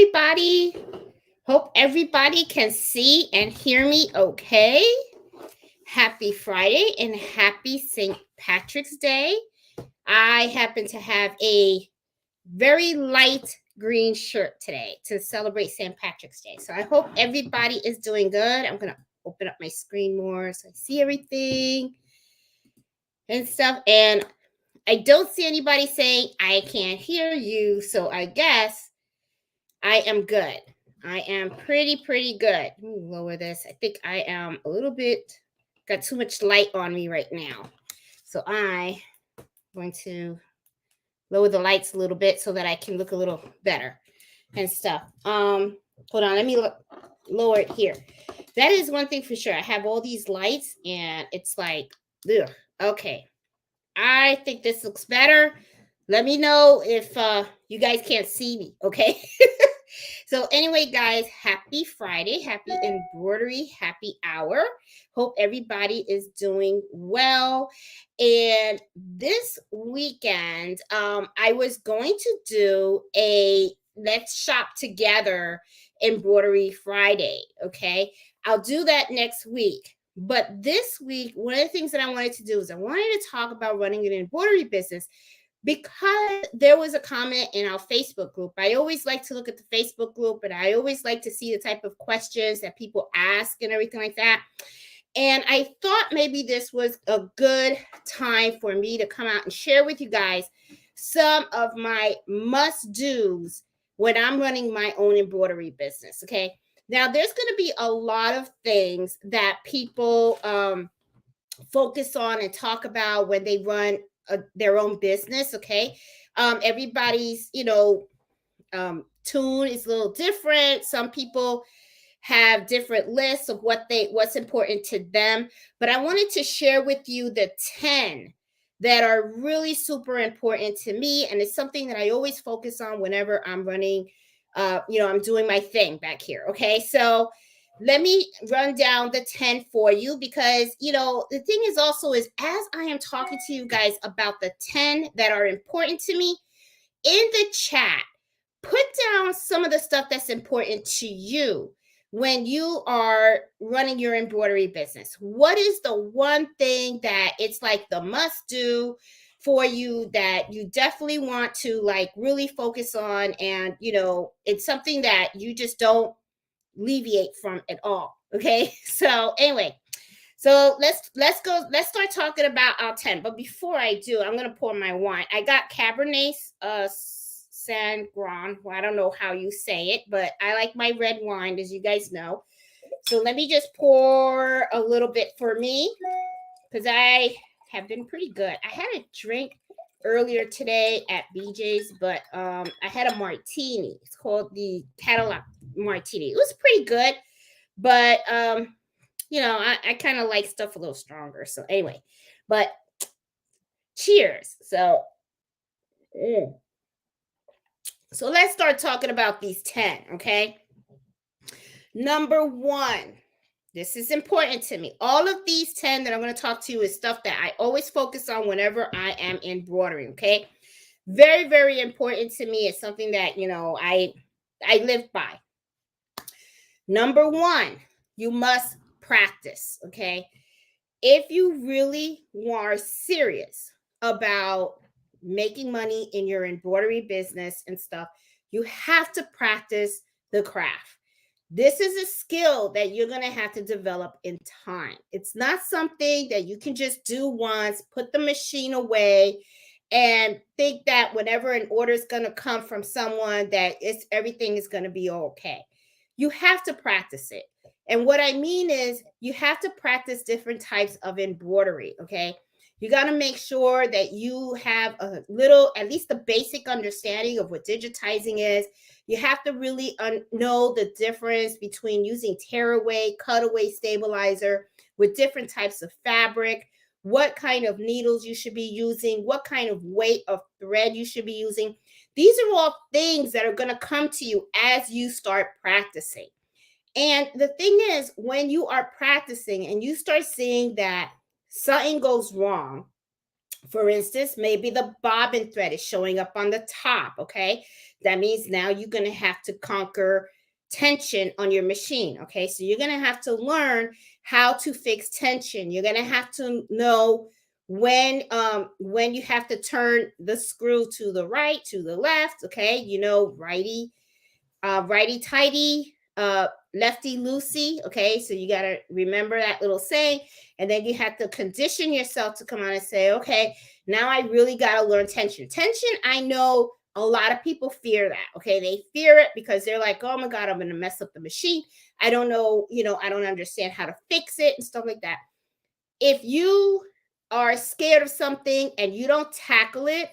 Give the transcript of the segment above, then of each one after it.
everybody. Hope everybody can see and hear me okay. Happy Friday and happy St. Patrick's Day. I happen to have a very light green shirt today to celebrate St. Patrick's Day. So I hope everybody is doing good. I'm going to open up my screen more so I see everything and stuff. And I don't see anybody saying I can't hear you. So I guess I am good. I am pretty good. Let me lower this. I think I am a little bit, got too much light on me right now. So I'm going to lower the lights a little bit so that I can look a little better and stuff. Hold on, let me lower it here. That is one thing for sure. I have all these lights and it's like, ugh. Okay. I think this looks better. Let me know if you guys can't see me, okay? So anyway, guys, happy Friday, happy embroidery, happy hour. Hope everybody is doing well. And this weekend, I was going to do a Let's Shop Together Embroidery Friday, okay? I'll do that next week. But this week, one of the things that I wanted to do is I wanted to talk about running an embroidery business because there was a comment in our Facebook group. I always like to look at the Facebook group, and I always like to see the type of questions that people ask and everything like that. And I thought maybe this was a good time for me to come out and share with you guys some of my must-dos when I'm running my own embroidery business, okay? Now, there's going to be a lot of things that people focus on and talk about when they run their own business, okay? Everybody's, tune is a little different. Some people have different lists of what's important to them, but I wanted to share with you the 10 that are really super important to me, and it's something that I always focus on whenever I'm running I'm doing my thing back here, okay? So let me run down the 10 for you because the thing is also is as I am talking to you guys about the 10 that are important to me, in the chat put down some of the stuff that's important to you when you are running your embroidery business. What is the one thing that it's like the must do for you that you definitely want to like really focus on, and it's something that you just don't alleviate from at all, okay? So anyway, so let's start talking about our 10. But before I do, I'm gonna pour my wine. I got Cabernet Saint-Grand. Well, I don't know how you say it, but I like my red wine, as you guys know. So let me just pour a little bit for me because I have been pretty good. I had a drink earlier today at BJ's, but I had a martini. It's called the Cadillac Martini. It was pretty good, but I kind of like stuff a little stronger. So anyway, but cheers. So let's start talking about these 10, okay? Number 1, this is important to me. All of these 10 that I'm going to talk to you is stuff that I always focus on whenever I am embroidering, okay? Very, very important to me. It's something that, I live by. Number 1, you must practice, okay? If you really are serious about making money in your embroidery business and stuff, you have to practice the craft. This is a skill that you're going to have to develop in time. It's not something that you can just do once, put the machine away, and think that whenever an order is going to come from someone that everything is going to be okay. You have to practice it. And what I mean is you have to practice different types of embroidery, okay? You got to make sure that you have a little, at least the basic understanding of what digitizing is. You have to really know the difference between using tearaway, cutaway stabilizer with different types of fabric, what kind of needles you should be using, what kind of weight of thread you should be using. These are all things that are going to come to you as you start practicing. And the thing is, when you are practicing and you start seeing that something goes wrong, For instance, maybe the bobbin thread is showing up on the top, okay? That means now you're going to have to conquer tension on your machine, okay? So you're going to have to learn how to fix tension. You're going to have to know when you have to turn the screw to the right, to the left, okay? You know, righty tighty, lefty loosey. Okay, so you got to remember that little saying, and then you have to condition yourself to come on and say, okay, now I really got to learn tension. Tension, I know a lot of people fear that. Okay, they fear it because they're like, oh my God, I'm going to mess up the machine. I don't know, I don't understand how to fix it and stuff like that. If you are scared of something and you don't tackle it,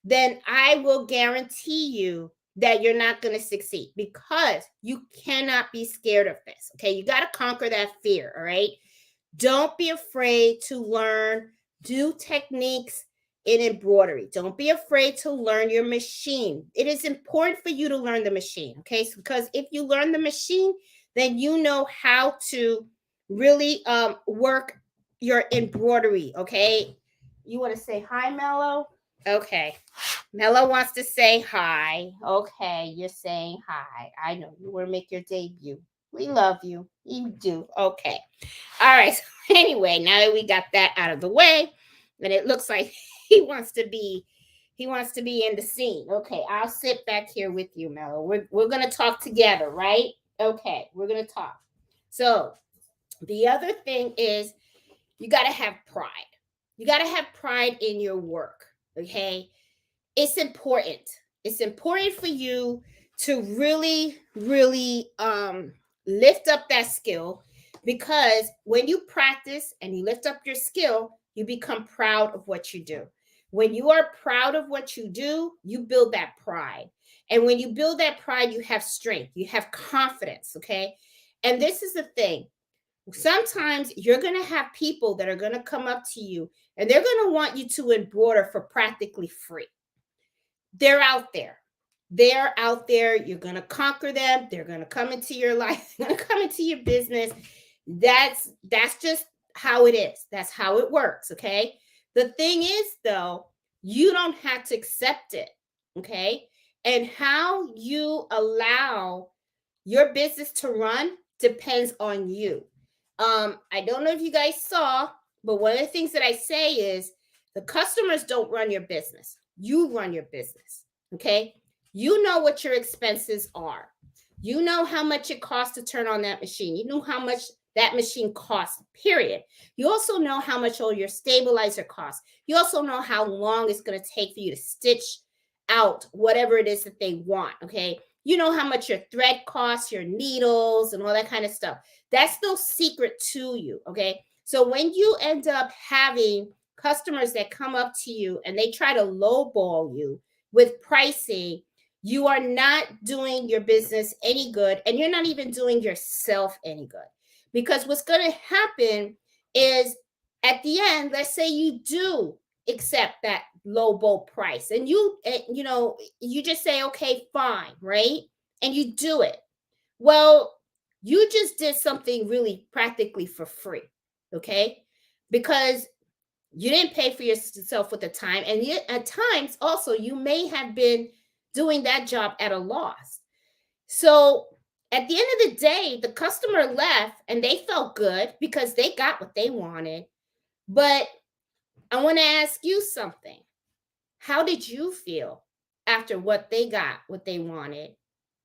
then I will guarantee you that you're not going to succeed, because you cannot be scared of this. Okay. You got to conquer that fear. All right. Don't be afraid to learn new techniques in embroidery. Don't be afraid to learn your machine. It is important for you to learn the machine. Okay. So, because if you learn the machine, then you know how to really work your embroidery. Okay. You want to say hi, Mello? Okay. Mello wants to say hi. Okay, you're saying hi. I know you want to make your debut. We love you. You do. Okay. All right. So anyway, now that we got that out of the way, and it looks like he wants to be in the scene. Okay, I'll sit back here with you, Mello. We're gonna talk together, right? Okay, we're gonna talk. So the other thing is, you gotta have pride. You gotta have pride in your work. Okay, it's important. It's important for you to really lift up that skill, because when you practice and you lift up your skill, you become proud of what you do. When you are proud of what you do, you build that pride. And when you build that pride, you have strength, you have confidence, okay? And this is the thing. Sometimes you're going to have people that are going to come up to you and they're going to want you to embroider for practically free. They're out there. They're out there. You're going to conquer them. They're going to come into your life. They're going to come into your business. That's just how it is. That's how it works, okay? The thing is, though, you don't have to accept it, okay? And how you allow your business to run depends on you. I don't know if you guys saw, but one of the things that I say is the customers don't run your business. You run your business. Okay. You know what your expenses are. You know how much it costs to turn on that machine. You know how much that machine costs, period. You also know how much all your stabilizer costs. You also know how long it's going to take for you to stitch out whatever it is that they want. Okay. You know how much your thread costs, your needles, and all that kind of stuff. That's no secret to you. Okay. So when you end up having customers that come up to you and they try to lowball you with pricing, you are not doing your business any good, and you're not even doing yourself any good. Because what's going to happen is, at the end, let's say you do accept that lowball price, and you just say, okay, fine, right? And you do it. Well, you just did something really practically for free, okay? Because you didn't pay for yourself with the time, and yet at times also you may have been doing that job at a loss. So at the end of the day, the customer left and they felt good because they got what they wanted. But I want to ask you something. How did you feel after what they got, what they wanted,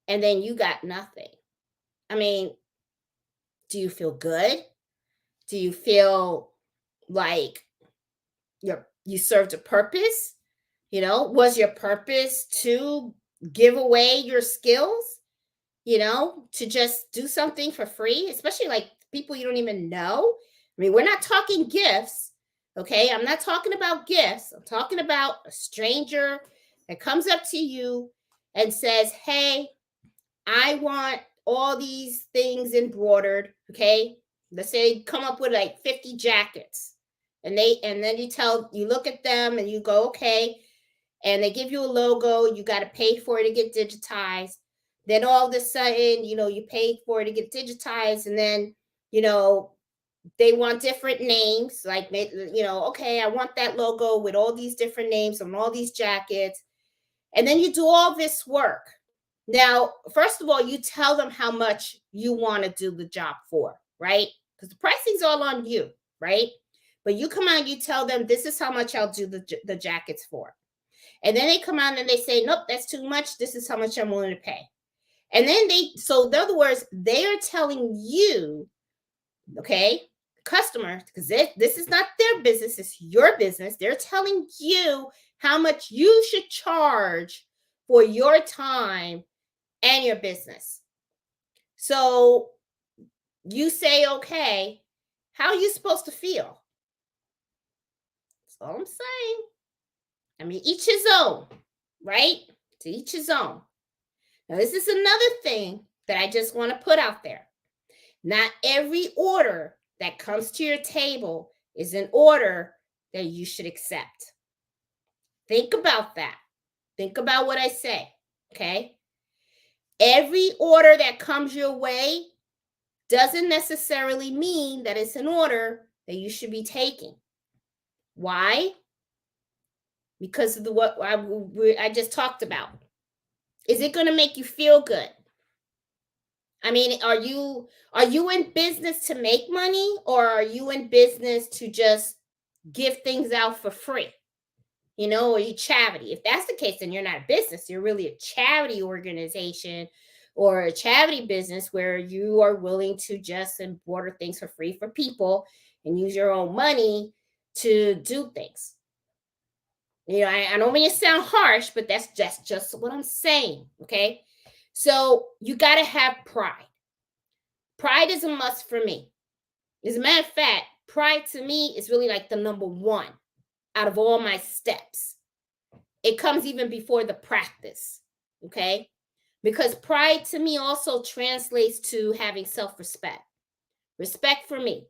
and then you got nothing? I mean, do you feel good? Do you feel like you served a purpose? Was your purpose to give away your skills, to just do something for free, especially like people you don't even know? I mean, we're not talking gifts, okay? I'm not talking about gifts. I'm talking about a stranger that comes up to you and says, hey, I want all these things embroidered, okay? Let's say come up with like 50 jackets. And then you look at them and you go, okay, and they give you a logo, you got to pay for it to get digitized. Then all of a sudden, you pay for it to get digitized, and then, you know, They want different names, like, okay, I want that logo with all these different names on all these jackets. And then you do all this work. Now, first of all, you tell them how much you want to do the job for, right? Because the pricing's all on you, right? But you come out and you tell them, this is how much I'll do the jackets for. And then they come out and they say, nope, that's too much. This is how much I'm willing to pay. And then so in other words, they are telling you, okay, customer, because this is not their business, it's your business. They're telling you how much you should charge for your time and your business. So you say, okay, how are you supposed to feel? That's all I'm saying. I mean, each his own, right? To each his own. Now, this is another thing that I just want to put out there. Not every order that comes to your table is an order that you should accept. Think about that. Think about what I say, okay? Every order that comes your way doesn't necessarily mean that it's an order that you should be taking. Why? Because of what I just talked about. Is it going to make you feel good? I mean, are you in business to make money, or are you in business to just give things out for free? Or you charity? If that's the case, then you're not a business. You're really a charity organization or a charity business where you are willing to just embroider things for free for people and use your own money to do things. I don't mean to sound harsh, but that's just what I'm saying, okay? So you got to have pride. Pride is a must for me. As a matter of fact, pride to me is really like the number one out of all my steps. It comes even before the practice, okay? Because pride to me also translates to having self-respect. Respect for me.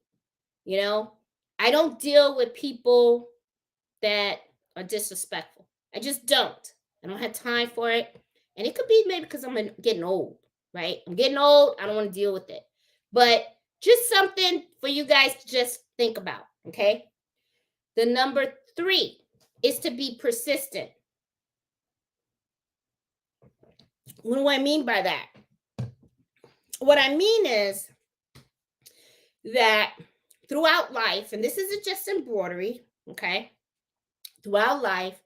I don't deal with people that are disrespectful. I just don't. I don't have time for it. And it could be maybe because I'm getting old, right? I'm getting old. I don't want to deal with it. But just something for you guys to just think about, okay? The number 3 is to be persistent. What do I mean by that? What I mean is that throughout life, and this isn't just embroidery, okay? Throughout life,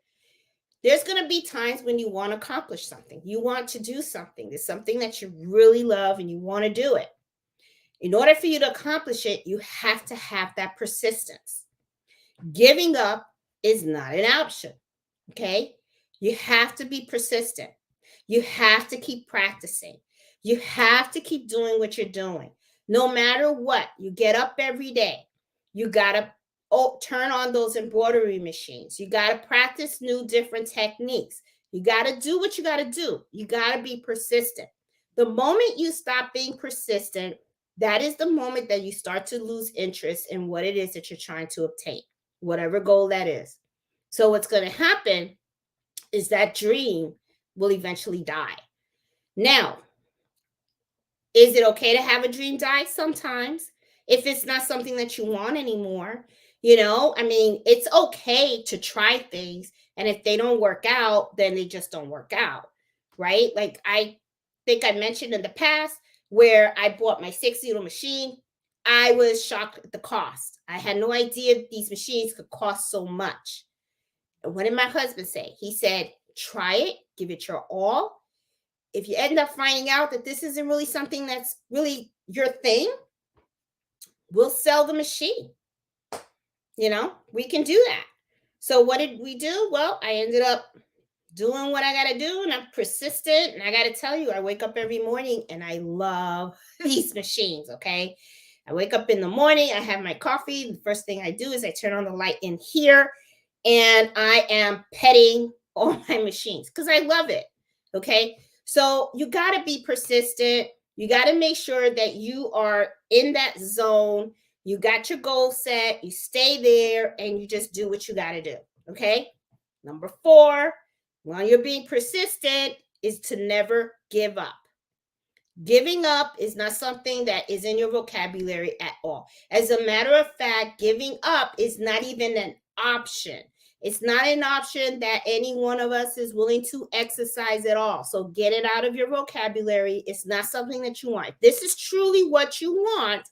there's going to be times when you want to accomplish something. You want to do something. There's something that you really love and you want to do it. In order for you to accomplish it, you have to have that persistence. Giving up is not an option, okay? You have to be persistent. You have to keep practicing. You have to keep doing what you're doing. No matter what, you get up every day. You got to turn on those embroidery machines. You got to practice new different techniques. You got to do what you got to do. You got to be persistent. The moment you stop being persistent, that is the moment that you start to lose interest in what it is that you're trying to obtain, whatever goal that is. So what's going to happen is that dream will eventually die. Now, is it okay to have a dream die? Sometimes, if it's not something that you want anymore. I mean, it's okay to try things, and if they don't work out, then they just don't work out, right? Like, I think I mentioned in the past where I bought my 6-needle machine. I was shocked at the cost. I had no idea these machines could cost so much. And what did my husband say? He said, try it, give it your all. If you end up finding out that this isn't really something that's really your thing, we'll sell the machine. We can do that. So what did we do? Well, I ended up doing what I got to do, and I'm persistent. And I got to tell you, I wake up every morning and I love these machines, okay? I wake up in the morning, I have my coffee. The first thing I do is I turn on the light in here, and I am petting all my machines because I love it, okay? So you got to be persistent. You got to make sure that you are in that zone. You got your goal set. You stay there, and you just do what you got to do, okay? Number 4, while you're being persistent, is to never give up. Giving up is not something that is in your vocabulary at all. As a matter of fact, giving up is not even an option. It's not an option that any one of us is willing to exercise at all. So get it out of your vocabulary. It's not something that you want. If this is truly what you want,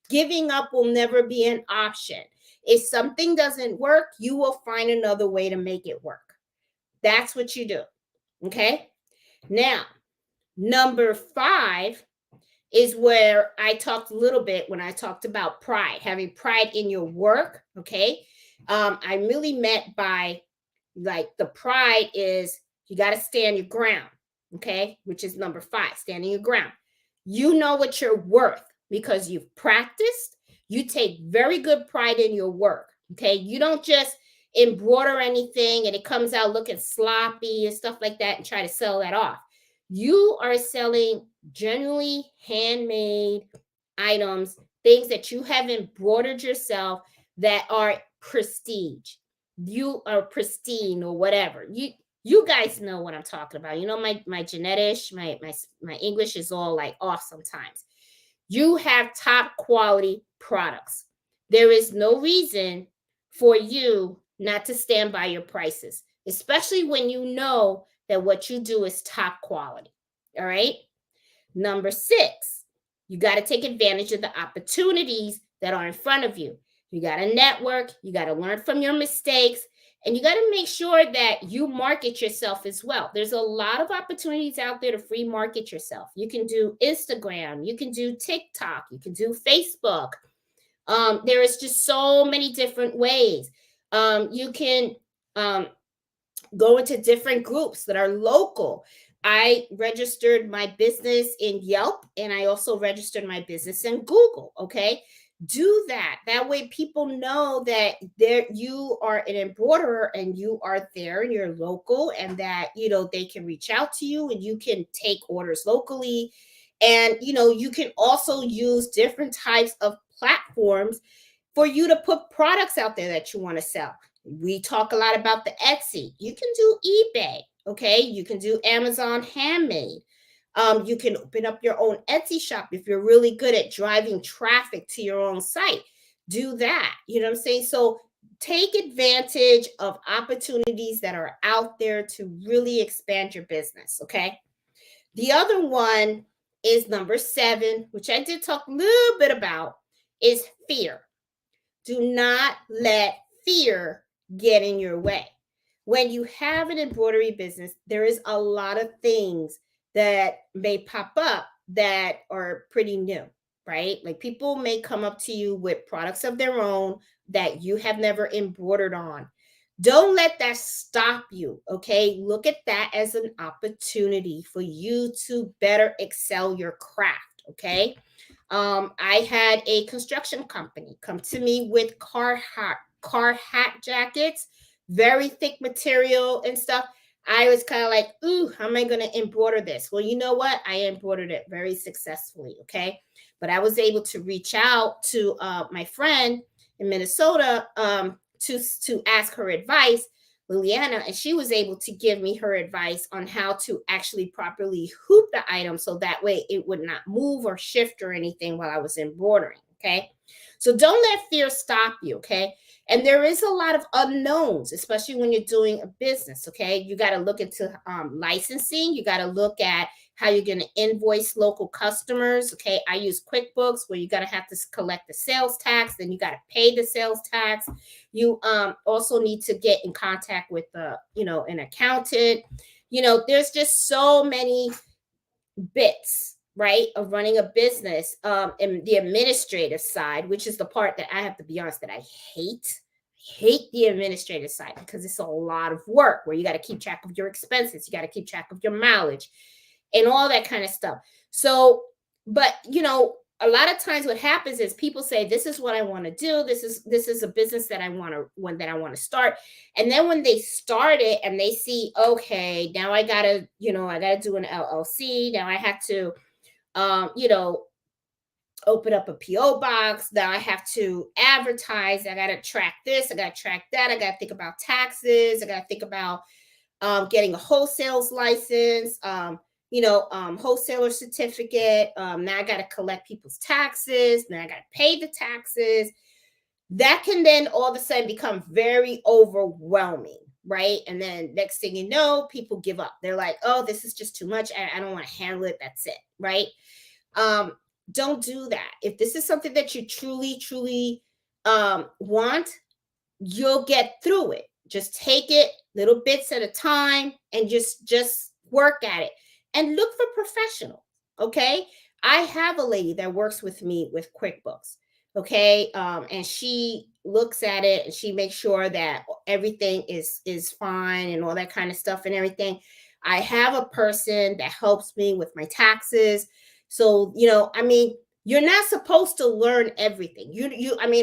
giving up will never be an option. If something doesn't work, you will find another way to make it work. That's what you do. Okay? Now, number 5 is where I talked a little bit when I talked about pride, having pride in your work. Okay. I'm really meant by like the pride is you got to stand your ground. Okay. Which is number 5, standing your ground. You know what you're worth because you've practiced. You take very good pride in your work. Okay. You don't just embroider anything and it comes out looking sloppy and stuff like that and try to sell that off. You are selling genuinely handmade items, things that you have embroidered yourself that are prestige. You are pristine or whatever. You guys know what I'm talking about. You know my Jeanette-ish, my English is all like off sometimes. You have top quality products. There is no reason for you not to stand by your prices, especially when you know that what you do is top quality. All right. Number 6, you got to take advantage of the opportunities that are in front of you. You got to network, you got to learn from your mistakes, and you got to make sure that you market yourself as well. There's a lot of opportunities out there to free market yourself. You can do Instagram, you can do TikTok, you can do Facebook. There is just so many different ways. You can go into different groups that are local. I registered my business in Yelp and I also registered my business in Google. Okay. Do that. That way people know that there you are an embroiderer and you are there and you're local and that, they can reach out to you and you can take orders locally. And, you can also use different types of platforms for you to put products out there that you want to sell. We talk a lot about the Etsy. You can do eBay. Okay. You can do Amazon Handmade. You can open up your own Etsy shop if you're really good at driving traffic to your own site. Do that. You know what I'm saying? So take advantage of opportunities that are out there to really expand your business. Okay. The other one is number 7, which I did talk a little bit about, is fear. Do not let fear get in your way. When you have an embroidery business, there is a lot of things that may pop up that are pretty new, right? Like people may come up to you with products of their own that you have never embroidered on. Don't let that stop you, okay? Look at that as an opportunity for you to better excel your craft, okay? I had a construction company come to me with car hat jackets, very thick material and stuff. I was kind of like, ooh, how am I going to embroider this? Well, you know what? I embroidered it very successfully. Okay. But I was able to reach out to my friend in Minnesota to ask her advice, Liliana, and she was able to give me her advice on how to actually properly hoop the item so that way it would not move or shift or anything while I was embroidering. Okay. So don't let fear stop you. Okay. And there is a lot of unknowns, especially when you're doing a business. Okay. You got to look into licensing. You got to look at how you're going to invoice local customers. Okay. I use QuickBooks where you got to have to collect the sales tax. Then you got to pay the sales tax. You also need to get in contact with an accountant. There's just so many bits, right, of running a business, and the administrative side, which is the part that I have to be honest that I hate the administrative side because it's a lot of work where you got to keep track of your expenses, you got to keep track of your mileage and all that kind of stuff. So, but a lot of times what happens is people say, this is what I want to do. This is a business that I want to start. And then when they start it and they see, okay, now I gotta do an LLC. Now I have to, open up a PO box. Now I have to advertise. I got to track this. I got to track that. I got to think about taxes. I got to think about getting a wholesales license. wholesaler certificate. Now I got to collect people's taxes. Now I got to pay the taxes. That can then all of a sudden become very overwhelming, right? And then next thing you know, people give up. They're like, oh, this is just too much. I don't want to handle it. That's it, right? um don't do that. If this is something that you truly want, you'll get through it. Just take it little bits at a time and just work at it and look for professionals. Okay, I have a lady that works with me with QuickBooks. Okay, and she looks at it and she makes sure that everything is fine and all that kind of stuff and everything. I have a person that helps me with my taxes. So, you're not supposed to learn everything.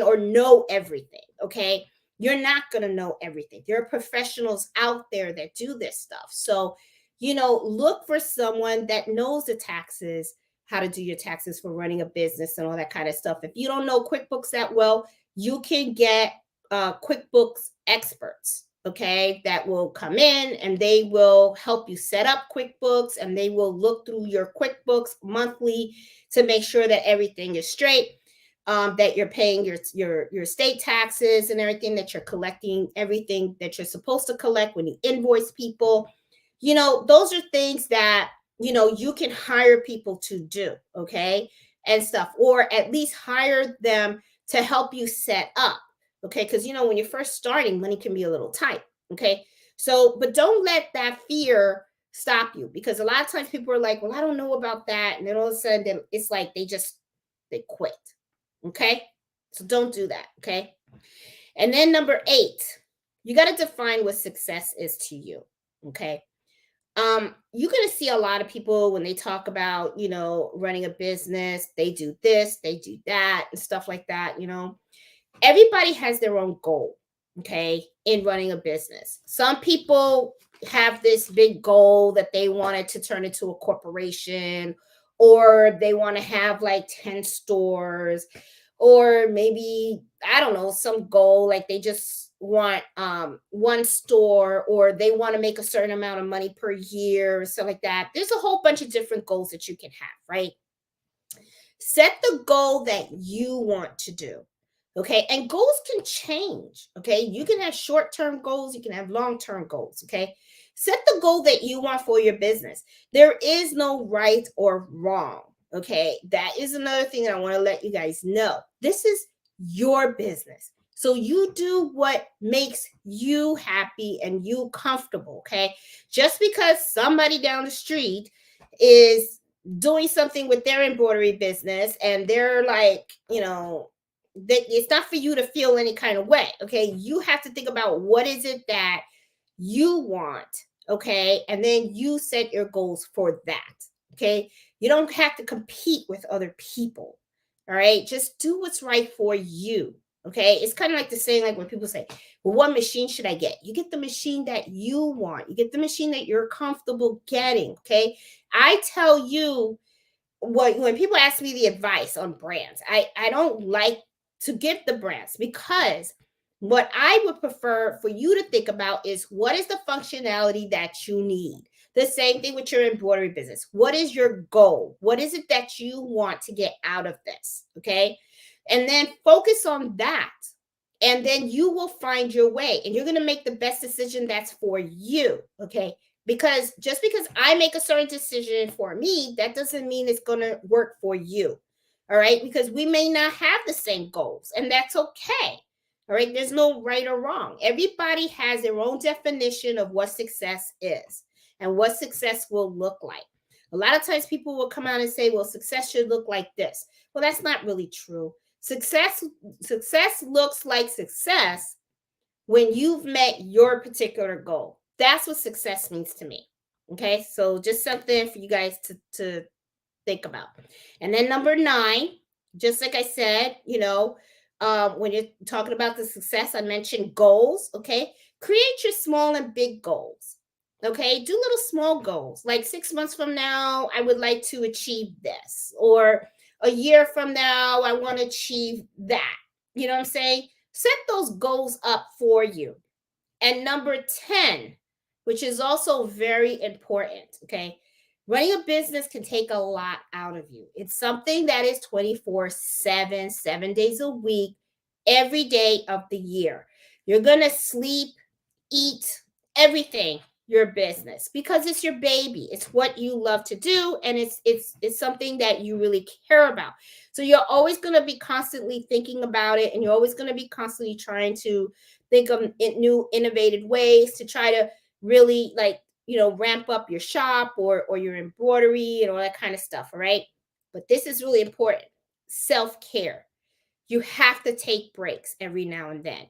Or know everything. Okay, you're not going to know everything. There are professionals out there that do this stuff. So, look for someone that knows the taxes, how to do your taxes for running a business and all that kind of stuff. If you don't know QuickBooks that well, you can get QuickBooks experts, okay, that will come in and they will help you set up QuickBooks, and they will look through your QuickBooks monthly to make sure that everything is straight, that you're paying your state taxes and everything, that you're collecting everything that you're supposed to collect when you invoice people. Those are things that you can hire people to do, okay, and stuff, or at least hire them to help you set up, okay, because when you're first starting, money can be a little tight, okay. So, but don't let that fear stop you, because a lot of times people are like, well, I don't know about that, and then all of a sudden it's like they quit. Okay, so don't do that. Okay, and then number 8, you got to define what success is to you. Okay, you're going to see a lot of people when they talk about running a business, they do this, they do that, and stuff like that. Everybody has their own goal, okay, in running a business. Some people have this big goal that they wanted to turn into a corporation, or they want to have like 10 stores, or maybe, I don't know, some goal like they just want one store, or they want to make a certain amount of money per year or stuff like that. There's a whole bunch of different goals that you can have, right? Set the goal that you want to do. Okay. And goals can change. Okay. You can have short term goals, you can have long term goals. Okay. Set the goal that you want for your business. There is no right or wrong. Okay. That is another thing that I want to let you guys know. This is your business. So you do what makes you happy and you comfortable. Okay. Just because somebody down the street is doing something with their embroidery business and they're like, it's not for you to feel any kind of way. Okay, you have to think about what is it that you want. Okay, and then you set your goals for that. Okay, you don't have to compete with other people. All right, just do what's right for you. Okay, it's kind of like the saying, like when people say, well, what machine should I get? You get the machine that you want. You get the machine that you're comfortable getting. Okay, I tell you, when people ask me the advice on brands, I don't like to give the brands, because what I would prefer for you to think about is, what is the functionality that you need? The same thing with your embroidery business. What is your goal? What is it that you want to get out of this? Okay. And then focus on that. And then you will find your way, and you're going to make the best decision that's for you. Okay. Because just because I make a certain decision for me, that doesn't mean it's going to work for you. All right. Because we may not have the same goals, and that's okay. All right. There's no right or wrong. Everybody has their own definition of what success is and what success will look like. A lot of times people will come out and say, well, success should look like this. Well, that's not really true. Success looks like success when you've met your particular goal. That's what success means to me. Okay, so just something for you guys to think about. And then number 9, just like I said, when you're talking about the success, I mentioned goals. Okay, create your small and big goals. Okay, do little small goals, like 6 months from now, I would like to achieve this, or a year from now, I want to achieve that. You know what I'm saying? Set those goals up for you. And number 10, which is also very important, okay? Running a business can take a lot out of you. It's something that is 24/7, 7 days a week, every day of the year. You're going to sleep, eat, everything your business because it's your baby. It's what you love to do, and it's something that you really care about. So you're always going to be constantly thinking about it, and you're always going to be constantly trying to think of new innovative ways to try to really, like, ramp up your shop or your embroidery and all that kind of stuff. All right, but this is really important. Self-care. You have to take breaks every now and then.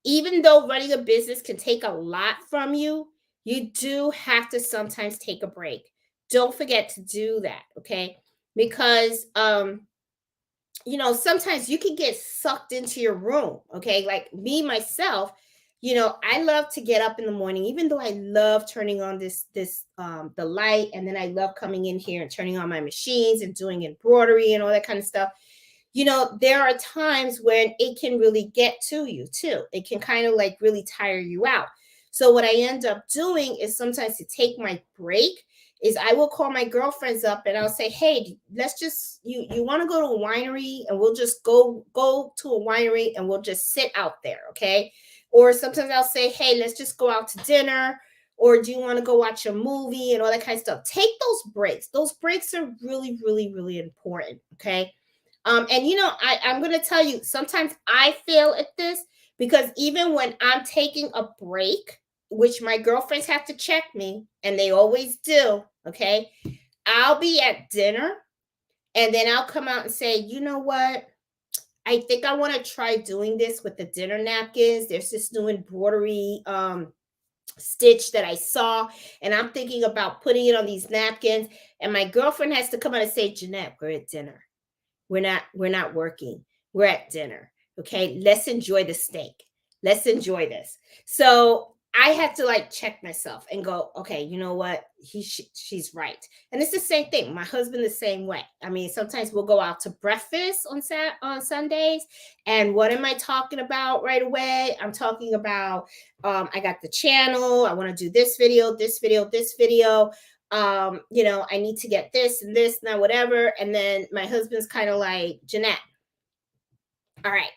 Even though running a business can take a lot from you, you do have to sometimes take a break. Don't forget to do that, okay? Because sometimes you can get sucked into your room, okay? Like me myself, I love to get up in the morning, even though I love turning on the light, and then I love coming in here and turning on my machines and doing embroidery and all that kind of stuff. There are times when it can really get to you too. It can kind of like really tire you out. So what I end up doing is sometimes to take my break is I will call my girlfriends up and I'll say, "Hey, let's just you want to go to a winery, and we'll just go to a winery and we'll just sit out there, okay?" Or sometimes I'll say, "Hey, let's just go out to dinner." Or do you want to go watch a movie and all that kind of stuff? Take those breaks. Those breaks are really, really, really important. Okay. And I'm going to tell you, sometimes I fail at this because even when I'm taking a break, which my girlfriends have to check me, and they always do, okay, I'll be at dinner and then I'll come out and say, "You know what? I think I want to try doing this with the dinner napkins. There's this new embroidery stitch that I saw, and I'm thinking about putting it on these napkins." And my girlfriend has to come out and say, "Jeanette, we're at dinner. We're not working. We're at dinner. Okay, let's enjoy the steak. Let's enjoy this." So I have to like check myself and go, "Okay, you know what? She's right." And it's the same thing. My husband the same way. I mean, sometimes we'll go out to breakfast on Sundays, and what am I talking about right away? I'm talking about I got the channel. I want to do this video, this video, this video. I need to get this and this and that, whatever. And then my husband's kind of like, "Jeanette, all right,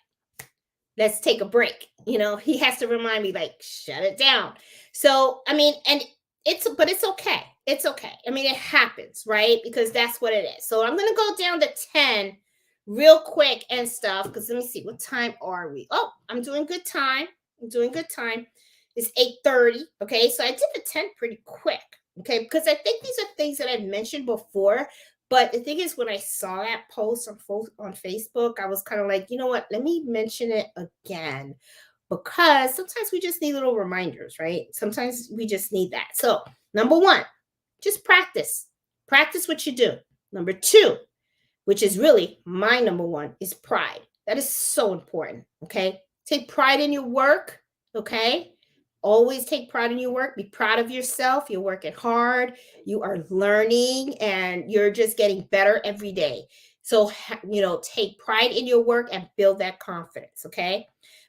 let's take a break." He has to remind me, like, shut it down. So, I mean, and but it's okay. It's okay. I mean, it happens, right? Because that's what it is. So I'm going to go down to 10 real quick and stuff. Because let me see, what time are we? Oh, I'm doing good time. I'm doing good time. It's 8:30. Okay. So I did the 10 pretty quick. Okay. Because I think these are things that I've mentioned before. But the thing is, when I saw that post on Facebook, I was kind of like, you know what? Let me mention it again, because sometimes we just need little reminders, right? Sometimes we just need that. So, number one, just practice. Practice what you do. Number two, which is really my number one, is pride. That is so important. Okay. Take pride in your work. Okay. Always take pride in your work. Be proud of yourself. You're working hard. You are learning, and you're just getting better every day. So, take pride in your work and build that confidence. Okay.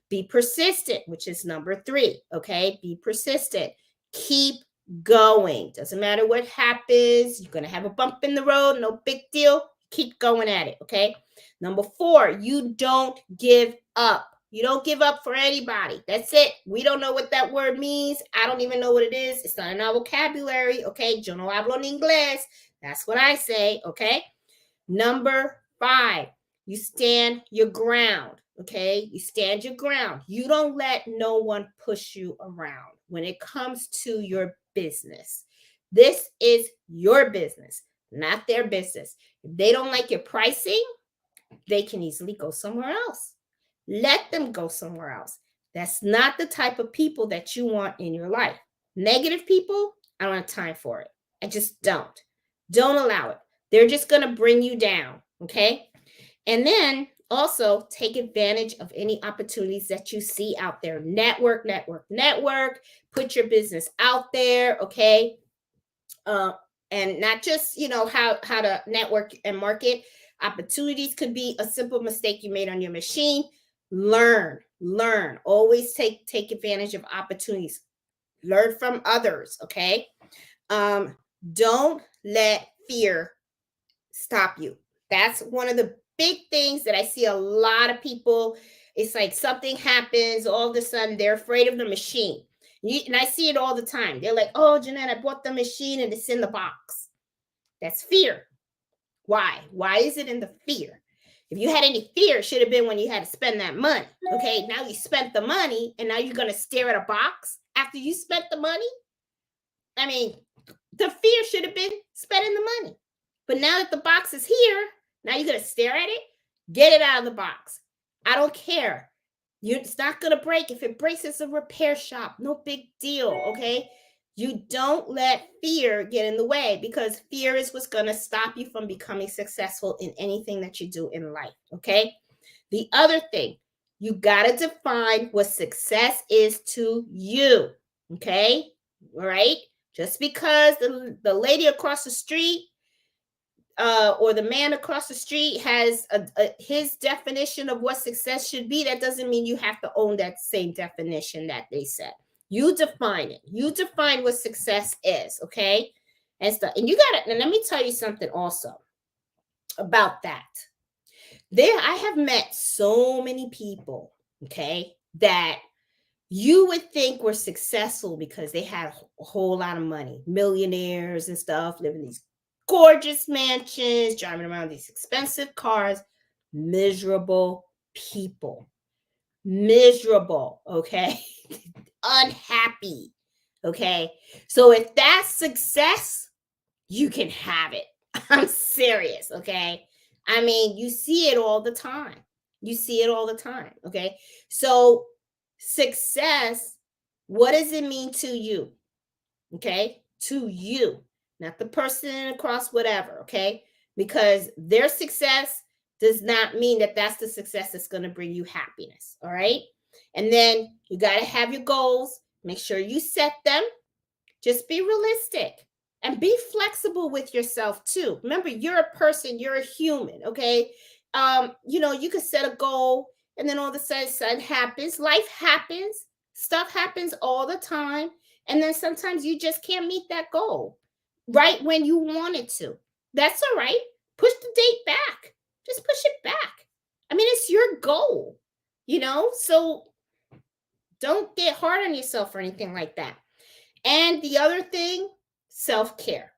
Be persistent, which is number three. Okay. Be persistent. Keep going. Doesn't matter what happens. You're going to have a bump in the road. No big deal. Keep going at it. Okay. Number four, you don't give up. You don't give up for anybody. That's it. We don't know what that word means. I don't even know what it is. It's not in our vocabulary. Okay. Yo no hablo en inglés. That's what I say. Okay. Number five, you stand your ground. Okay. You stand your ground. You don't let no one push you around when it comes to your business. This is your business, not their business. If they don't like your pricing, they can easily go somewhere else. Let them go somewhere else. That's not the type of people that you want in your life. Negative people, I don't have time for it. I just don't. Don't allow it. They're just going to bring you down. Okay. And then also take advantage of any opportunities that you see out there. Network, network, network. Put your business out there. Okay. And not just, how to network and market. Opportunities could be a simple mistake you made on your machine. Learn. Always take advantage of opportunities. Learn from others. Okay. Don't let fear stop you. That's one of the big things that I see a lot of people. It's like something happens, all of a sudden they're afraid of the machine. And I see it all the time. They're like, oh, Jeanette, I bought the machine and it's in the box. That's fear. Why? Why is it in the fear? If you had any fear, it should have been when you had to spend that money. Okay, now you spent the money and now you're going to stare at a box after you spent the money. I mean, the fear should have been spending the money. But now that the box is here, now you're going to stare at it? Get it out of the box. I don't care. It's not going to break. If it breaks, it's a repair shop. No big deal, okay? You don't let fear get in the way, because fear is what's going to stop you from becoming successful in anything that you do in life, okay? The other thing, you got to define what success is to you, okay? All right? Just because the lady across the street or the man across the street has his definition of what success should be, that doesn't mean you have to own that same definition that they said. You define it. You define what success is, okay? And stuff. And you got to, and let me tell you something also about that. I have met so many people, okay, that you would think were successful because they had a whole lot of money, millionaires and stuff, living in these gorgeous mansions, driving around these expensive cars. Miserable people. Miserable, okay? Unhappy, okay? So if that's success, you can have it. I'm serious, okay? I mean, you see it all the time. You see it all the time, okay? So success, what does it mean to you? Okay? To you, not the person across whatever, okay? Because their success does not mean that that's the success that's going to bring you happiness, all right? And then you got to have your goals. Make sure you set them. Just be realistic and be flexible with yourself too. Remember, you're a person, you're a human, okay? You could set a goal and then all of a sudden happens, life happens, stuff happens all the time. And then sometimes you just can't meet that goal right when you wanted to. That's all right. Push the date back. Just push it back. I mean, it's your goal, so don't get hard on yourself or anything like that. And the other thing, self-care.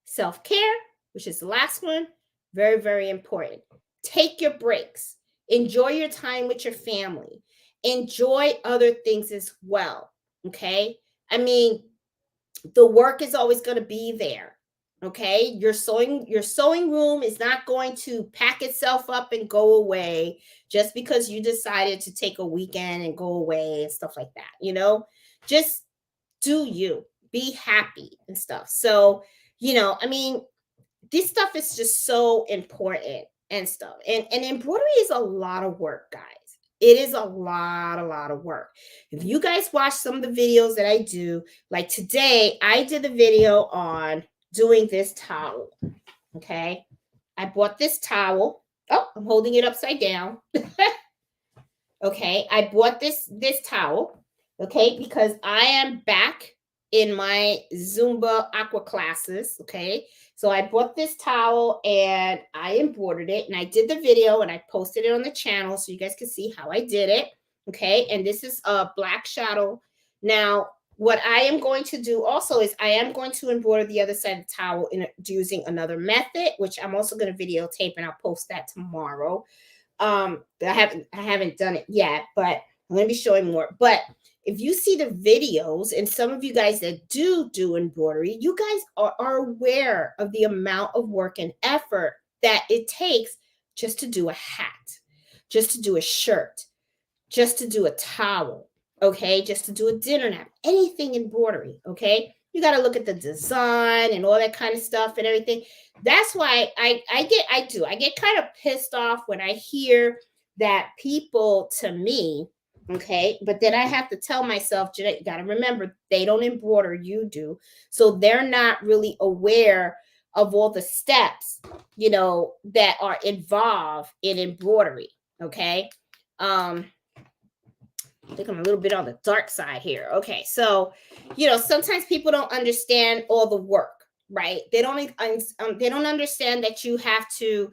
Self-care, which is the last one, very, very important. Take your breaks. Enjoy your time with your family. Enjoy other things as well, okay? I mean, the work is always going to be there, okay? Your sewing room is not going to pack itself up and go away just because you decided to take a weekend and go away and stuff like that, Just do you. Be happy and stuff. So, I mean, this stuff is just so important and stuff. And embroidery is a lot of work, guys. It is a lot of work. If you guys watch some of the videos that I do, like today, I did a video on doing this towel. Okay. I bought this towel. Oh, I'm holding it upside down. Okay. I bought this towel. Okay. Because I am back in my Zumba aqua classes. Okay. So I bought this towel and I embroidered it, and I did the video and I posted it on the channel so you guys can see how I did it. Okay. And this is a black shadow. Now, what I am going to do also is I am going to embroider the other side of the towel using another method, which I'm also going to videotape, and I'll post that tomorrow. I haven't done it yet, but I'm going to be showing more. But if you see the videos, and some of you guys that do embroidery, you guys are aware of the amount of work and effort that it takes just to do a hat, just to do a shirt, just to do a towel, okay, just to do a dinner nap, anything embroidery, okay? You got to look at the design and all that kind of stuff and everything. That's why I get kind of pissed off when I hear that people, to me, okay, but then I have to tell myself, Jeanette, you got to remember, they don't embroider, you do. So they're not really aware of all the steps, that are involved in embroidery, okay? I think I'm a little bit on the dark side here. Okay, so, sometimes people don't understand all the work, right? They don't understand that you have to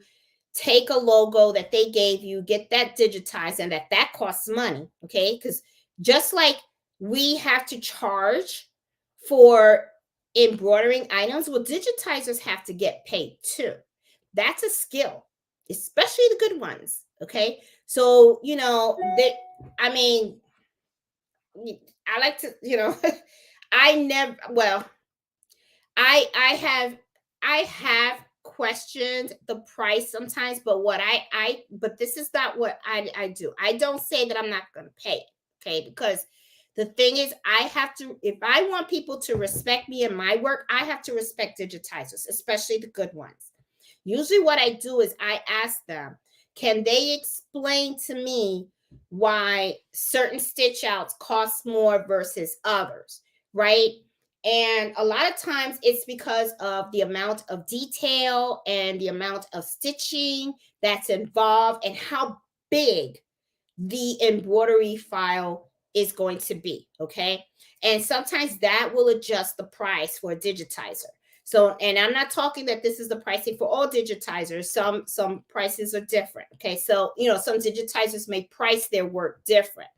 take a logo that they gave you, get that digitized, and that costs money, okay? Because just like we have to charge for embroidering items, well, digitizers have to get paid too. That's a skill, especially the good ones, okay? So, I mean, I like to, I never, well, I I have questioned the price sometimes, but but this is not what I do. I don't say that I'm not going to pay, okay? Because the thing is, I have to, if I want people to respect me and my work, I have to respect digitizers, especially the good ones. Usually what I do is I ask them, can they explain to me why certain stitch outs cost more versus others, right? And a lot of times it's because of the amount of detail and the amount of stitching that's involved and how big the embroidery file is going to be. Okay. And sometimes that will adjust the price for a digitizer. So, and I'm not talking that this is the pricing for all digitizers. Some prices are different. Okay. So, some digitizers may price their work different,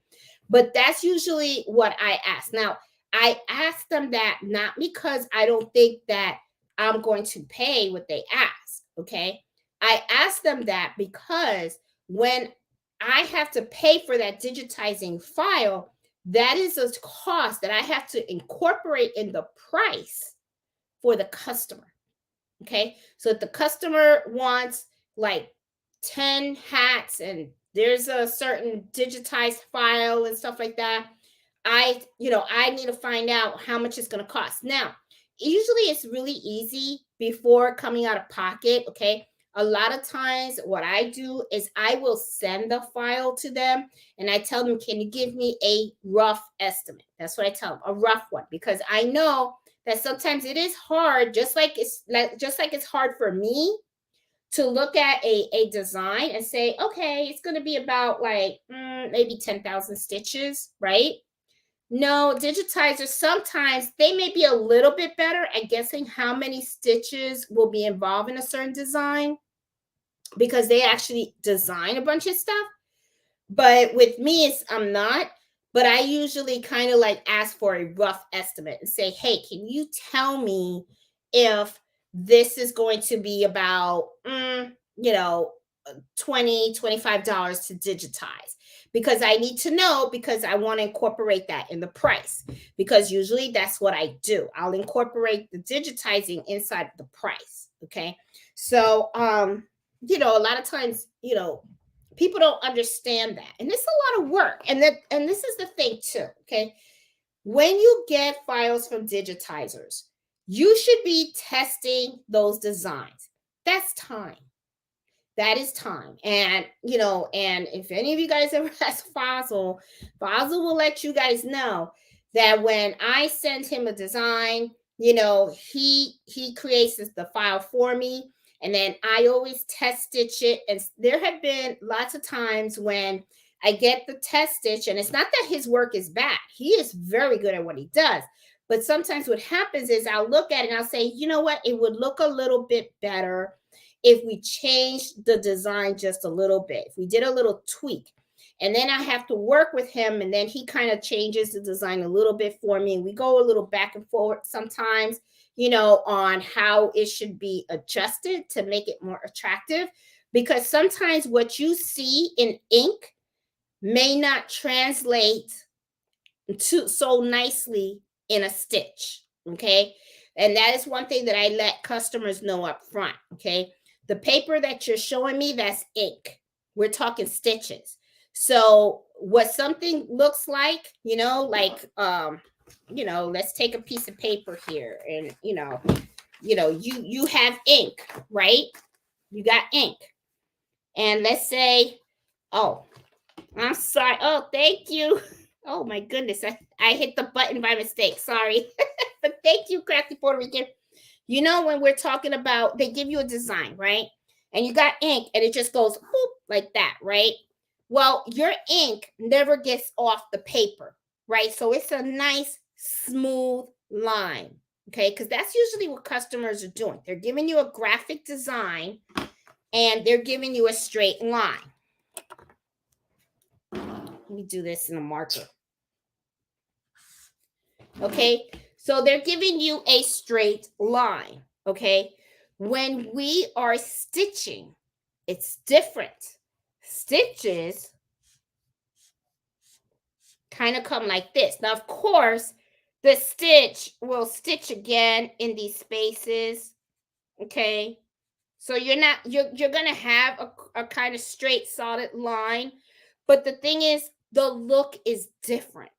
but that's usually what I ask. Now, I ask them that not because I don't think that I'm going to pay what they ask. Okay. I ask them that because when I have to pay for that digitizing file, that is a cost that I have to incorporate in the price for the customer. Okay. So if the customer wants like 10 hats and there's a certain digitized file and stuff like that, I need to find out how much it's going to cost. Now, usually it's really easy before coming out of pocket. Okay. A lot of times, what I do is I will send the file to them and I tell them, can you give me a rough estimate? That's what I tell them, a rough one, because I know that sometimes it is hard, just like it's hard for me to look at a design and say, okay, it's going to be about like maybe 10,000 stitches, right? No, digitizers sometimes they may be a little bit better at guessing how many stitches will be involved in a certain design because they actually design a bunch of stuff. But with me, I'm not. But I usually kind of like ask for a rough estimate and say, hey, can you tell me if this is going to be about, you know, $20, $25 to digitize? Because I need to know, because I want to incorporate that in the price. Because usually that's what I do. I'll incorporate the digitizing inside the price. Okay. So, a lot of times, people don't understand that, and it's a lot of work. And this is the thing too. Okay, when you get files from digitizers, you should be testing those designs. That's time. That is time. And if any of you guys ever ask Fossil will let you guys know that when I send him a design, he creates the file for me, and then I always test stitch it. And there have been lots of times when I get the test stitch, and it's not that his work is bad. He is very good at what he does. But sometimes what happens is I'll look at it and I'll say, you know what, it would look a little bit better if we changed the design just a little bit, if we did a little tweak. And then I have to work with him, and then he kind of changes the design a little bit for me. And we go a little back and forth sometimes, on how it should be adjusted to make it more attractive. Because sometimes what you see in ink may not translate to so nicely in a stitch. Okay. And that is one thing that I let customers know up front. Okay. The paper that you're showing me, that's ink. We're talking stitches. So what something looks like, let's take a piece of paper here, and you have ink, right? You got ink. And let's say, oh, I'm sorry. Oh, thank you. Oh my goodness. I hit the button by mistake. Sorry. But thank you, Crafty Puerto Rican. When we're talking about, they give you a design, right? And you got ink and it just goes whoop, like that, right? Well, your ink never gets off the paper, right? So it's a nice, smooth line. Okay, because that's usually what customers are doing. They're giving you a graphic design and they're giving you a straight line. Let me do this in a marker. Okay, so they're giving you a straight line. Okay, when we are stitching, it's different. Stitches kind of come like this. Now, of course, the stitch will stitch again in these spaces. Okay, so you're gonna have a kind of straight solid line, but the thing is the look is different.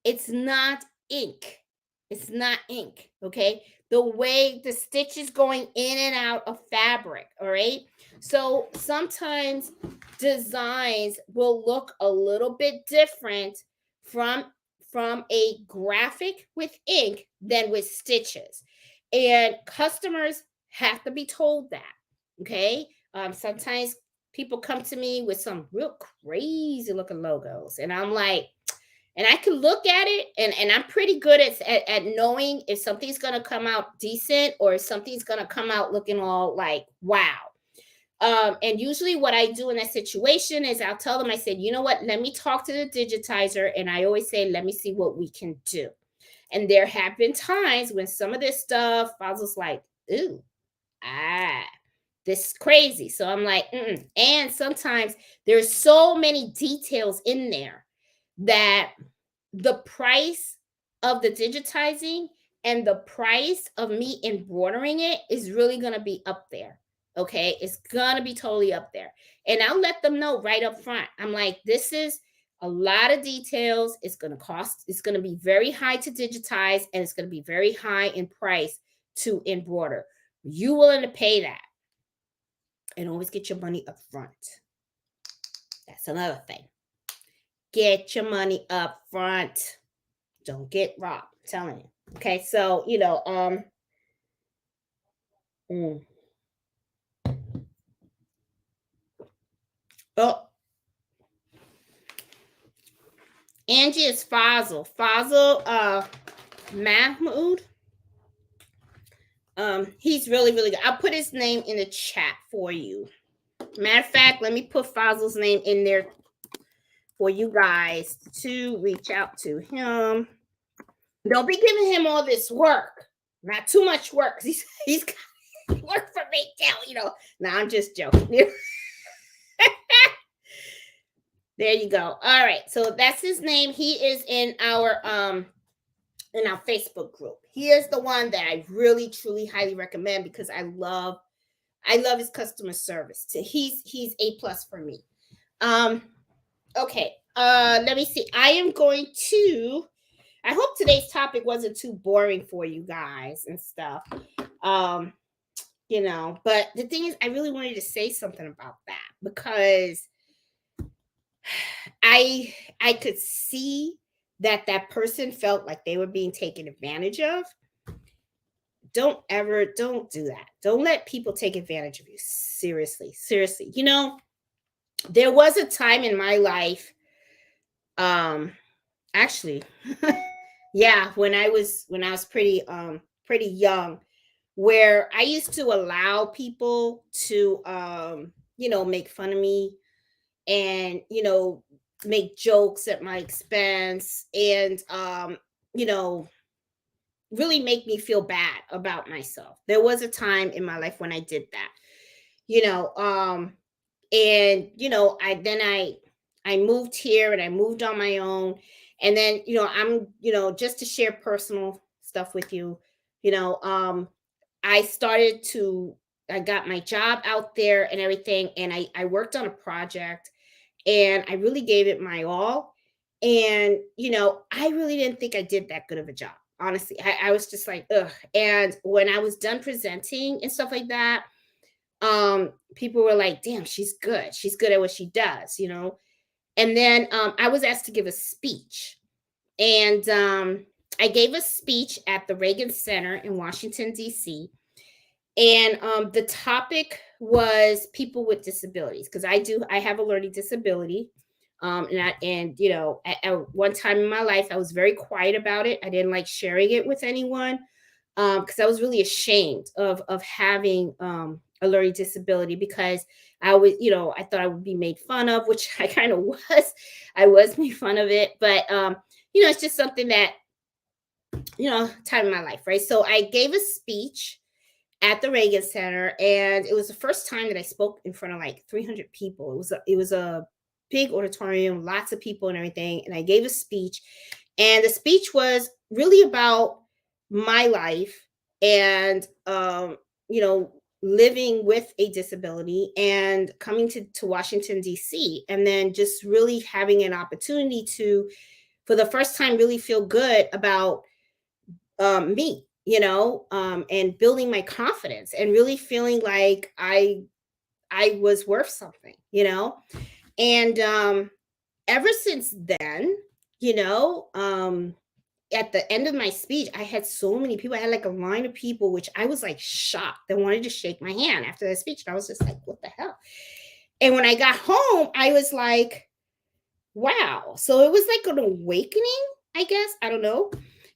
It's not ink. It's not ink. Okay, the way the stitch is going in and out of fabric. All right, so sometimes designs will look a little bit different from a graphic with ink than with stitches, and customers have to be told that. Okay, sometimes people come to me with some real crazy looking logos, and I'm like, and I can look at it, and I'm pretty good at knowing if something's gonna come out decent or if something's gonna come out looking all like wow. And usually what I do in that situation is I'll tell them, I said, you know what, let me talk to the digitizer. And I always say, let me see what we can do. And there have been times when some of this stuff, I was just like, ooh, ah, this is crazy. So I'm like, mm-mm. And sometimes there's so many details in there that the price of the digitizing and the price of me embroidering it is really going to be up there. Okay, it's going to be totally up there. And I'll let them know right up front. I'm like, this is a lot of details. It's going to cost, it's going to be very high to digitize, and it's going to be very high in price to embroider. You willing to pay that? And always get your money up front. That's another thing. Get your money up front. Don't get robbed. I'm telling you. Okay, so mm. Oh, Angie is Fazil. Fazil Mahmood. He's really, really good. I'll put his name in the chat for you. Matter of fact, let me put Fazil's name in there for you guys to reach out to him. Don't be giving him all this work. Not too much work. He's got work for me too, No, I'm just joking. There you go. All right. So that's his name. He is in our Facebook group. He is the one that I really truly highly recommend because I love his customer service. So he's A plus for me. Okay. Let me see. I am going to, I hope today's topic wasn't too boring for you guys and stuff. But the thing is, I really wanted to say something about that because I could see that person felt like they were being taken advantage of. Don't do that. Don't let people take advantage of you. Seriously. There was a time in my life, actually, yeah, when I was pretty young, where I used to allow people to make fun of me and make jokes at my expense and really make me feel bad about myself. There was a time in my life when I did that. And I moved here and I moved on my own. And then I'm just to share personal stuff with you, I started to, I got my job out there and everything, and I worked on a project and I really gave it my all. And I really didn't think I did that good of a job. Honestly, I was just like, ugh. And when I was done presenting and stuff like that, people were like, damn, she's good. She's good at what she does, And then I was asked to give a speech. And I gave a speech at the Reagan Center in Washington, D.C. And the topic was people with disabilities, because I have a learning disability. At one time in my life, I was very quiet about it. I didn't like sharing it with anyone. because I was really ashamed of having a learning disability, because I was, I thought I would be made fun of, which I kind of was. I was made fun of it, but it's just something that, time in my life, right? So I gave a speech at the Reagan Center, and it was the first time that I spoke in front of like 300 people. It was a big auditorium, lots of people and everything, and I gave a speech, and the speech was really about my life and living with a disability and coming to Washington D.C., and then just really having an opportunity to, for the first time, really feel good about me, and building my confidence and really feeling like I was worth something, and ever since then, you know, um, at the end of my speech, I had so many people. I had like a line of people, which I was like shocked. They wanted to shake my hand after the speech. And I was just like, what the hell? And when I got home, I was like, wow. So it was like an awakening, I guess. I don't know.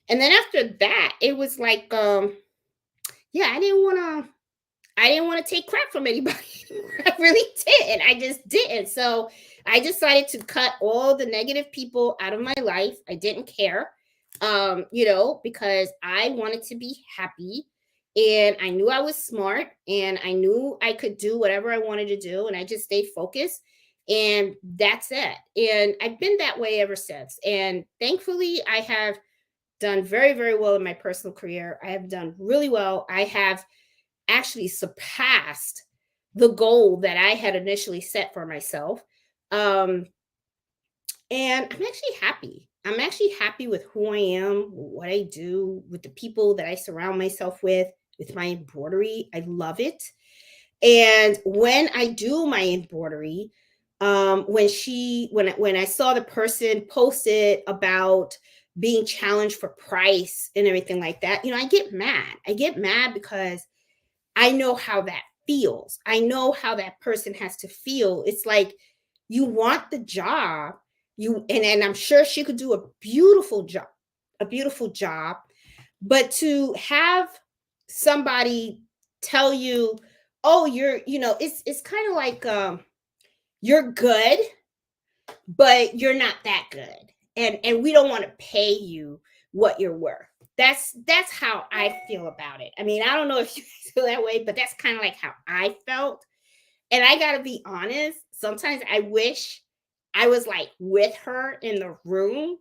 And then after that, it was like, yeah, I didn't want to take crap from anybody. I really didn't. I just didn't. So I decided to cut all the negative people out of my life. I didn't care, because I wanted to be happy, and I knew I was smart, and I knew I could do whatever I wanted to do. And I just stayed focused. And that's it. And I've been that way ever since. And thankfully, I have done very, very well in my personal career. I have done really well. I have actually surpassed the goal that I had initially set for myself. Um, and I'm actually happy. I'm actually happy with who I am, what I do, with the people that I surround myself with my embroidery. I love it. And when I do my embroidery, when I saw the person posted about being challenged for price and everything like that, I get mad. I get mad because I know how that feels. I know how that person has to feel. It's like you want the job, and I'm sure she could do a beautiful job, but to have somebody tell you, "Oh, it's kind of like you're good, but you're not that good, and we don't want to pay you what you're worth." That's how I feel about it. I mean, I don't know if you feel that way, but that's kind of like how I felt. And I got to be honest, sometimes I wish I was like with her in the room,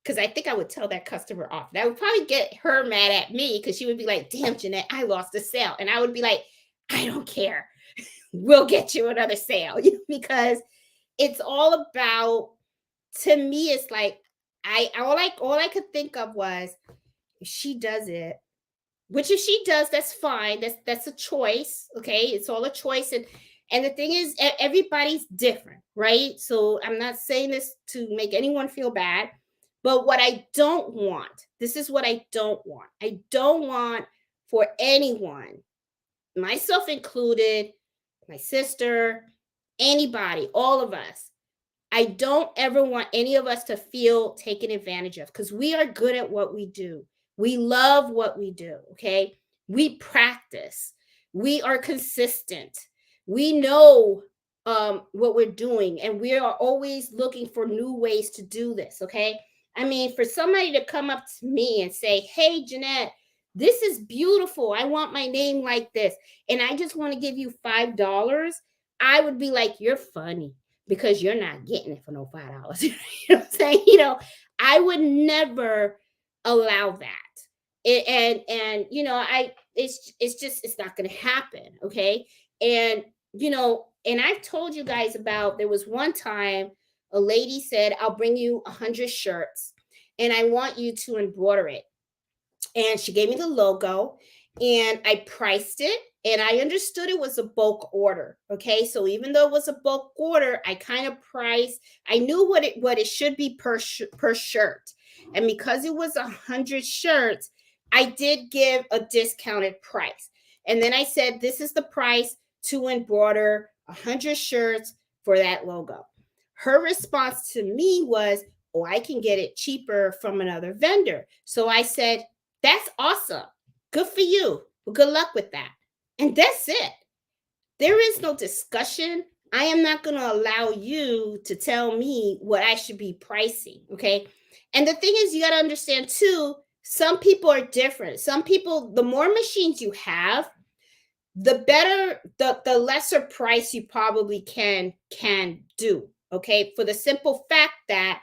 because I think I would tell that customer off. That would probably get her mad at me, because she would be like, "Damn, Jeanette, I lost a sale." And I would be like, "I don't care. We'll get you another sale." Because it's all about, to me, it's like all I could think of was, if she does it, which if she does, that's fine. That's a choice. Okay. It's all a choice. And the thing is, everybody's different, right? So I'm not saying this to make anyone feel bad, but what I don't want, this is what I don't want. I don't want for anyone, myself included, my sister, anybody, all of us, I don't ever want any of us to feel taken advantage of, because we are good at what we do. We love what we do. Okay. We practice. We are consistent. We know what we're doing, and we are always looking for new ways to do this. Okay. I mean, for somebody to come up to me and say, "Hey, Jeanette, this is beautiful. I want my name like this, and I just want to give you $5. I would be like, "You're funny, because you're not getting it for no $5." You know what I'm saying? I would never allow that. I it's not going to happen. Okay. And and I've told you guys about, there was one time a lady said, "I'll bring you 100 shirts, and I want you to embroider it." And she gave me the logo, and I priced it, and I understood it was a bulk order. Okay. So even though it was a bulk order, I kind of priced, I knew what it should be per shirt. And because it was 100 shirts, I did give a discounted price. And then I said, "This is the price to embroider 100 shirts for that logo." Her response to me was, "Oh, I can get it cheaper from another vendor." So I said, "That's awesome. Good for you. Well, good luck with that. And that's it. There is no discussion. I am not going to allow you to tell me what I should be pricing. Okay. And the thing is, you got to understand too, some people are different. Some people, the more machines you have, the better, the lesser price you probably can do. Okay. For the simple fact that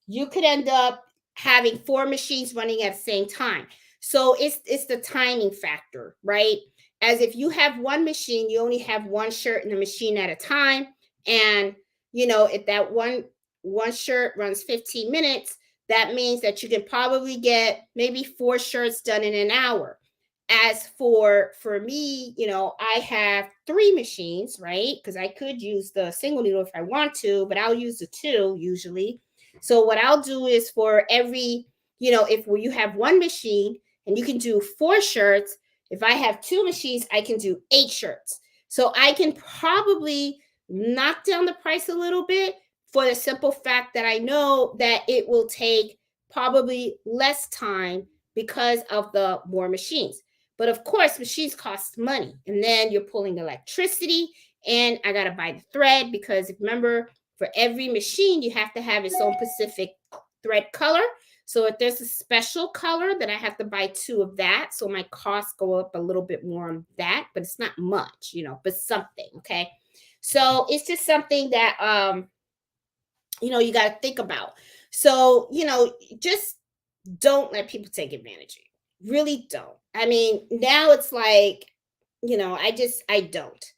you could end up having 4 machines running at the same time. So it's the timing factor, right? As if you have one machine, you only have one shirt in the machine at a time, and if that one shirt runs 15 minutes, that means that you can probably get maybe 4 shirts done in an hour. As for me, I have 3 machines, right? Because I could use the single needle if I want to, but I'll use the 2 usually. So what I'll do is, for every, if you have 1 machine and you can do 4 shirts, if I have 2 machines, I can do 8 shirts. So I can probably knock down the price a little bit, for the simple fact that I know that it will take probably less time because of the more machines. But of course, machines cost money. And then you're pulling electricity, and I got to buy the thread, because remember, for every machine, you have to have its own specific thread color. So if there's a special color, then I have to buy 2 of that. So my costs go up a little bit more on that, but it's not much, but something. Okay. So it's just something that, you got to think about. So, just don't let people take advantage of you. Really don't. I mean, now it's like, I don't.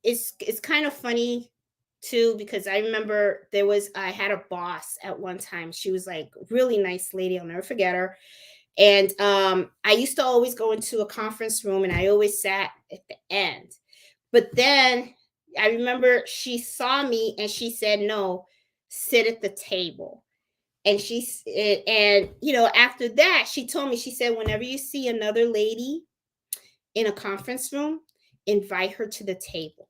It's kind of funny too, because I remember I had a boss at one time. She was like really nice lady. I'll never forget her. And I used to always go into a conference room, and I always sat at the end. But then I remember she saw me and she said, "No, sit at the table." And after that, she told me, she said, "Whenever you see another lady in a conference room, invite her to the table,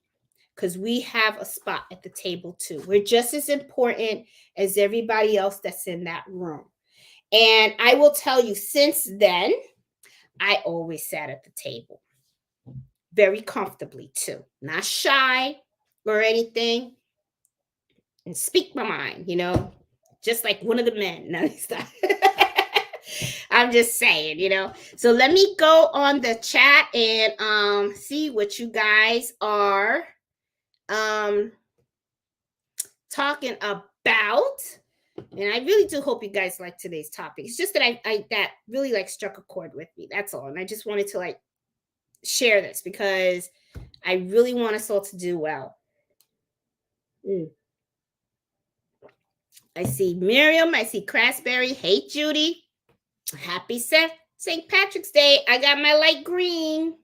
because we have a spot at the table too. We're just as important as everybody else that's in that room." And I will tell you, since then, I always sat at the table very comfortably too, not shy or anything, and speak my mind, just like one of the men. No, stop. I'm just saying. So let me go on the chat and see what you guys are talking about. And I really do hope you guys like today's topic. It's just that I that really struck a chord with me. That's all. And I just wanted to share this, because I really want us all to do well. I see Miriam. I see Crasberry. Hey, Judy. Happy St. Patrick's Day. I got my light green.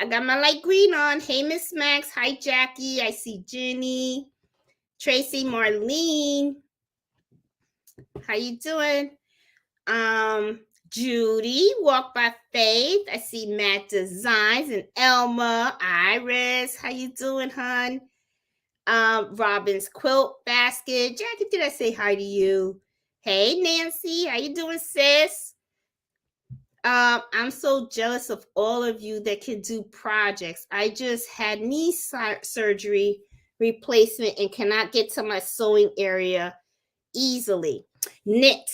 On. Hey, Miss Max. Hi, Jackie. I see Jenny. Tracy, Marlene. How you doing? Judy, Walk by Faith. I see Matt Designs and Elma. Iris, how you doing, hon? Robin's Quilt Basket. Jackie, did I say hi to you? Hey, Nancy, how you doing, sis? I'm so jealous of all of you that can do projects. I just had knee surgery replacement and cannot get to my sewing area easily. Knit.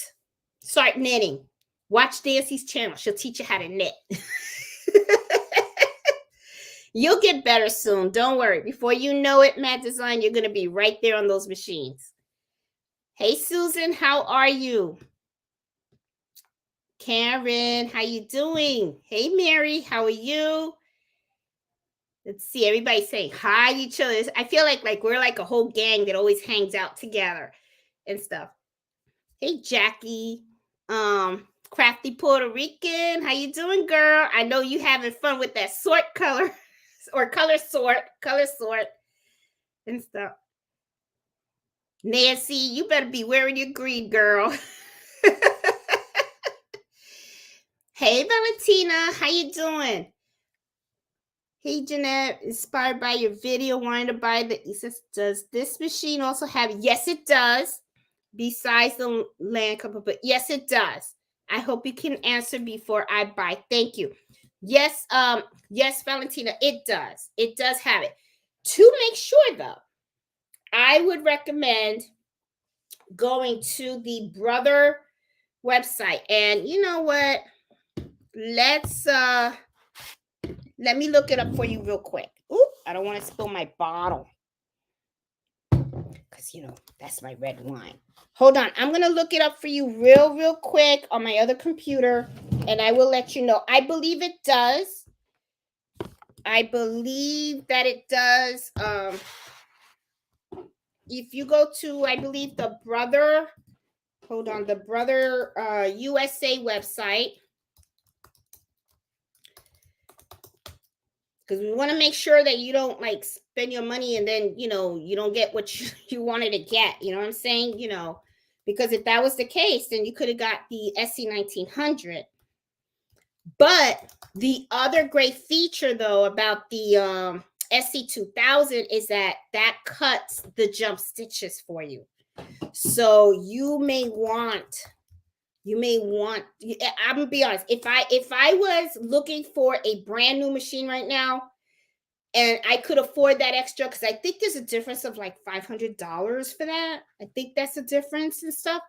Start knitting. Watch Nancy's channel. She'll teach you how to knit. You'll get better soon. Don't worry. Before you know it, Matt Design, you're going to be right there on those machines. Hey, Susan, how are you? Karen, how you doing? Hey, Mary, how are you? Let's see. Everybody saying hi to each other. I feel like we're like a whole gang that always hangs out together and stuff. Hey, Jackie. Crafty Puerto Rican, how you doing, girl? I know you having fun with that sort color or color sort and stuff. Nancy, you better be wearing your green, girl. Hey, Valentina, how you doing? Hey, Jeanette, inspired by your video, wanting to buy does this machine also have? Yes, it does. Besides the land cover, but yes, it does. I hope you can answer before I buy. Thank you. Yes, yes, Valentina, it does. It does have it. To make sure though, I would recommend going to the Brother website. And you know what? Let's let me look it up for you real quick. Ooh, I don't want to spill my bottle. Because that's my red wine. Hold on. I'm gonna look it up for you real quick on my other computer, and I will let you know. I believe it does. I believe that it does. If you go to, I believe the Brother, hold on, the Brother USA website, because we want to make sure that you don't like spend your money and then you don't get what you wanted to get. You know what I'm saying? Because if that was the case, then you could have got the SC 1900. But the other great feature though about the SC 2000 is that cuts the jump stitches for you. So you may want, I'm gonna be honest, if I was looking for a brand new machine right now and I could afford that extra, because I think there's a difference of like $500 for that. I think that's a difference and stuff.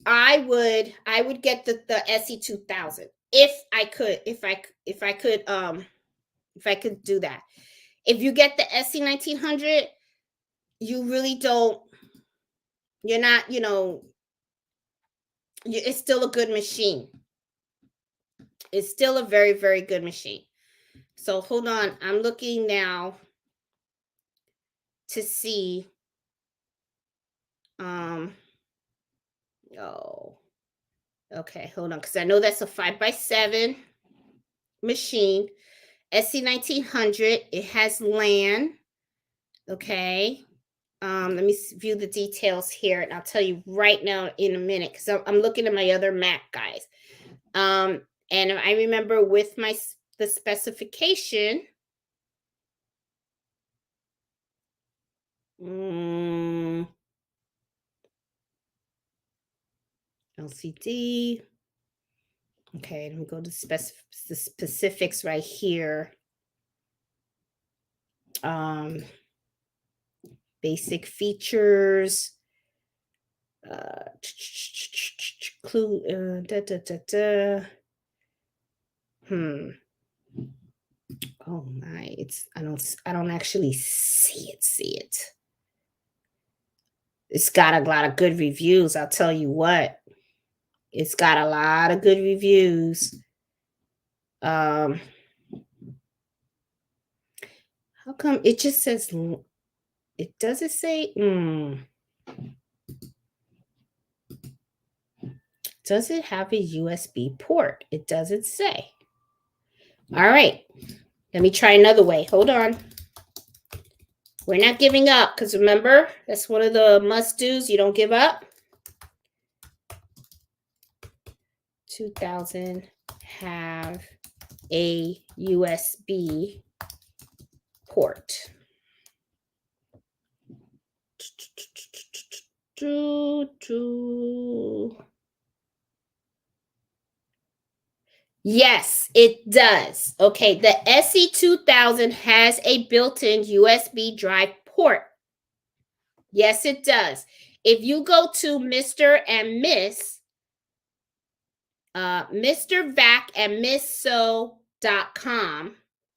I would get the SE 2000 if I could do that. If you get the SC 1900, you really don't. You're not. It's still a good machine. It's still a very, very good machine. So hold on, I'm looking now to see. Oh, okay, hold on, because I know that's a 5x7 machine. SC 1900. It has LAN. Okay. Let me view the details here, and I'll tell you right now in a minute, because I'm looking at my other Mac, guys. And I remember with the specification. LCD. Okay, let me go to the specifics right here. Basic features. Clue. Oh my! I don't actually see it. It's got a lot of good reviews. I'll tell you what. It's got a lot of good reviews. How come it just says? It doesn't say. Does it have a USB port? It doesn't say. All right. Let me try another way. Hold on. We're not giving up, because remember, that's one of the must-dos. You don't give up. 2000 have a USB port. Yes, it does. Okay, the SE2000 has a built-in USB drive port. Yes, it does. If you go to Mr. and Miss, Mr. Vac and MissSo.com,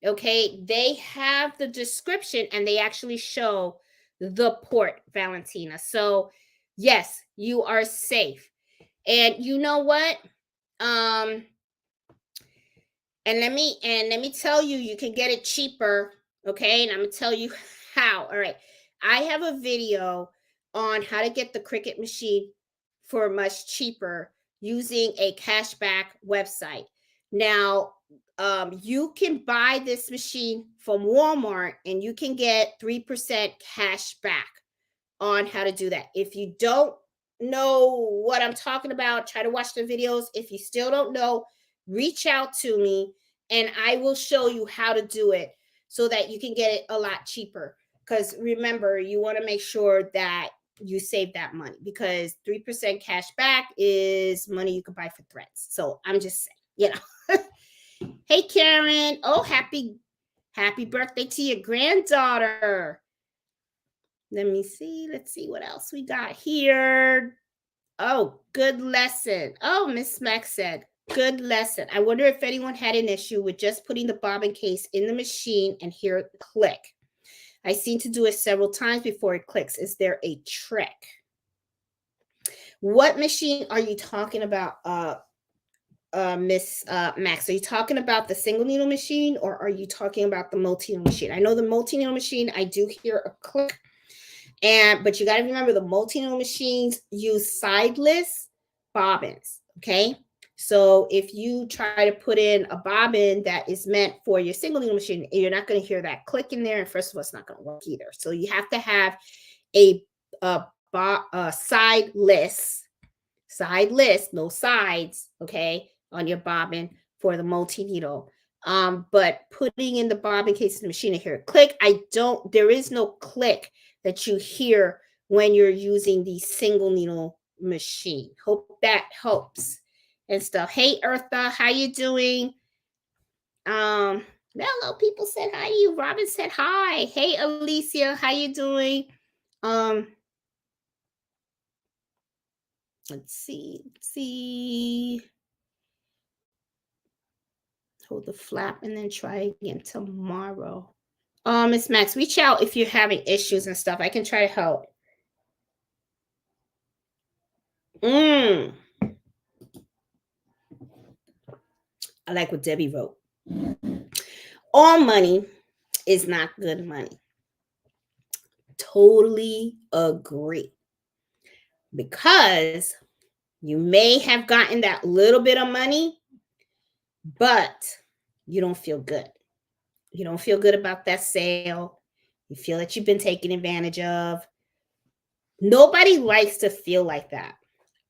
okay, they have the description and they actually show the port, Valentina. So, yes, you are safe. And you know what? And let me tell you, you can get it cheaper, okay? And I'm gonna tell you how. All right, I have a video on how to get the Cricut machine for much cheaper using a cashback website. Now, you can buy this machine from Walmart and you can get 3% cash back on how to do that. If you don't know what I'm talking about, try to watch the videos. If you still don't know, reach out to me and I will show you how to do it so that you can get it a lot cheaper. Because remember, you want to make sure that you save that money, because 3% cash back is money you could buy for threads. So I'm just saying, Hey, Karen. Oh, happy birthday to your granddaughter. Let me see. Let's see what else we got here. Oh, good lesson. Oh, Miss Max said, good lesson. I wonder if anyone had an issue with just putting the bobbin case in the machine and hear it click. I seem to do it several times before it clicks. Is there a trick? What machine are you talking about, Miss Max? Are you talking about the single needle machine, or are you talking about the multi-needle machine? I know the multi-needle machine, I do hear a click. But you got to remember, the multi-needle machines use sideless bobbins, okay? So if you try to put in a bobbin that is meant for your single needle machine, you're not going to hear that click in there. And first of all, it's not going to work either. So you have to have a sideless, no sides, okay, on your bobbin for the multi-needle. But putting in the bobbin case in the machine and hear it click, there is no click that you hear when you're using the single needle machine. Hope that helps and stuff. Hey, Eartha, how you doing? Hello, people said hi to you. Robin said hi. Hey, Alicia, how you doing? Let's see. Hold the flap and then try again tomorrow. Miss Max, reach out if you're having issues and stuff. I can try to help. I like what Debbie wrote. All money is not good money. Totally agree. Because you may have gotten that little bit of money, but you don't feel good. You don't feel good about that sale. You feel that you've been taken advantage of. Nobody likes to feel like that.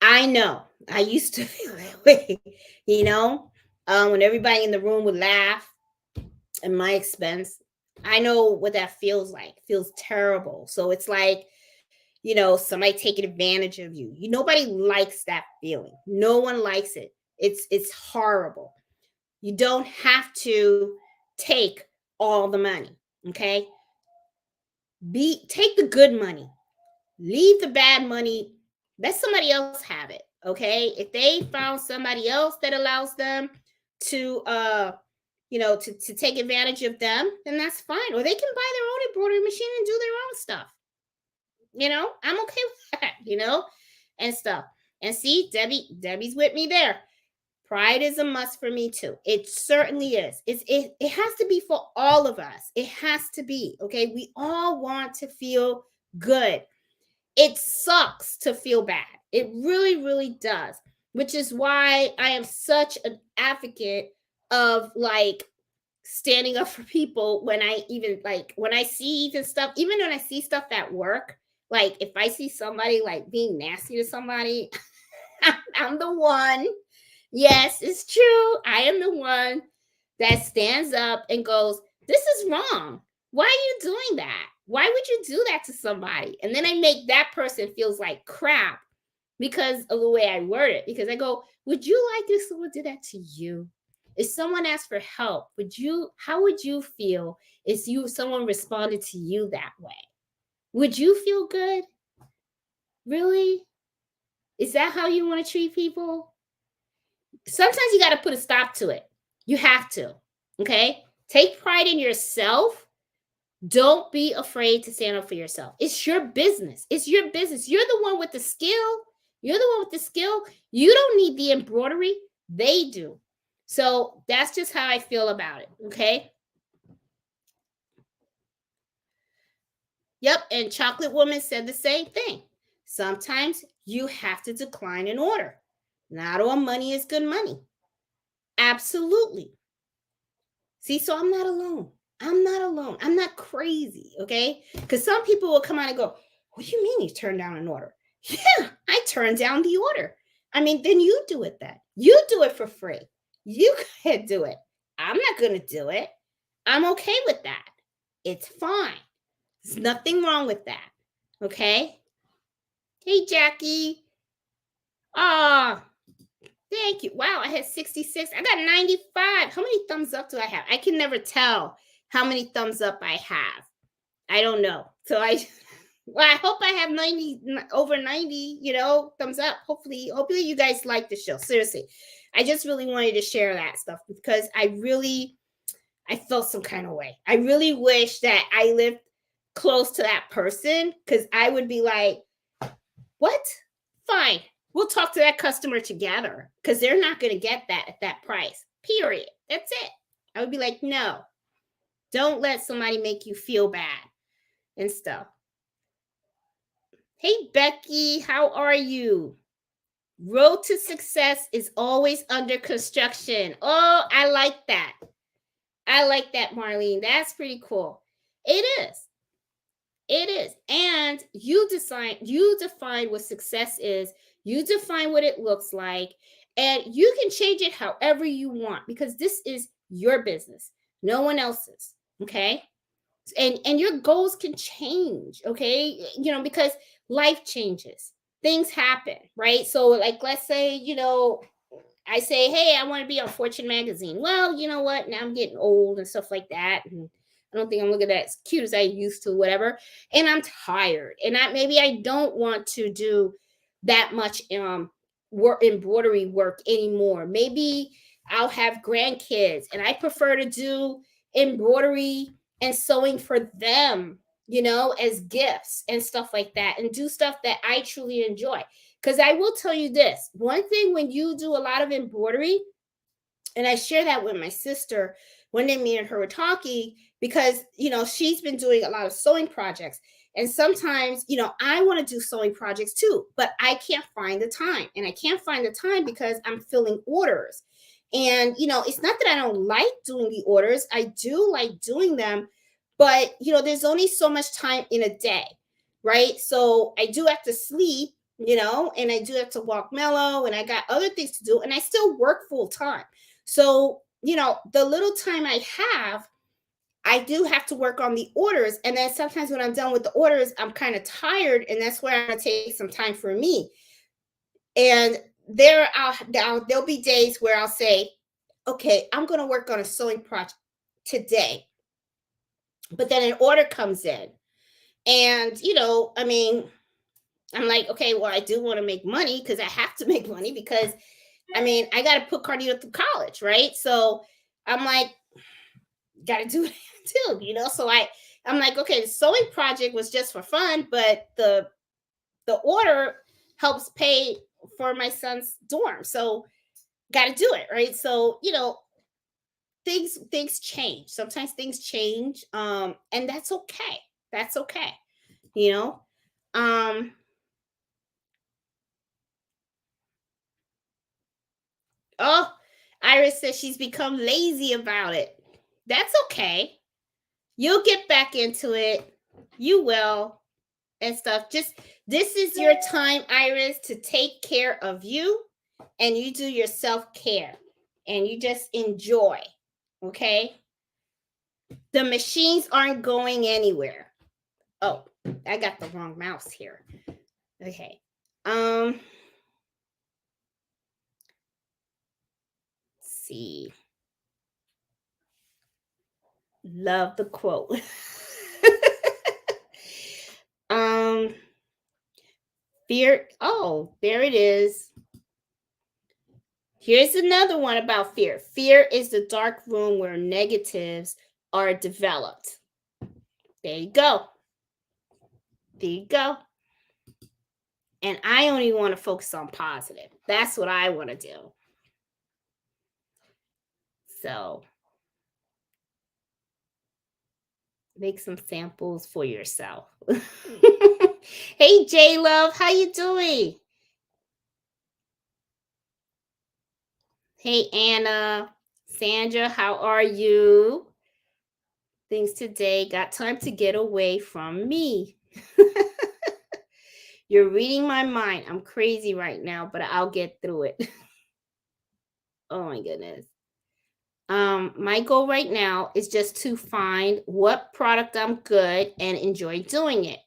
I know. I used to feel that way, when everybody in the room would laugh at my expense. I know what that feels like. It feels terrible. So it's like, somebody taking advantage of you. Nobody likes that feeling. No one likes it. It's horrible. You don't have to take all the money, okay? Take the good money. Leave the bad money. Let somebody else have it, okay? If they found somebody else that allows them to to take advantage of them, then that's fine. Or they can buy their own embroidery machine and do their own stuff. I'm okay with that, and stuff. And see, Debbie's with me there. Pride is a must for me too. It certainly is. It has to be for all of us. It has to be, okay? We all want to feel good. It sucks to feel bad. It really, really does. Which is why I am such an advocate of standing up for people when I see even stuff, even when I see stuff at work, if I see somebody being nasty to somebody, I'm the one. Yes, it's true. I am the one that stands up and goes, this is wrong. Why are you doing that? Why would you do that to somebody? And then I make that person feels like crap because of the way I word it. Because I go, would you like if someone did that to you? If someone asked for help, how would you feel if someone responded to you that way? Would you feel good? Really? Is that how you want to treat people? Sometimes you got to put a stop to it. You have to. Okay? Take pride in yourself. Don't be afraid to stand up for yourself. It's your business. It's your business. You're the one with the skill. You're the one with the skill. You don't need the embroidery. They do. So that's just how I feel about it. Okay? Yep. And Chocolate Woman said the same thing. Sometimes you have to decline an order. Not all money is good money. Absolutely. See, so I'm not alone. I'm not alone. I'm not crazy, okay? Because some people will come out and go, what do you mean you turned down an order? Yeah, I turned down the order. I mean, then you do it then. You do it for free. You can do it. I'm not going to do it. I'm okay with that. It's fine. There's nothing wrong with that, okay? Hey, Jackie. Ah, thank you. Wow, I had 66. I got 95. How many thumbs up do I have? I can never tell how many thumbs up I have. I don't know. So I well, I hope I have 90 over 90, thumbs up. Hopefully you guys like the show. Seriously. I just really wanted to share that stuff because I felt some kind of way. I really wish that I lived close to that person because I would be like, what? Fine. We'll talk to that customer together because they're not going to get that at that price. Period. That's it. I would be like, no, don't let somebody make you feel bad and stuff. Hey, Becky, how are you? Road to success is always under construction. Oh, I like that. I like that, Marlene. That's pretty cool. It is. It is. And you define what success is. You define what it looks like. And you can change it however you want because this is your business, no one else's. Okay. And your goals can change. Okay. Because life changes, things happen, right? So, like, let's say, I say, hey, I want to be on Fortune magazine. Well, you know what? Now I'm getting old and stuff like that. And I don't think I'm looking as cute as I used to, whatever. And I'm tired. And maybe I don't want to do that much work embroidery work anymore. Maybe I'll have grandkids and I prefer to do embroidery and sewing for them, as gifts and stuff like that, and do stuff that I truly enjoy. Because I will tell you this one thing, when you do a lot of embroidery, and I share that with my sister one day, me and her were talking, because, she's been doing a lot of sewing projects. And sometimes, I want to do sewing projects too, but I can't find the time. And I can't find the time because I'm filling orders. And, it's not that I don't like doing the orders, I do like doing them. But, there's only so much time in a day, right? So I do have to sleep, and I do have to walk mellow, and I got other things to do, and I still work full time. So, the little time I have, I do have to work on the orders. And then sometimes when I'm done with the orders, I'm kind of tired. And that's where I'm going to take some time for me. And there'll be days where I'll say, okay, I'm going to work on a sewing project today. But then an order comes in. And, I'm like, okay, well, I do want to make money because I have to make money because, I got to put Carnita through college, right? So I'm like, got to do it too, So I'm like, okay, the sewing project was just for fun, but the order helps pay for my son's dorm, so got to do it, right? So things change. Sometimes things change, and that's okay. That's okay, you know. Um, oh, Iris says she's become lazy about it. That's okay. You'll get back into it. You will. And stuff. Just this is your time, Iris, to take care of you, and you do your self-care and you just enjoy. Okay? The machines aren't going anywhere. Oh, I got the wrong mouse here. Okay. Let's see. Love the quote. um Fear. Oh, there it is. Here's another one about fear. Fear is the dark room where negatives are developed. There you go. There you go. And I only want to focus on positive. That's what I want to do. So make some samples for yourself. Hey, J Love, how you doing? Hey, Anna, Sandra, how are you? Things today. Got time to get away from me. You're reading my mind. I'm crazy right now, but I'll get through it. Oh my goodness. My goal right now is just to find what product I'm good and enjoy doing it.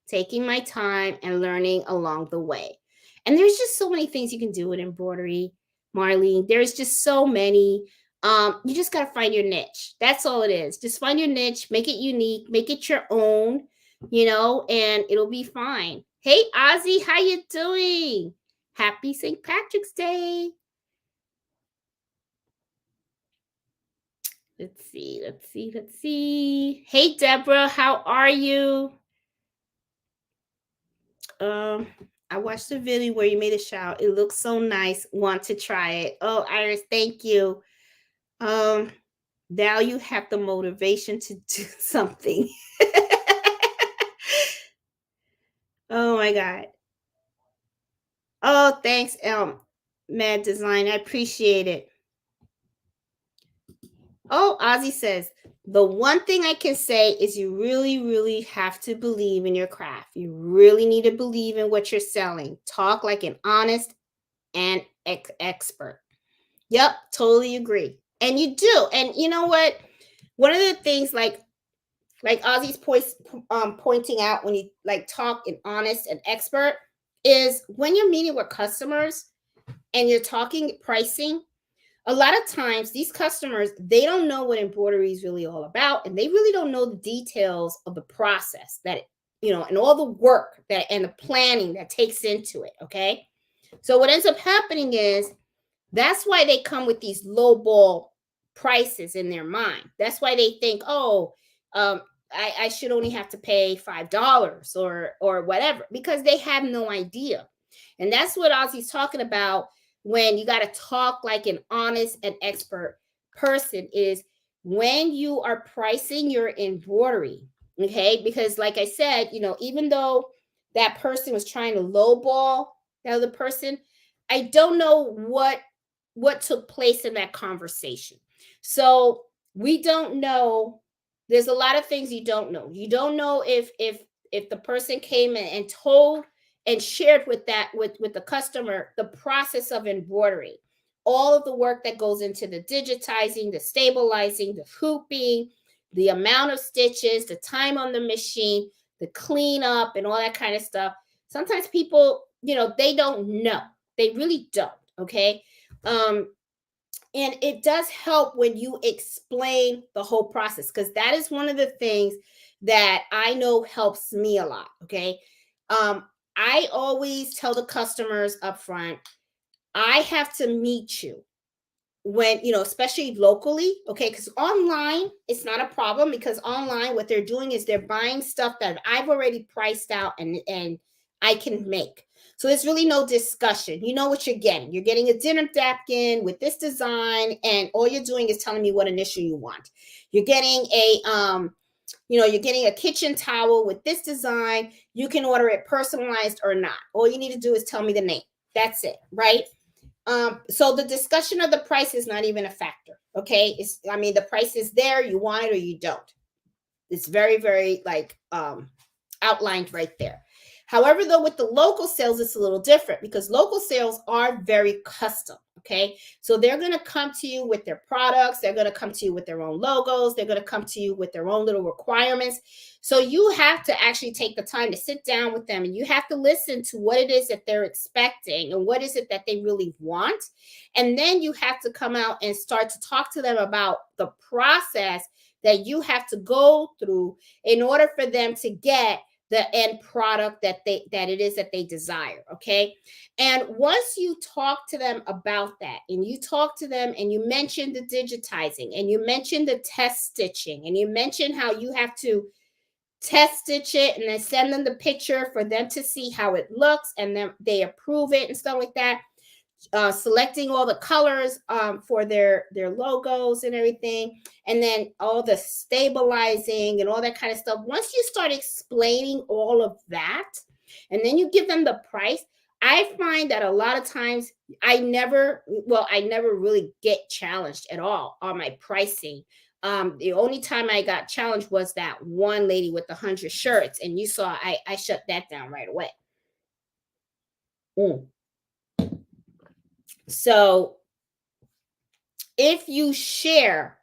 taking my time and learning along the way. And there's just so many things you can do with embroidery, Marlene. There's just so many. You just got to find your niche. That's all it is. Just find your niche, make it unique, make it your own, and it'll be fine. Hey, Ozzy, how you doing? Happy St. Patrick's Day. Let's see. Hey, Deborah, how are you? Um, I watched the video where you made a shout. It looks so nice. Want to try it. Oh, Iris, thank you. Um, now you have the motivation to do something. Oh my God. Oh, thanks, Mad Design. I appreciate it. Oh, Ozzy says, the one thing I can say is you really, really have to believe in your craft. You really need to believe in what you're selling. Talk like an honest and expert. Yep, totally agree. And you do. And you know what? One of the things like Ozzy's pointing out when you like talk and honest and expert is when you're meeting with customers and you're talking pricing, a lot of times these customers, they don't know what embroidery is really all about, and they really don't know the details of the process that and all the work that and the planning that takes into it. Okay. So what ends up happening is that's why they come with these low ball prices in their mind. That's why they think, oh, um, I should only have to pay $5 or whatever, because they have no idea. And that's what Ozzy's talking about when you got to talk like an honest and expert person is when you are pricing your embroidery. Okay. Because like I said, even though that person was trying to lowball the other person, I don't know what took place in that conversation. So we don't know. There's a lot of things you don't know. You don't know if the person came in and told and shared with the customer the process of embroidery, all of the work that goes into the digitizing, the stabilizing, the hooping, the amount of stitches, the time on the machine, the cleanup, and all that kind of stuff. Sometimes people, they don't know. They really don't. Okay. Um, and it does help when you explain the whole process, because that is one of the things that I know helps me a lot. Okay. I always tell the customers up front, I have to meet you when, especially locally. Okay. Because online, it's not a problem, because online, what they're doing is they're buying stuff that I've already priced out and I can make. So there's really no discussion. You know what you're getting. You're getting a dinner napkin with this design, and all you're doing is telling me what initial you want. You're getting you're getting a kitchen towel with this design. You can order it personalized or not. All you need to do is tell me the name. That's it, right? So the discussion of the price is not even a factor. Okay. The price is there, you want it or you don't. It's very, very outlined right there. However, though, with the local sales, it's a little different, because local sales are very custom. Okay. So they're going to come to you with their products. They're going to come to you with their own logos. They're going to come to you with their own little requirements. So you have to actually take the time to sit down with them, and you have to listen to what it is that they're expecting and what is it that they really want. And then you have to come out and start to talk to them about the process that you have to go through in order for them to get the end product that it is that they desire. Okay. And once you talk to them about that, and you talk to them and you mention the digitizing, and you mention the test stitching, and you mention how you have to test stitch it and then send them the picture for them to see how it looks, and then they approve it and stuff like that, selecting all the colors for their logos and everything, and then all the stabilizing and all that kind of stuff. Once you start explaining all of that, and then you give them the price, I find that a lot of times I never really get challenged at all on my pricing. The only time I got challenged was that one lady with 100 shirts, and you saw I shut that down right away. Mm. So if you share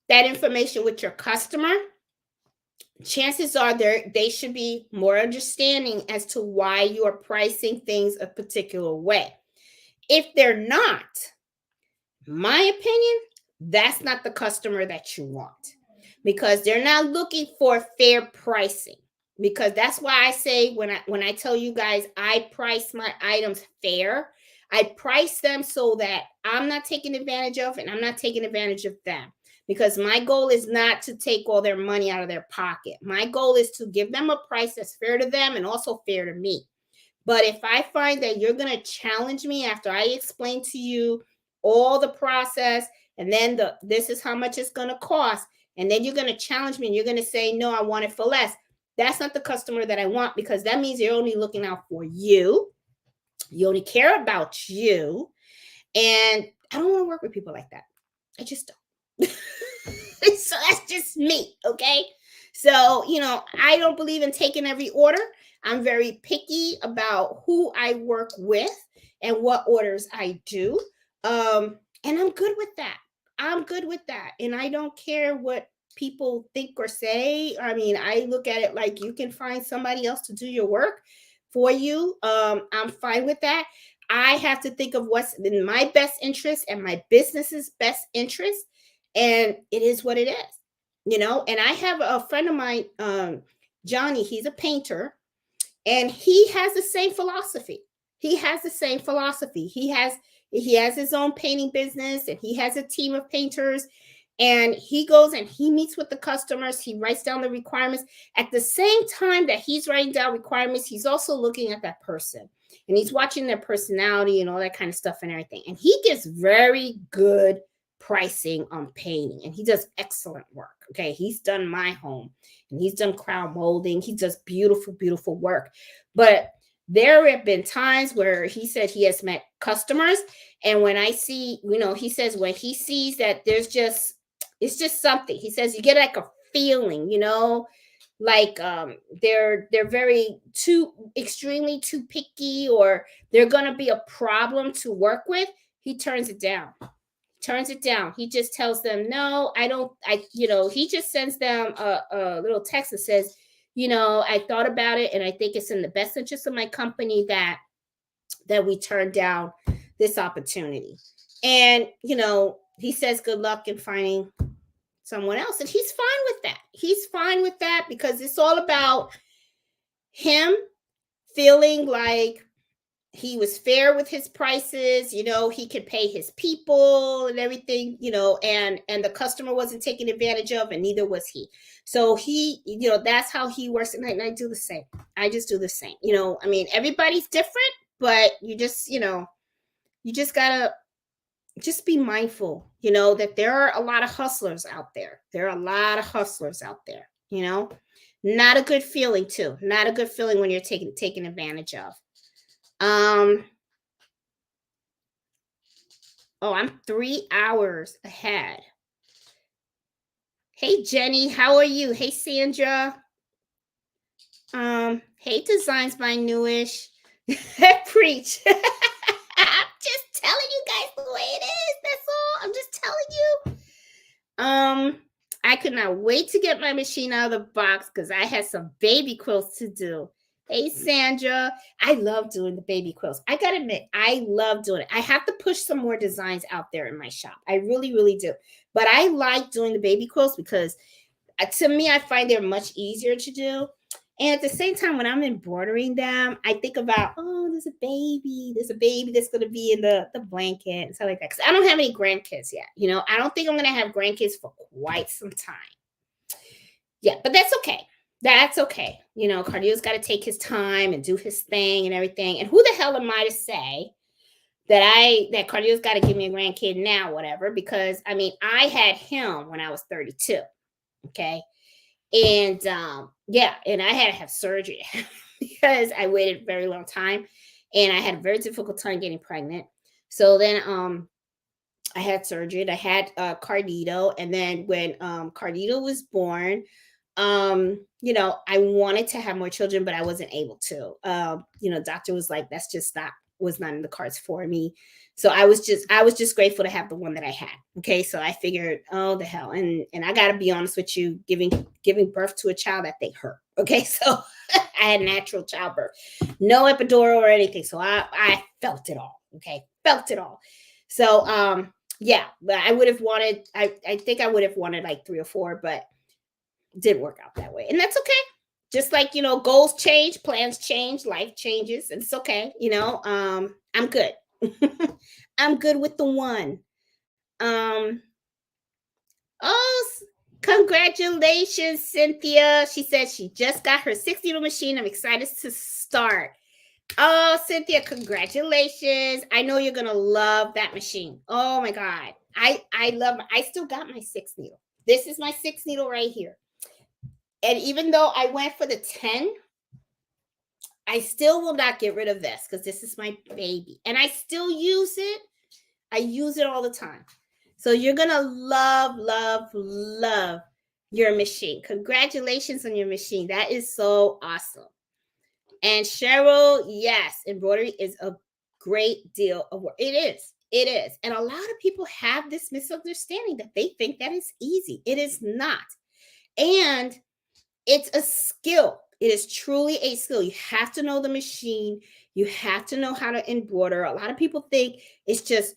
that information with your customer, chances are they should be more understanding as to why you are pricing things a particular way. If they're not, my opinion, that's not the customer that you want, because they're not looking for fair pricing. Because that's why I say, when I tell you guys I price my items fair, I price them so that I'm not taking advantage of, and I'm not taking advantage of them. Because my goal is not to take all their money out of their pocket. My goal is to give them a price that's fair to them and also fair to me. But if I find that you're going to challenge me after I explain to you all the process, and then this is how much it's going to cost, and then you're going to challenge me and you're going to say, no, I want it for less. That's not the customer that I want, because that means you're only looking out for you. You only care about you. And I don't want to work with people like that. I just don't. So that's just me. Okay. So, I don't believe in taking every order. I'm very picky about who I work with and what orders I do. And I'm good with that. I'm good with that. And I don't care what people think or say. I mean, I look at it like, you can find somebody else to do your work for you. I'm fine with that. I have to think of what's in my best interest and my business's best interest. And it is what it is. And I have a friend of mine, Johnny, he's a painter, and he has the same philosophy. He has the same philosophy. He has his own painting business, and he has a team of painters, and he goes and he meets with the customers. He writes down the requirements. At the same time that he's writing down requirements, he's also looking at that person, and he's watching their personality and all that kind of stuff and everything. And he gives very good pricing on painting, and he does excellent work. Okay, he's done my home, and he's done crown molding. He does beautiful, beautiful work. But there have been times where he said he has met customers, and when I see, he says when he sees that it's just something. He says you get like a feeling, like they're very too extremely too picky, or they're gonna be a problem to work with. He turns it down. He just tells them, no, I don't. He just sends them a little text that says, I thought about it, and I think it's in the best interest of my company that we turn down this opportunity. And he says good luck in finding someone else, and he's fine with that. He's fine with that, because it's all about him feeling like he was fair with his prices. He could pay his people and everything, and the customer wasn't taken advantage of, and neither was he. So he, that's how he works. And I do the same. I just do the same. I mean, everybody's different, but you just gotta just be mindful, that there are a lot of hustlers out there. Not a good feeling too. Not a good feeling when you're taken advantage of. I'm 3 hours ahead. Hey, Jenny, how are you? Hey, Sandra. Hey, Designs by Newish. Preach. I'm just telling you guys the way it is. That's all. I'm just telling you. I could not wait to get my machine out of the box, because I had some baby quilts to do. Hey, Sandra. I love doing the baby quilts. I gotta admit, I love doing it. I have to push some more designs out there in my shop. I really, really do. But I like doing the baby quilts because to me, I find they're much easier to do. And at the same time, when I'm embroidering them, I think about, there's a baby that's going to be in the blanket and stuff like that. Because I don't have any grandkids yet. I don't think I'm going to have grandkids for quite some time. Yeah, but that's okay. That's okay. Cardio's got to take his time and do his thing and everything. And who the hell am I to say that Cardio's got to give me a grandkid now, whatever? Because, I mean, I had him when I was 32. Okay. And and I had to have surgery because I waited a very long time, and I had a very difficult time getting pregnant. So then I had surgery, and I had Cardito. And then when Cardito was born, I wanted to have more children, but I wasn't able to. Doctor was like, that's just not was not in the cards for me. So I was just grateful to have the one that I had. Okay. So I figured, oh the hell. And I gotta be honest with you, giving birth to a child, that thing hurt. Okay. So I had natural childbirth, no epidural or anything. So I felt it all. Okay. Felt it all. So yeah, but I would have wanted, I think I would have wanted like 3 or 4, but didn't work out that way. And that's okay. Just like, goals change, plans change, life changes, and it's okay. I'm good. I'm good with the one. Um, oh, congratulations, Cynthia. She said she just got her 6 needle machine. I'm excited to start. Oh, Cynthia, congratulations. I know you're gonna love that machine. Oh my God. I still got my 6 needle. This is my 6 needle right here. And even though I went for the 10, I still will not get rid of this because this is my baby. And I still use it. I use it all the time. So you're going to love, love, love your machine. Congratulations on your machine. That is so awesome. And Cheryl, yes, embroidery is a great deal of work. It is. It is. And a lot of people have this misunderstanding that they think that it's easy. It is not. And it's a skill. It is truly a skill. You have to know the machine. You have to know how to embroider. A lot of people think it's just,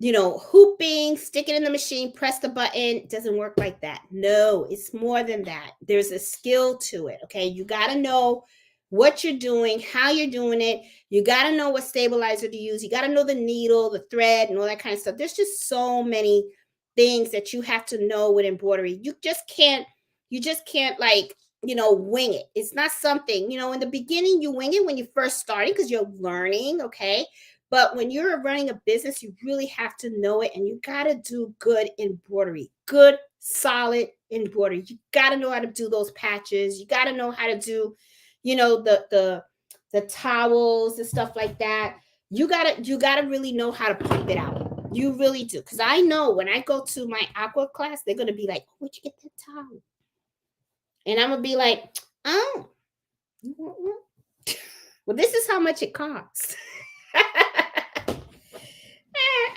hooping, stick it in the machine, press the button. It doesn't work like that. No, it's more than that. There's a skill to it. Okay. You got to know what you're doing, how you're doing it. You got to know what stabilizer to use. You got to know the needle, the thread, and all that kind of stuff. There's just so many things that you have to know with embroidery. You just can't like, wing it. It's not something, in the beginning, you wing it when you first starting because you're learning. Okay. But when you're running a business, you really have to know it, and you got to do good embroidery, good, solid embroidery. You got to know how to do those patches. You got to know how to do, the towels and stuff like that. You gotta really know how to pump it out. You really do. Because I know when I go to my aqua class, they're gonna be like, where'd you get that towel? And I'm gonna be like, oh, you want one? Well, this is how much it costs.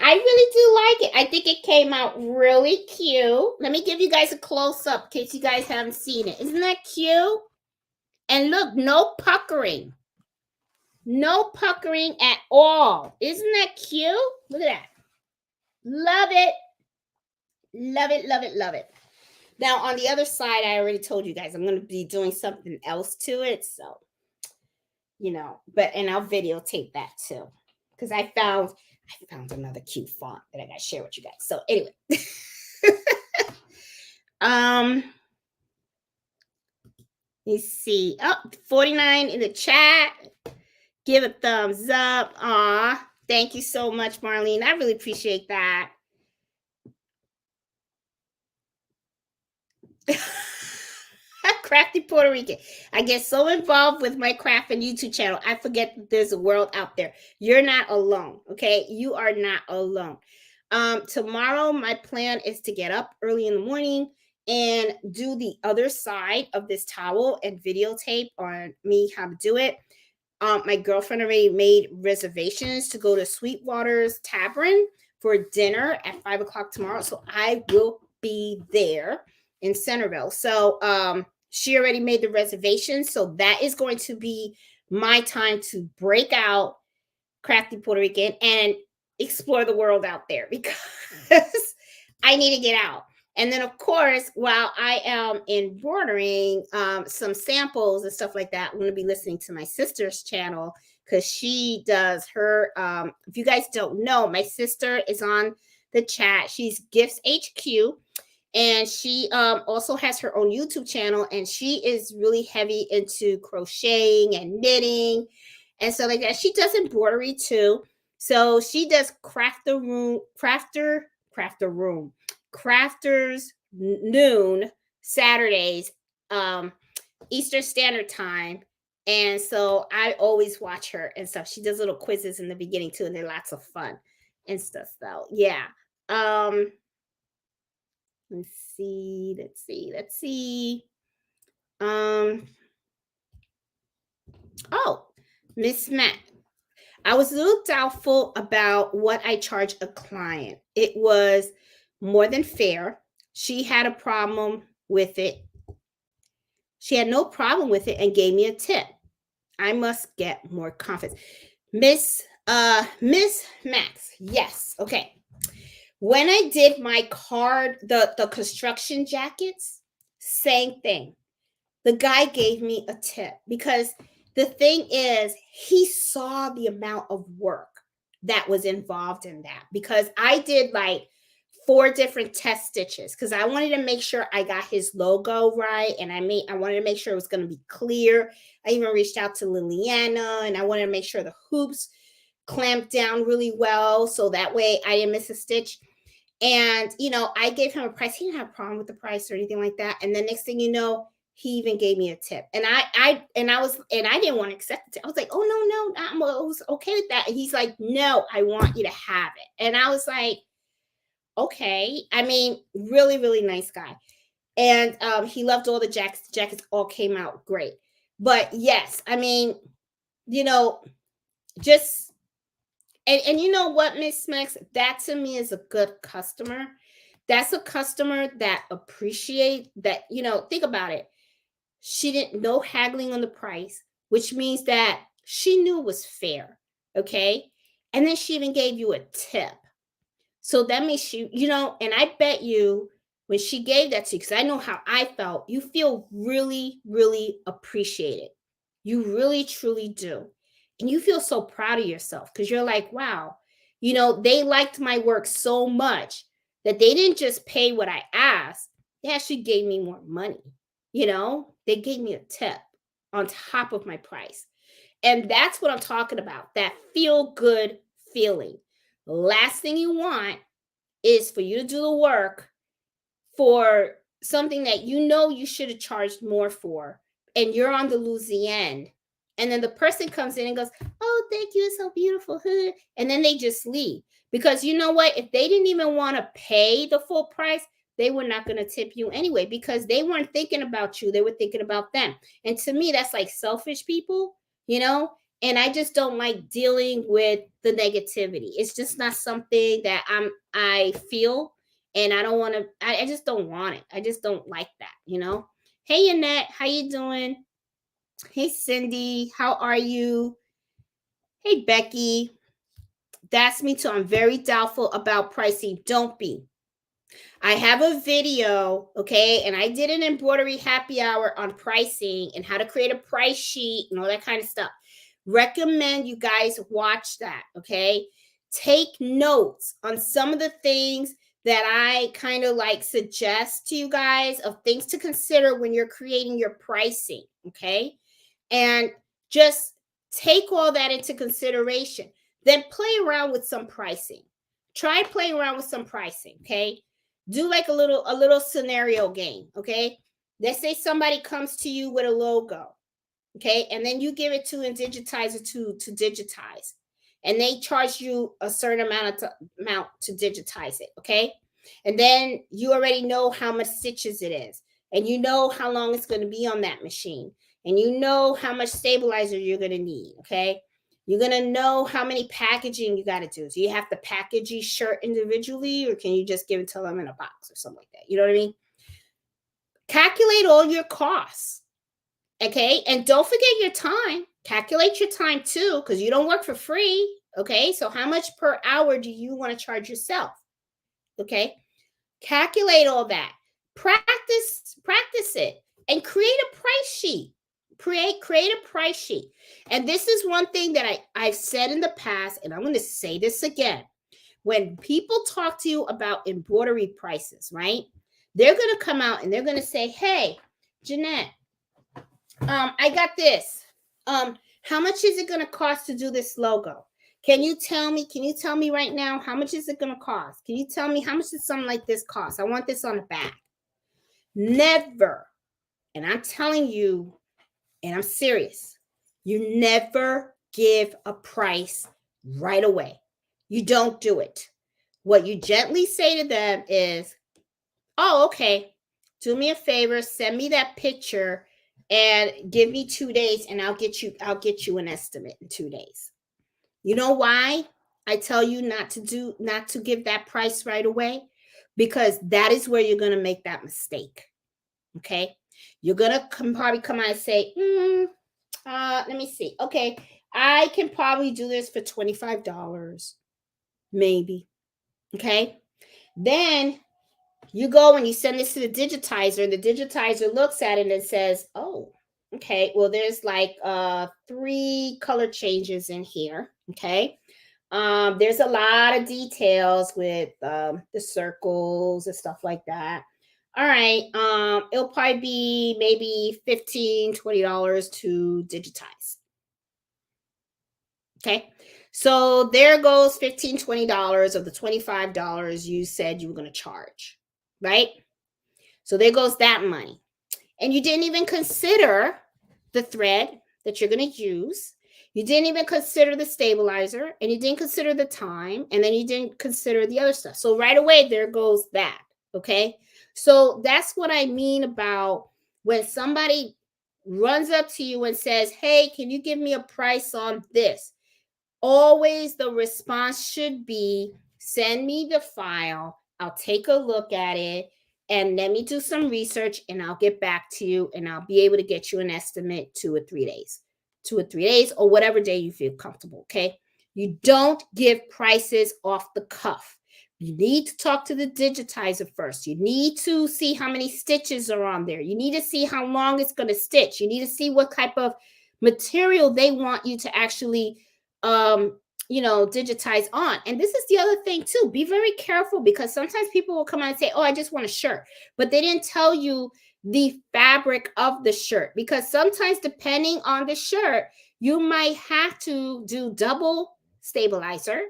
I really do like it. I think it came out really cute. Let me give you guys a close-up in case you guys haven't seen it. Isn't that cute? And look, no puckering. No puckering at all. Isn't that cute? Look at that. Love it. Love it, love it, love it. Now, on the other side, I already told you guys I'm going to be doing something else to it. So, and I'll videotape that too. Because I found another cute font that I got to share with you guys. So anyway. Let's see. Oh, 49 in the chat. Give a thumbs up. Aw, thank you so much, Marlene. I really appreciate that. Crafty Puerto Rican. I get so involved with my craft and YouTube channel, I forget that there's a world out there. You're not alone, okay? You are not alone. Tomorrow, my plan is to get up early in the morning and do the other side of this towel and videotape on me how to do it. My girlfriend already made reservations to go to Sweetwater's Tavern for dinner at 5 o'clock tomorrow. So I will be there in Centerville. So she already made the reservations. So that is going to be my time to break out Crafty Puerto Rican and explore the world out there because I need to get out. And then, of course, while I am embroidering some samples and stuff like that, I'm going to be listening to my sister's channel because she does her. If you guys don't know, my sister is on the chat. She's Gifts HQ. And she also has her own YouTube channel. And she is really heavy into crocheting and knitting and so like that. She does embroidery too. So she does Crafters Noon Saturdays, Eastern Standard Time. And so I always watch her and stuff. She does little quizzes in the beginning too, and they're lots of fun and stuff. So yeah. Let's see. Oh, Miss Matt. I was a little doubtful about what I charge a client. It was more than fair. She had a problem with it. She had no problem with it and gave me a tip. I must get more confidence. Miss Max. Yes. Okay. When I did my card, the construction jackets, same thing. The guy gave me a tip because the thing is, he saw the amount of work that was involved in that, because I did like 4 different test stitches because I wanted to make sure I got his logo right, and I wanted to make sure it was going to be clear. I even reached out to Liliana, and I wanted to make sure the hoops clamped down really well so that way I didn't miss a stitch. And I gave him a price. He didn't have a problem with the price or anything like that. And the next thing you know, he even gave me a tip. And I didn't want to accept it. I was like, oh no, I was okay with that. And he's like, no, I want you to have it. And I was like, okay. I mean, really, really nice guy. And he loved all the jackets. The jackets all came out great. But yes, I mean, just and you know what, Miss Max, that to me is a good customer. That's a customer that appreciate that. Think about it. She didn't no haggling on the price, which means that she knew it was fair. Okay. And then she even gave you a tip. So that means and I bet you when she gave that to you, because I know how I felt, you feel really, really appreciated. You really, truly do. And you feel so proud of yourself because you're like, wow, they liked my work so much that they didn't just pay what I asked, they actually gave me more money. They gave me a tip on top of my price. And that's what I'm talking about, that feel good feeling. The last thing you want is for you to do the work for something that you should have charged more for, and you're on the losing end. And then the person comes in and goes, oh, thank you, it's so beautiful. And then they just leave. Because you know what? If they didn't even want to pay the full price, they were not going to tip you anyway, because they weren't thinking about you. They were thinking about them. And to me, that's like selfish people, and I just don't like dealing with the negativity. It's just not something that I feel, and I don't want to. I just don't want it. I just don't like that. Hey, Annette, how you doing? Hey, Cindy, how are you? Hey, Becky. That's me too. I'm very doubtful about pricing. Don't be. I have a video, okay, and I did an embroidery happy hour on pricing and how to create a price sheet and all that kind of stuff. Recommend you guys watch that, okay? Take notes on some of the things that I kind of like suggest to you guys of things to consider when you're creating your pricing, okay? And just take all that into consideration. Then play around with some pricing. Try playing around with some pricing, okay? Do like a little scenario game, okay? Let's say somebody comes to you with a logo, okay, and then you give it to a digitizer to digitize, and they charge you a certain amount to digitize it, okay, and then you already know how much stitches it is, and you know how long it's going to be on that machine, and you know how much stabilizer you're going to need, okay. You're going to know how many packaging you got to do. Do you have to package each shirt individually, or can you just give it to them in a box or something like that? You know what I mean? Calculate all your costs. Okay. And don't forget your time. Calculate your time too, because you don't work for free. Okay. So how much per hour do you want to charge yourself? Okay. Calculate all that. Practice it, and create a price sheet. Create a price sheet. And this is one thing that I've said in the past, and I'm going to say this again. When people talk to you about embroidery prices, right? They're going to come out and they're going to say, hey, Jeanette, I got this. How much is it going to cost to do this logo? Can you tell me right now, how much is it going to cost? Can you tell me how much does something like this cost? I want this on the back. Never, and I'm telling you, and I'm serious, you never give a price right away. You don't do it. What you gently say to them is, oh, okay, do me a favor, send me that picture and give me 2 days, and I'll get you an estimate in 2 days. You know why I tell you not to give that price right away? Because that is where you're going to make that mistake. Okay. You're going to probably come out and say, let me see. Okay. I can probably do this for $25, maybe. Okay. Then you go and you send this to the digitizer, and the digitizer looks at it and says, oh, okay, well, there's like 3 color changes in here. Okay. There's a lot of details with the circles and stuff like that. All right. It'll probably be maybe $15, $20 to digitize. Okay. So there goes $15, $20 of the $25 you said you were going to charge. Right. So there goes that money. And you didn't even consider the thread that you're going to use. You didn't even consider the stabilizer, and you didn't consider the time, and then you didn't consider the other stuff. So right away, there goes that. Okay. So that's what I mean about when somebody runs up to you and says, hey, can you give me a price on this? Always the response should be, send me the file. I'll take a look at it and let me do some research, and I'll get back to you, and I'll be able to get you an estimate 2 or 3 days, 2 or 3 days, or whatever day you feel comfortable. Okay. You don't give prices off the cuff. You need to talk to the digitizer first. You need to see how many stitches are on there. You need to see how long it's going to stitch. You need to see what type of material they want you to actually digitize on. And this is the other thing too. Be very careful, because sometimes people will come out and say, oh, I just want a shirt, but they didn't tell you the fabric of the shirt, because sometimes depending on the shirt, you might have to do double stabilizer,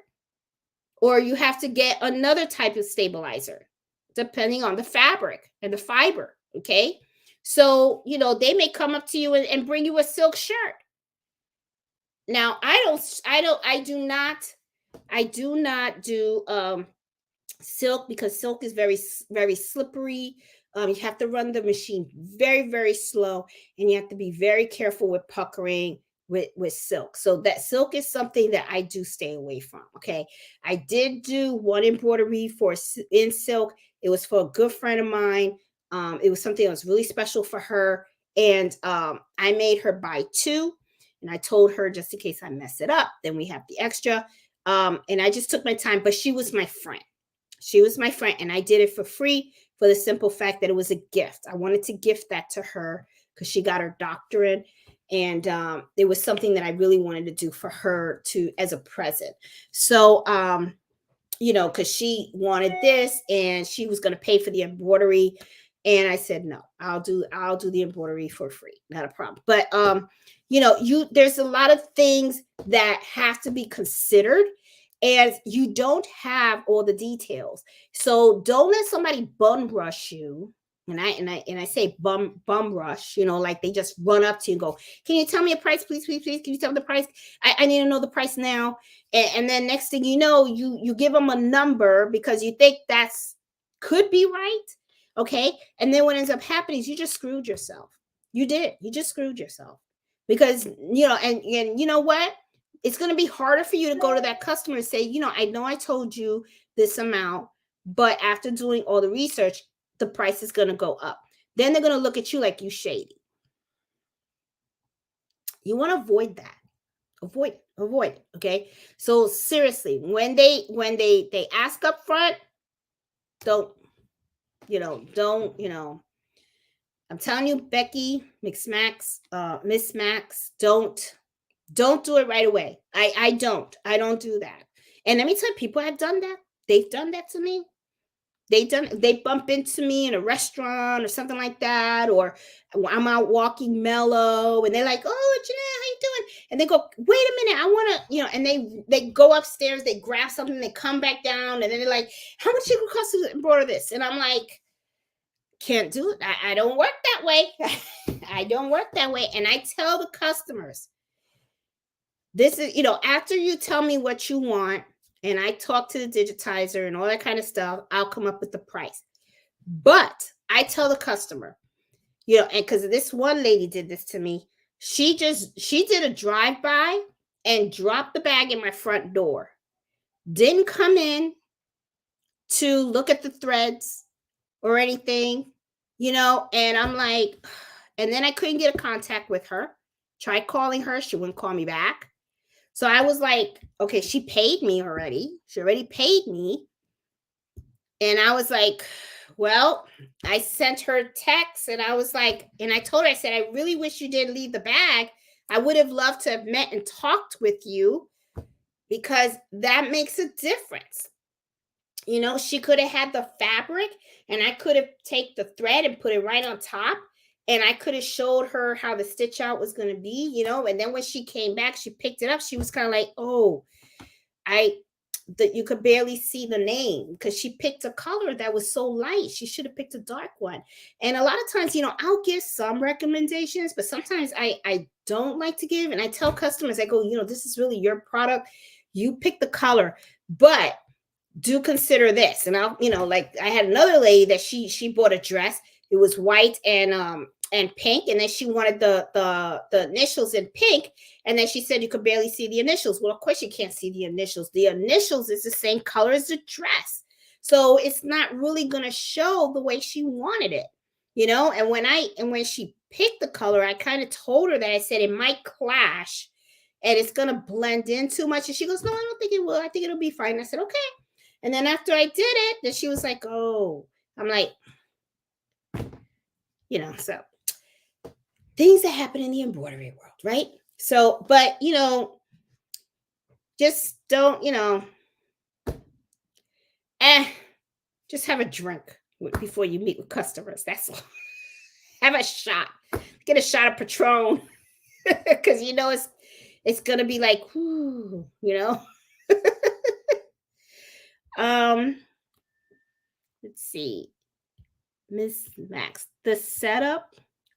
or you have to get another type of stabilizer depending on the fabric and the fiber. Okay. So, they may come up to you and bring you a silk shirt. Now, I do not do silk, because silk is very, very slippery. You have to run the machine very, very slow, and you have to be very careful with puckering with silk. So that silk is something that I do stay away from. Okay. I did do one embroidery in silk. It was for a good friend of mine. It was something that was really special for her. And I made her buy 2. And I told her, just in case I mess it up, then we have the extra. And I just took my time, but she was my friend. She was my friend, and I did it for free, for the simple fact that it was a gift. I wanted to gift that to her because she got her doctorate, and it was something that I really wanted to do for her as a present. So, because she wanted this, and she was going to pay for the embroidery, and I said, no, I'll do the embroidery for free, not a problem. But there's a lot of things that have to be considered, and you don't have all the details. So don't let somebody bum rush you. And I say bum rush, like they just run up to you and go, can you tell me a price, please, please, please? Can you tell me the price? I need to know the price now. And then next thing you know, you give them a number because you think could be right. Okay. And then what ends up happening is you just screwed yourself. You just screwed yourself, because, and you know what? It's going to be harder for you to go to that customer and say, I know I told you this amount, but after doing all the research, the price is going to go up. Then they're going to look at you like you shady. You want to avoid that. Avoid it. Okay. So seriously, when they ask up front, don't, I'm telling you, Becky, Miss Max, don't do it right away. I don't do that. And let me tell you, people have done that. They've done that to me. They bump into me in a restaurant or something like that, or I'm out walking mellow, and they're like, oh, Jeanette, how you doing? And they go, wait a minute, I want to, and they go upstairs, they grab something, they come back down, and then they're like, how much it cost to embroider this? And I'm like, can't do it. I don't work that way. I don't work that way. And I tell the customers, this is, after you tell me what you want, and I talk to the digitizer and all that kind of stuff, I'll come up with the price. But I tell the customer, and because this one lady did this to me, she did a drive-by, and dropped the bag in my front door. Didn't come in to look at the threads or anything, and I'm like, and then I couldn't get a contact with her. Tried calling her, she wouldn't call me back. So I was like, okay, she paid me already. She already paid me. And I was like, well, I sent her text and I was like, and I told her, I said, I really wish you didn't leave the bag. I would have loved to have met and talked with you because that makes a difference. She could have had the fabric and I could have taken the thread and put it right on top. And I could have showed her how the stitch out was going to be, and then when she came back, she picked it up. She was kind of like, oh, that you could barely see the name because she picked a color that was so light. She should have picked a dark one. And a lot of times, I'll give some recommendations, but sometimes I don't like to give. And I tell customers, I go, this is really your product. You pick the color, but do consider this. And I'll, like I had another lady that she bought a dress. It was white and pink, and then she wanted the initials in pink, and then she said you could barely see the initials. Well, of course you can't see the initials. The initials is the same color as the dress, so it's not really going to show the way she wanted it, and when she picked the color, I kind of told her that. I said it might clash and it's going to blend in too much, and she goes, no, I don't think it will. I think it'll be fine. I said, okay. And then after I did it, then she was like, oh. I'm like, so things that happen in the embroidery world, right? So, but, just don't, just have a drink before you meet with customers. That's all. Have a shot. Get a shot of Patron because, it's going to be like, whoo, let's see. Miss Max, the setup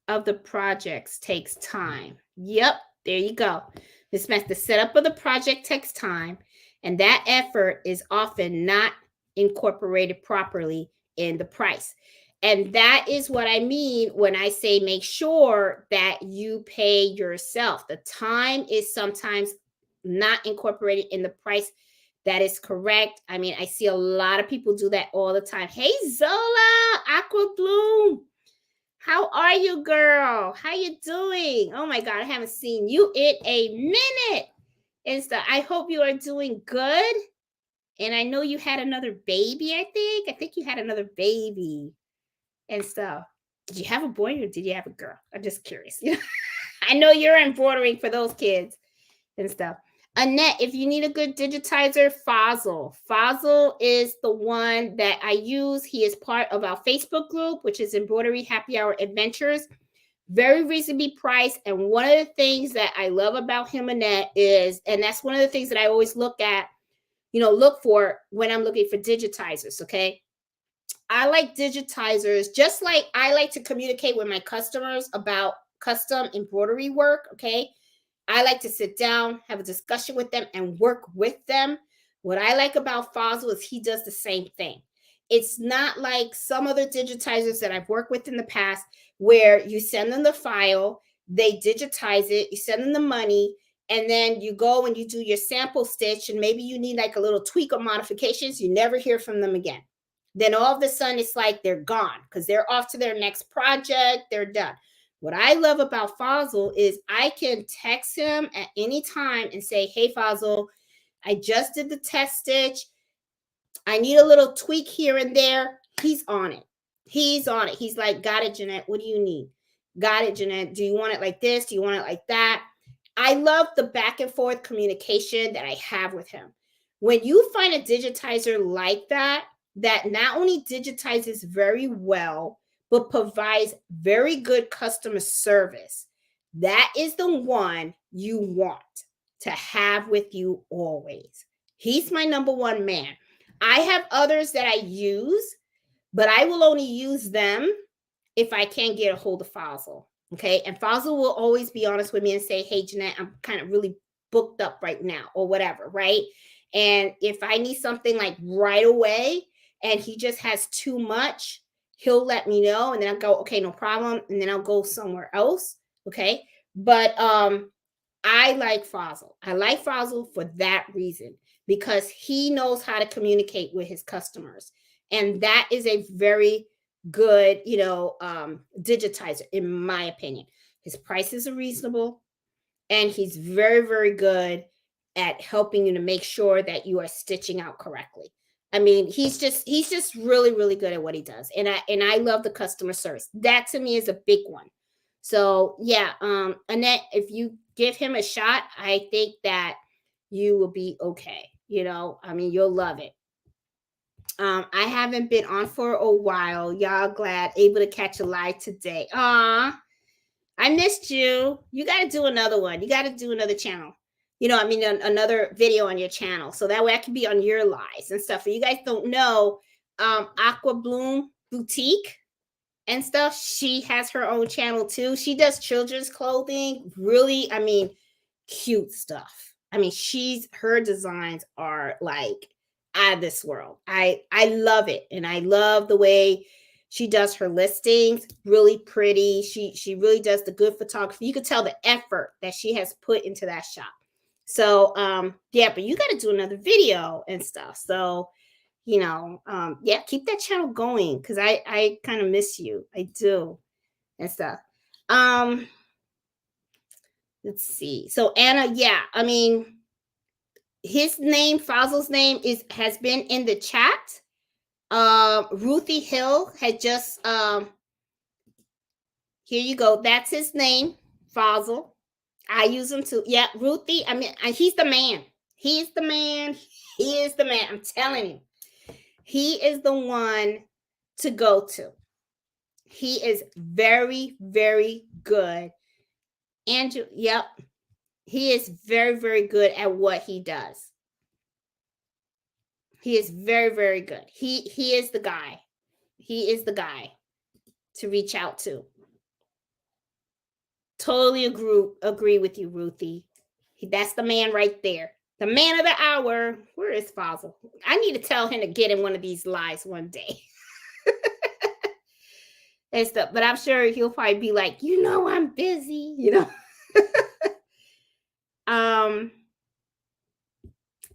of the projects takes time. Yep, there you go. Miss Max, the setup of the project takes time, and that effort is often not incorporated properly in the price. And that is what I mean when I say make sure that you pay yourself. The time is sometimes not incorporated in the price. That is correct. I mean, I see a lot of people do that all the time. Hey, Zola, Aqua Bloom. How are you, girl? How you doing? Oh my God, I haven't seen you in a minute. And so I hope you are doing good. And I know you had another baby, I think. I think you had another baby and stuff. Did you have a boy or did you have a girl? I'm just curious. I know you're embroidering for those kids and stuff. Annette, if you need a good digitizer, Fazil is the one that I use. He is part of our Facebook group, which is Embroidery Happy Hour Adventures. Very reasonably priced. And one of the things that I love about him, Annette, is, and that's one of the things that I always look for when I'm looking for digitizers, okay? I like digitizers, just like I like to communicate with my customers about custom embroidery work, okay? I like to sit down, have a discussion with them, and work with them. What I like about Fazil is he does the same thing. It's not like some other digitizers that I've worked with in the past where you send them the file, they digitize it, you send them the money, and then you go and you do your sample stitch, and maybe you need like a little tweak or modifications. You never hear from them again. Then all of a sudden, it's like they're gone because they're off to their next project. They're done. What I love about Fazil is I can text him at any time and say, hey, Fazil, I just did the test stitch. I need a little tweak here and there. He's on it. He's on it. He's like, got it, Jeanette. What do you need? Got it, Jeanette. Do you want it like this? Do you want it like that? I love the back and forth communication that I have with him. When you find a digitizer like that not only digitizes very well, but provides very good customer service, that is the one you want to have with you always. He's my number one man. I have others that I use, but I will only use them if I can't get a hold of Fazil. Okay. And Fazil will always be honest with me and say, hey, Jeanette, I'm kind of really booked up right now or whatever. Right. And if I need something like right away and he just has too much, he'll let me know. And then I'll go, okay, no problem. And then I'll go somewhere else. Okay. But I like Fossil. I like Fossil for that reason, because he knows how to communicate with his customers. And that is a very good, digitizer, in my opinion. His prices are reasonable, and he's very, very good at helping you to make sure that you are stitching out correctly. I mean, he's just really, really good at what he does. And I love the customer service. That to me is a big one. So yeah, Annette, if you give him a shot, I think that you will be okay. I mean, you'll love it. I haven't been on for a while. Y'all glad able to catch a live today. I missed you. You got to do another one. You got to do another channel. I mean, another video on your channel. So that way I can be on your lives and stuff. If you guys don't know, Aqua Bloom Boutique and stuff, she has her own channel too. She does children's clothing. Really, I mean, cute stuff. I mean, her designs are like out of this world. I love it. And I love the way she does her listings. Really pretty. She really does the good photography. You could tell the effort that she has put into that shop. So yeah, but you got to do another video and stuff. So yeah, keep that channel going, because I kind of miss you. I do and stuff. Let's see. So Anna, yeah, I mean, his name, Fazl's name, has been in the chat. Ruthie Hill had just here you go. That's his name, Fazl. I use him too. Yeah, Ruthie. I mean, he's the man. He's the man. He is the man. I'm telling you. He is the one to go to. He is very, very good. Andrew, yep. He is very, very good at what he does. He is very, very good. He is the guy. He is the guy to reach out to. Totally agree with you, Ruthie. That's the man right there. The man of the hour. Where is Fossil? I need to tell him to get in one of these lives one day. And stuff. But I'm sure he'll probably be like, I'm busy,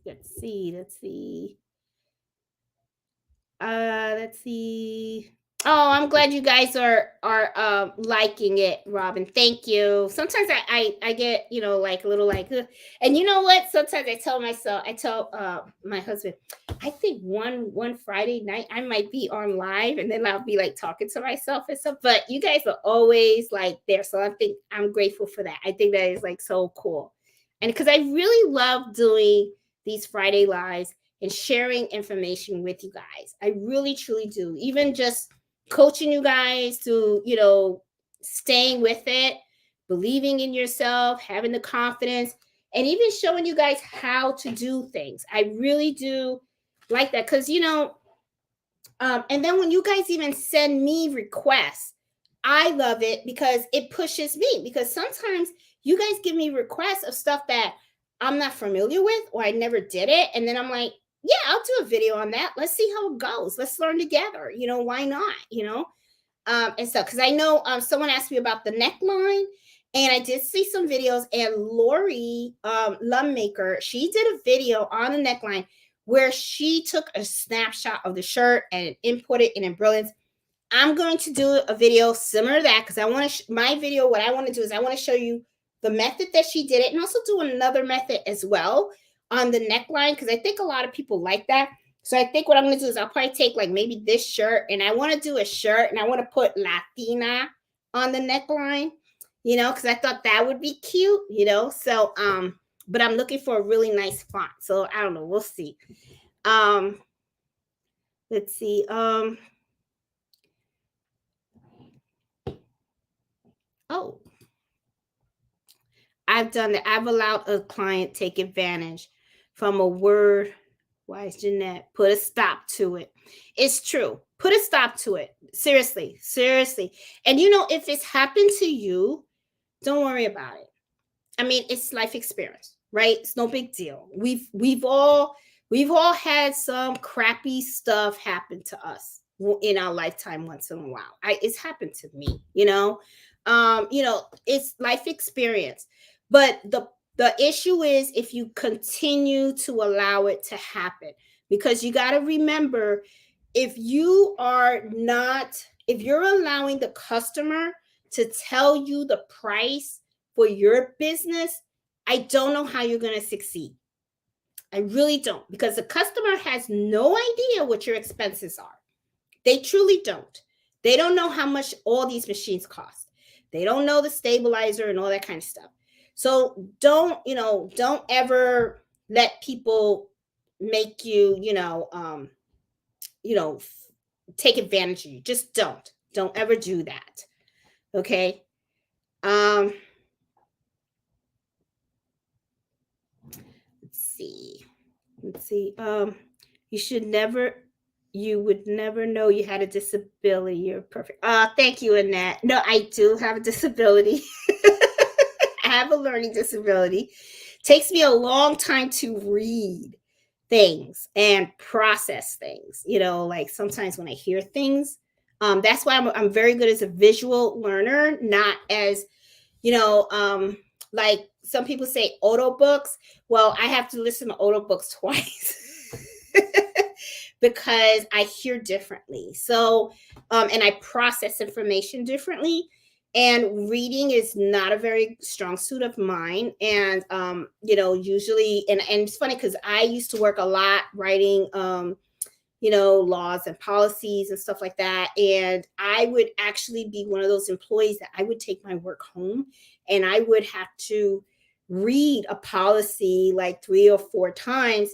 Let's see. Let's see. Oh, I'm glad you guys are liking it, Robin. Thank you. Sometimes I get like a little like, and you know what? Sometimes I tell my husband, I think one Friday night I might be on live, and then I'll be like talking to myself and stuff. But you guys are always like there, so I think I'm grateful for that. I think that is like so cool, and because I really love doing these Friday lives and sharing information with you guys. I really truly do. Even just coaching you guys to, staying with it, believing in yourself, having the confidence, and even showing you guys how to do things. I really do like that, because, and then when you guys even send me requests, I love it because it pushes me, because sometimes you guys give me requests of stuff that I'm not familiar with, or I never did it. And then I'm like, yeah, I'll do a video on that. Let's see how it goes. Let's learn together. Why not? And stuff. Because I know someone asked me about the neckline, and I did see some videos. And Lori Lummaker, she did a video on the neckline where she took a snapshot of the shirt and input it in Brilliance. I'm going to do a video similar to that, because I want to my video. What I want to do is I want to show you the method that she did it, and also do another method as well on the neckline, because I think a lot of people like that. So I think what I'm going to do is I'll probably take like maybe this shirt, and I want to do a shirt, and I want to put Latina on the neckline, because I thought that would be cute, So but I'm looking for a really nice font. So I don't know, we'll see. Let's see. Oh, I've done that. I've allowed a client take advantage from a word. Why is Jeanette? Put a stop to it. It's true. Put a stop to it. Seriously. And if it's happened to you, don't worry about it. I mean, it's life experience, right? It's no big deal. We've all had some crappy stuff happen to us in our lifetime once in a while. It's happened to me, it's life experience. But the The issue is if you continue to allow it to happen, because you got to remember, if you are not, if you're allowing the customer to tell you the price for your business, I don't know how you're going to succeed. I really don't, because the customer has no idea what your expenses are. They truly don't. They don't know how much all these machines cost. They don't know the stabilizer and all that kind of stuff. So don't ever let people make you, take advantage of you. Just don't. Don't ever do that. Okay? Um let's see. Let's see. You should never, you would never know you had a disability. You're perfect. Thank you, Annette. No, I do have a disability. I have a learning disability. Takes me a long time to read things and process things. Like sometimes when I hear things, that's why I'm very good as a visual learner, not as, you know, um, like some people say auto books. Well, I have to listen to auto books twice because I hear differently. So, and I process information differently. And reading is not a very strong suit of mine. And, usually, and it's funny because I used to work a lot writing, laws and policies and stuff like that. And I would actually be one of those employees that I would take my work home and I would have to read a policy like 3 or 4 times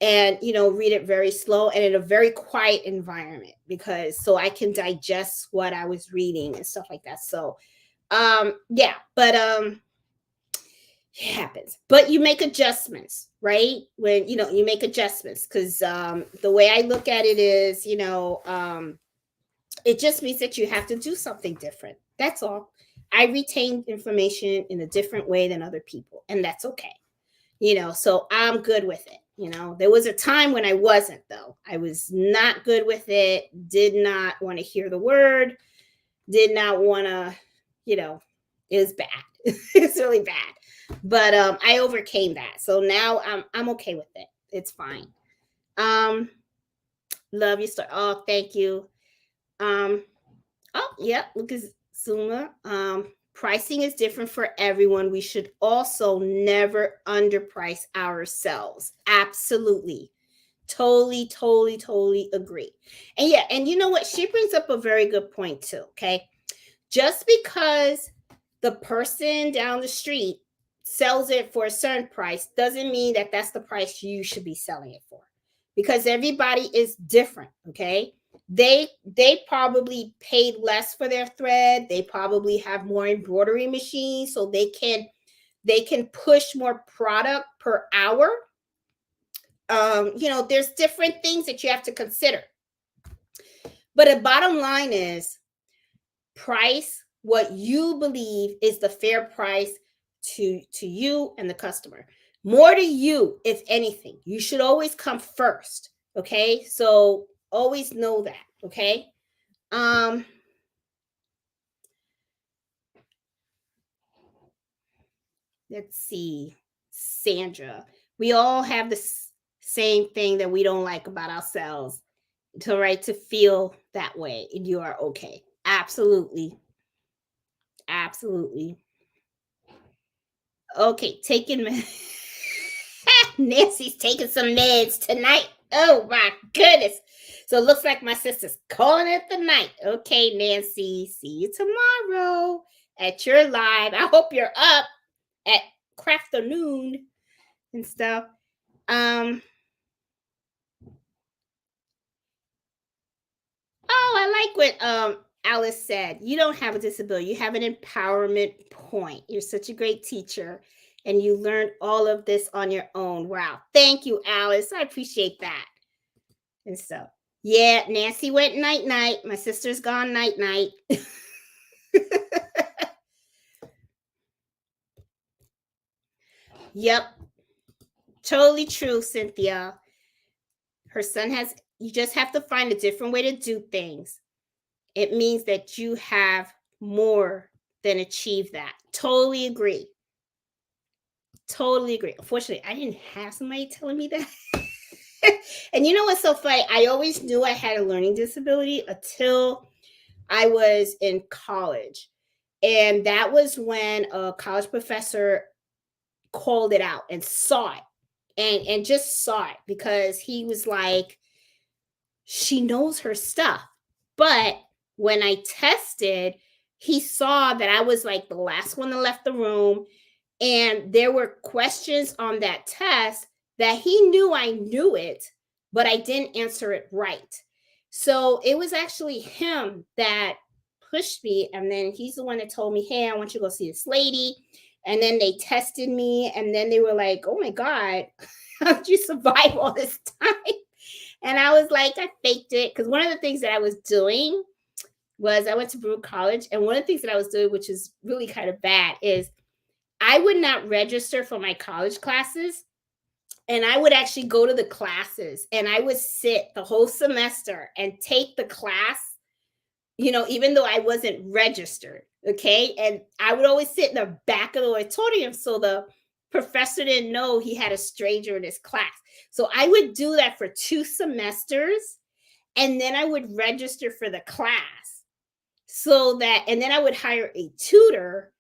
and read it very slow and in a very quiet environment, because so I can digest what I was reading and stuff like that. So yeah, but it happens, but you make adjustments, right? When you make adjustments, because the way I look at it is, it just means that you have to do something different. That's all. I retain information in a different way than other people, and that's okay. So I'm good with it. There was a time when I wasn't, though. I was not good with it, did not want to hear the word, did not want to, it was bad. It's really bad. But I overcame that. So now I'm okay with it. It's fine. Um, love your story. Oh, thank you. Um, oh, yeah, look at Suma. Pricing is different for everyone. We should also never underprice ourselves. Absolutely. Totally, totally, totally agree. And yeah, and you know what? She brings up a very good point too. Okay. Just because the person down the street sells it for a certain price doesn't mean that that's the price you should be selling it for, because everybody is different. Okay. They probably paid less for their thread. They probably have more embroidery machines, so they can push more product per hour. There's different things that you have to consider, but the bottom line is price what you believe is the fair price to you and the customer. More to you, if anything. You should always come first. Okay, so always know that. Okay. um let's see. Sandra, we all have the same thing that we don't like about ourselves, to right, to feel that way, and you are okay. Absolutely. Absolutely. Okay, taking Nancy's taking some meds tonight. Oh my goodness. So it looks like my sister's calling it the night. Okay, Nancy. See you tomorrow at your live. I hope you're up at crafternoon and stuff. Oh, I like what Alice said. You don't have a disability. You have an empowerment point. You're such a great teacher and you learned all of this on your own. Wow. Thank you, Alice. I appreciate that. And so, yeah, Nancy went night night. My sister's gone night night. Yep. Totally true, Cynthia. Her son has, you just have to find a different way to do things. It means that you have more than achieved that. Totally agree. Totally agree. Unfortunately, I didn't have somebody telling me that. And you know what's so funny? I always knew I had a learning disability until I was in college. And that was when a college professor called it out and saw it, and just saw it, because he was like, she knows her stuff. But when I tested, he saw that I was like the last one that left the room, and there were questions on that test that he knew I knew it, but I didn't answer it right. So it was actually him that pushed me. And then he's the one that told me, hey, I want you to go see this lady. And then they tested me. And then they were like, oh my God, how did you survive all this time? And I was like, I faked it. Because one of the things that I was doing was, I went to Brew College. And one of the things that I was doing, which is really kind of bad, is I would not register for my college classes, and I would actually go to the classes, and I would sit the whole semester and take the class, even though I wasn't registered. Okay. And I would always sit in the back of the auditorium, so the professor didn't know he had a stranger in his class. So I would do that for 2 semesters, and then I would register for the class, and then I would hire a tutor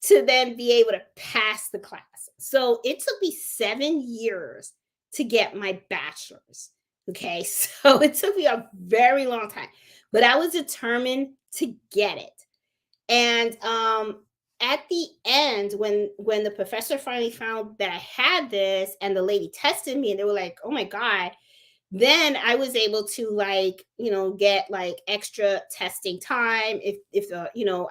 to then be able to pass the class. So it took me 7 years to get my bachelor's. Okay. So it took me a very long time, but I was determined to get it. And at the end, when the professor finally found that I had this, and the lady tested me, and they were like, oh my God, then I was able to, like, get like extra testing time. If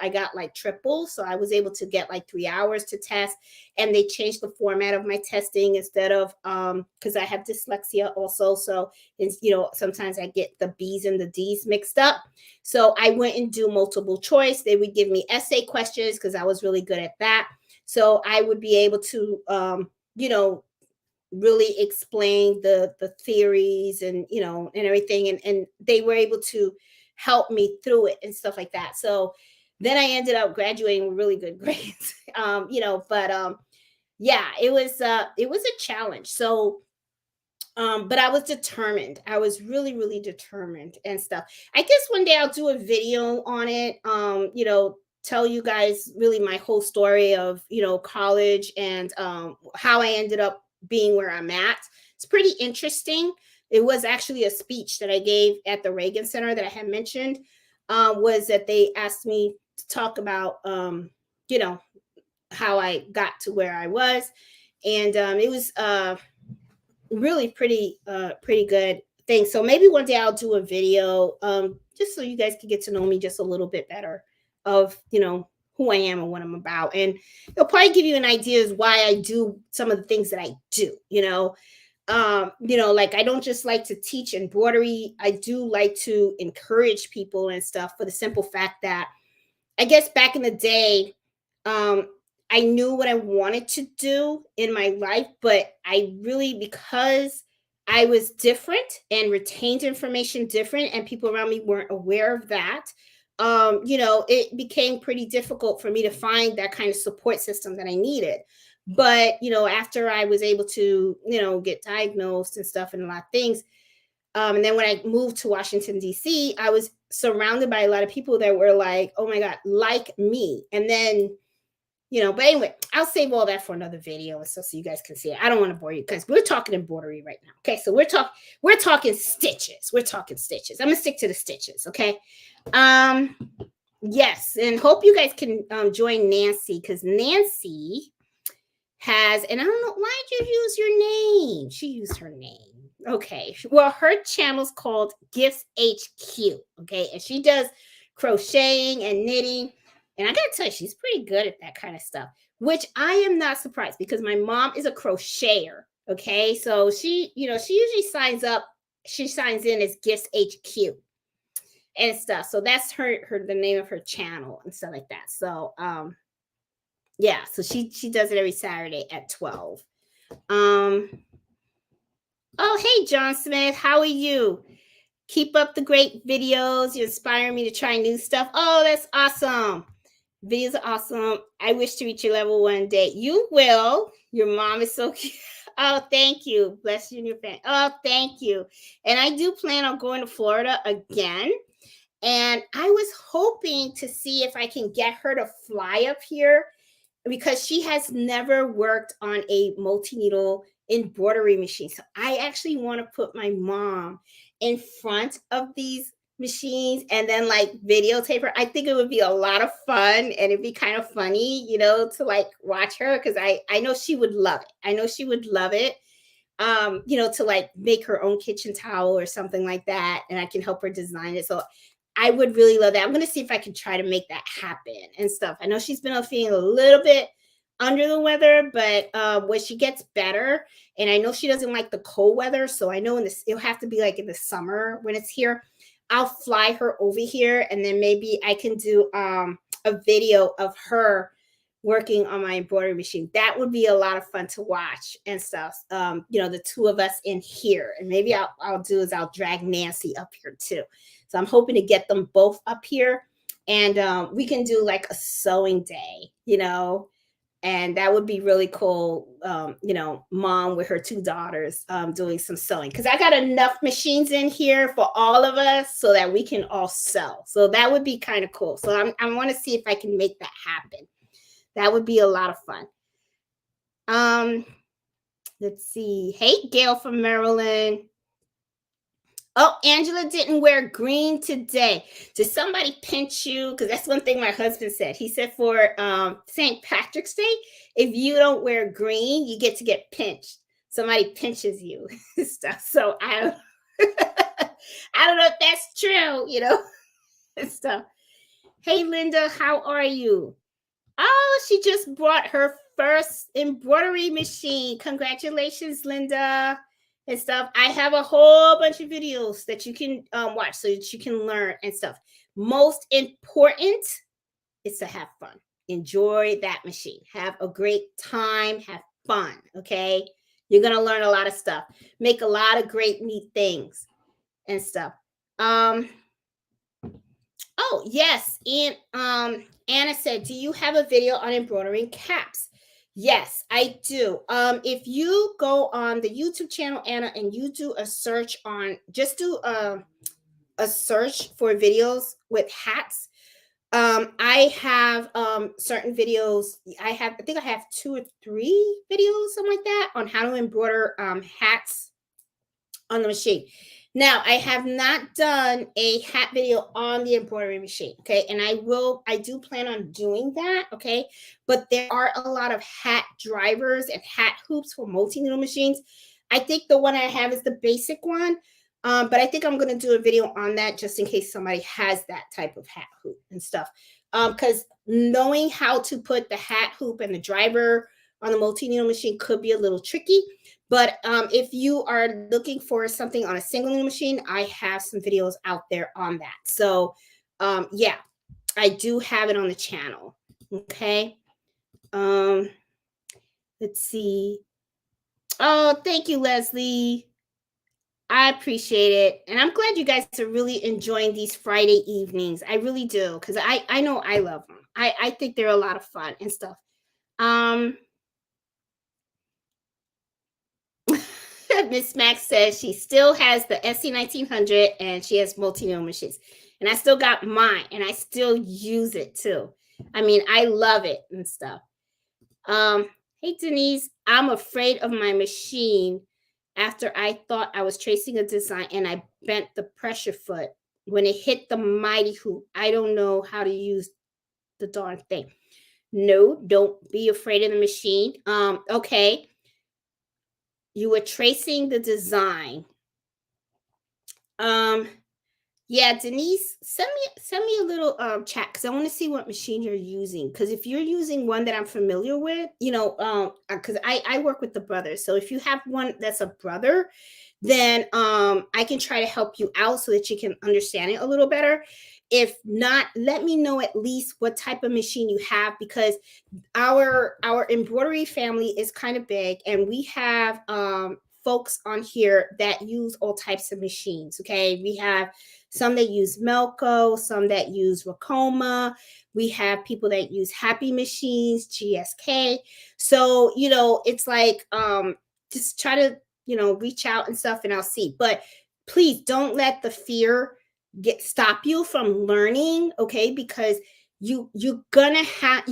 I got like triple, so I was able to get like 3 hours to test. And they changed the format of my testing, instead of because I have dyslexia also, so it's, sometimes I get the B's and the D's mixed up. So I went and do multiple choice. They would give me essay questions, because I was really good at that. So I would be able to really explain the theories, and and everything, and they were able to help me through it and stuff like that. So then I ended up graduating with really good grades. But yeah, it was a challenge. So but I was determined. I was really, really determined and stuff. I guess one day I'll do a video on it. Tell you guys really my whole story of, college, and how I ended up being where I'm at. It's pretty interesting. It was actually a speech that I gave at the Reagan Center that I had mentioned. Was that they asked me to talk about, you know, how I got to where I was, and it was really pretty good thing. So maybe one day I'll do a video, just so you guys can get to know me just a little bit better, of who I am and what I'm about. And it'll probably give you an idea as why I do some of the things that I do. Like, I don't just like to teach embroidery. I do like to encourage people and stuff, for the simple fact that, I guess, back in the day, um, I knew what I wanted to do in my life, but I really, because I was different and retained information different, and people around me weren't aware of that, it became pretty difficult for me to find that kind of support system that I needed. But, after I was able to, get diagnosed and stuff, and a lot of things, and then when I moved to Washington, D.C., I was surrounded by a lot of people that were like, oh my God, like me. And then, but anyway, I'll save all that for another video, so you guys can see it. I don't want to bore you, because we're talking embroidery right now. Okay, so we're talking stitches. We're talking stitches. I'm gonna stick to the stitches, okay? Yes, and hope you guys can join Nancy, because Nancy has, and I don't know, why did you use your name? She used her name. Okay. Well, her channel's called Gifts HQ. Okay. And she does crocheting and knitting. And I gotta tell you, she's pretty good at that kind of stuff, which I am not surprised, because my mom is a crocheter. Okay. So she usually she signs in as Gifts HQ and stuff. So that's the name of her channel and stuff like that. So yeah, so she does it every Saturday at 12. Oh, hey, John Smith, how are you? Keep up the great videos. You inspire me to try new stuff. Oh, that's awesome. Videos are awesome. I wish to reach your level one day. You will. Your mom is so cute. Oh, thank you. Bless you and your family. Oh, thank you. And I do plan on going to Florida again. And I was hoping to see if I can get her to fly up here because she has never worked on a multi-needle embroidery machine. So I actually want to put my mom in front of these machines and then like videotape her. I think it would be a lot of fun and it'd be kind of funny, to like watch her because I know she would love it. I know she would love it. To like make her own kitchen towel or something like that, and I can help her design it. So I would really love that. I'm going to see if I can try to make that happen and stuff. I know she's been feeling a little bit under the weather, but when she gets better, and I know she doesn't like the cold weather, so I know it'll have to be like in the summer when it's here. I'll fly her over here, and then maybe I can do a video of her working on my embroidery machine. That would be a lot of fun to watch and stuff. The two of us in here, and maybe I'll drag Nancy up here too. So I'm hoping to get them both up here, and we can do like a sewing day, and that would be really cool. Mom with her two daughters doing some sewing because I got enough machines in here for all of us so that we can all sew. So that would be kind of cool. So I want to see if I can make that happen. That would be a lot of fun. Let's see. Hey, Gail from Maryland. Oh, Angela didn't wear green today. Did somebody pinch you? Because that's one thing my husband said. He said for St. Patrick's Day, if you don't wear green, you get to get pinched. Somebody pinches you stuff. So I don't I don't know if that's true, and stuff. Hey, Linda, how are you? Oh, she just bought her first embroidery machine. Congratulations, Linda, and stuff. I have a whole bunch of videos that you can watch so that you can learn and stuff. Most important is to have fun. Enjoy that machine. Have a great time. Have fun, okay? You're going to learn a lot of stuff. Make a lot of great, neat things and stuff. Oh, yes. And Anna said, do you have a video on embroidering caps? Yes, I do. If you go on the YouTube channel, Anna, and you do a search just do a search for videos with hats. I have certain videos. I think I have 2 or 3 videos, something like that, on how to embroider hats on the machine. Now, I have not done a hat video on the embroidery machine, okay? And I do plan on doing that, okay? But there are a lot of hat drivers and hat hoops for multi-needle machines. I think the one I have is the basic one, but I think I'm going to do a video on that just in case somebody has that type of hat hoop and stuff. Because knowing how to put the hat hoop and the driver on the multi-needle machine could be a little tricky. But if you are looking for something on a single needle machine, I have some videos out there on that. So yeah, I do have it on the channel. Okay. Let's see. Oh, thank you, Leslie. I appreciate it. And I'm glad you guys are really enjoying these Friday evenings. I really do, because I know I love them. I think they're a lot of fun and stuff. Miss Max says she still has the SC1900 and she has multi-needle machines. And I still got mine and I still use it too. I mean, I love it and stuff. Hey, Denise, I'm afraid of my machine after I thought I was tracing a design and I bent the pressure foot when it hit the mighty hoop. I don't know how to use the darn thing. No, don't be afraid of the machine. Okay. You were tracing the design. Yeah, Denise, send me a little chat because I want to see what machine you're using. Because if you're using one that I'm familiar with, because I work with the brothers. So if you have one that's a brother, then I can try to help you out so that you can understand it a little better. If not, let me know at least what type of machine you have, because our embroidery family is kind of big and we have folks on here that use all types of machines. Okay. We have some that use Melco, some that use Racoma. We have people that use Happy Machines, GSK. So, it's like, just try to, reach out and stuff and I'll see. But please don't let the fear stop you from learning. Okay. Because you're gonna have,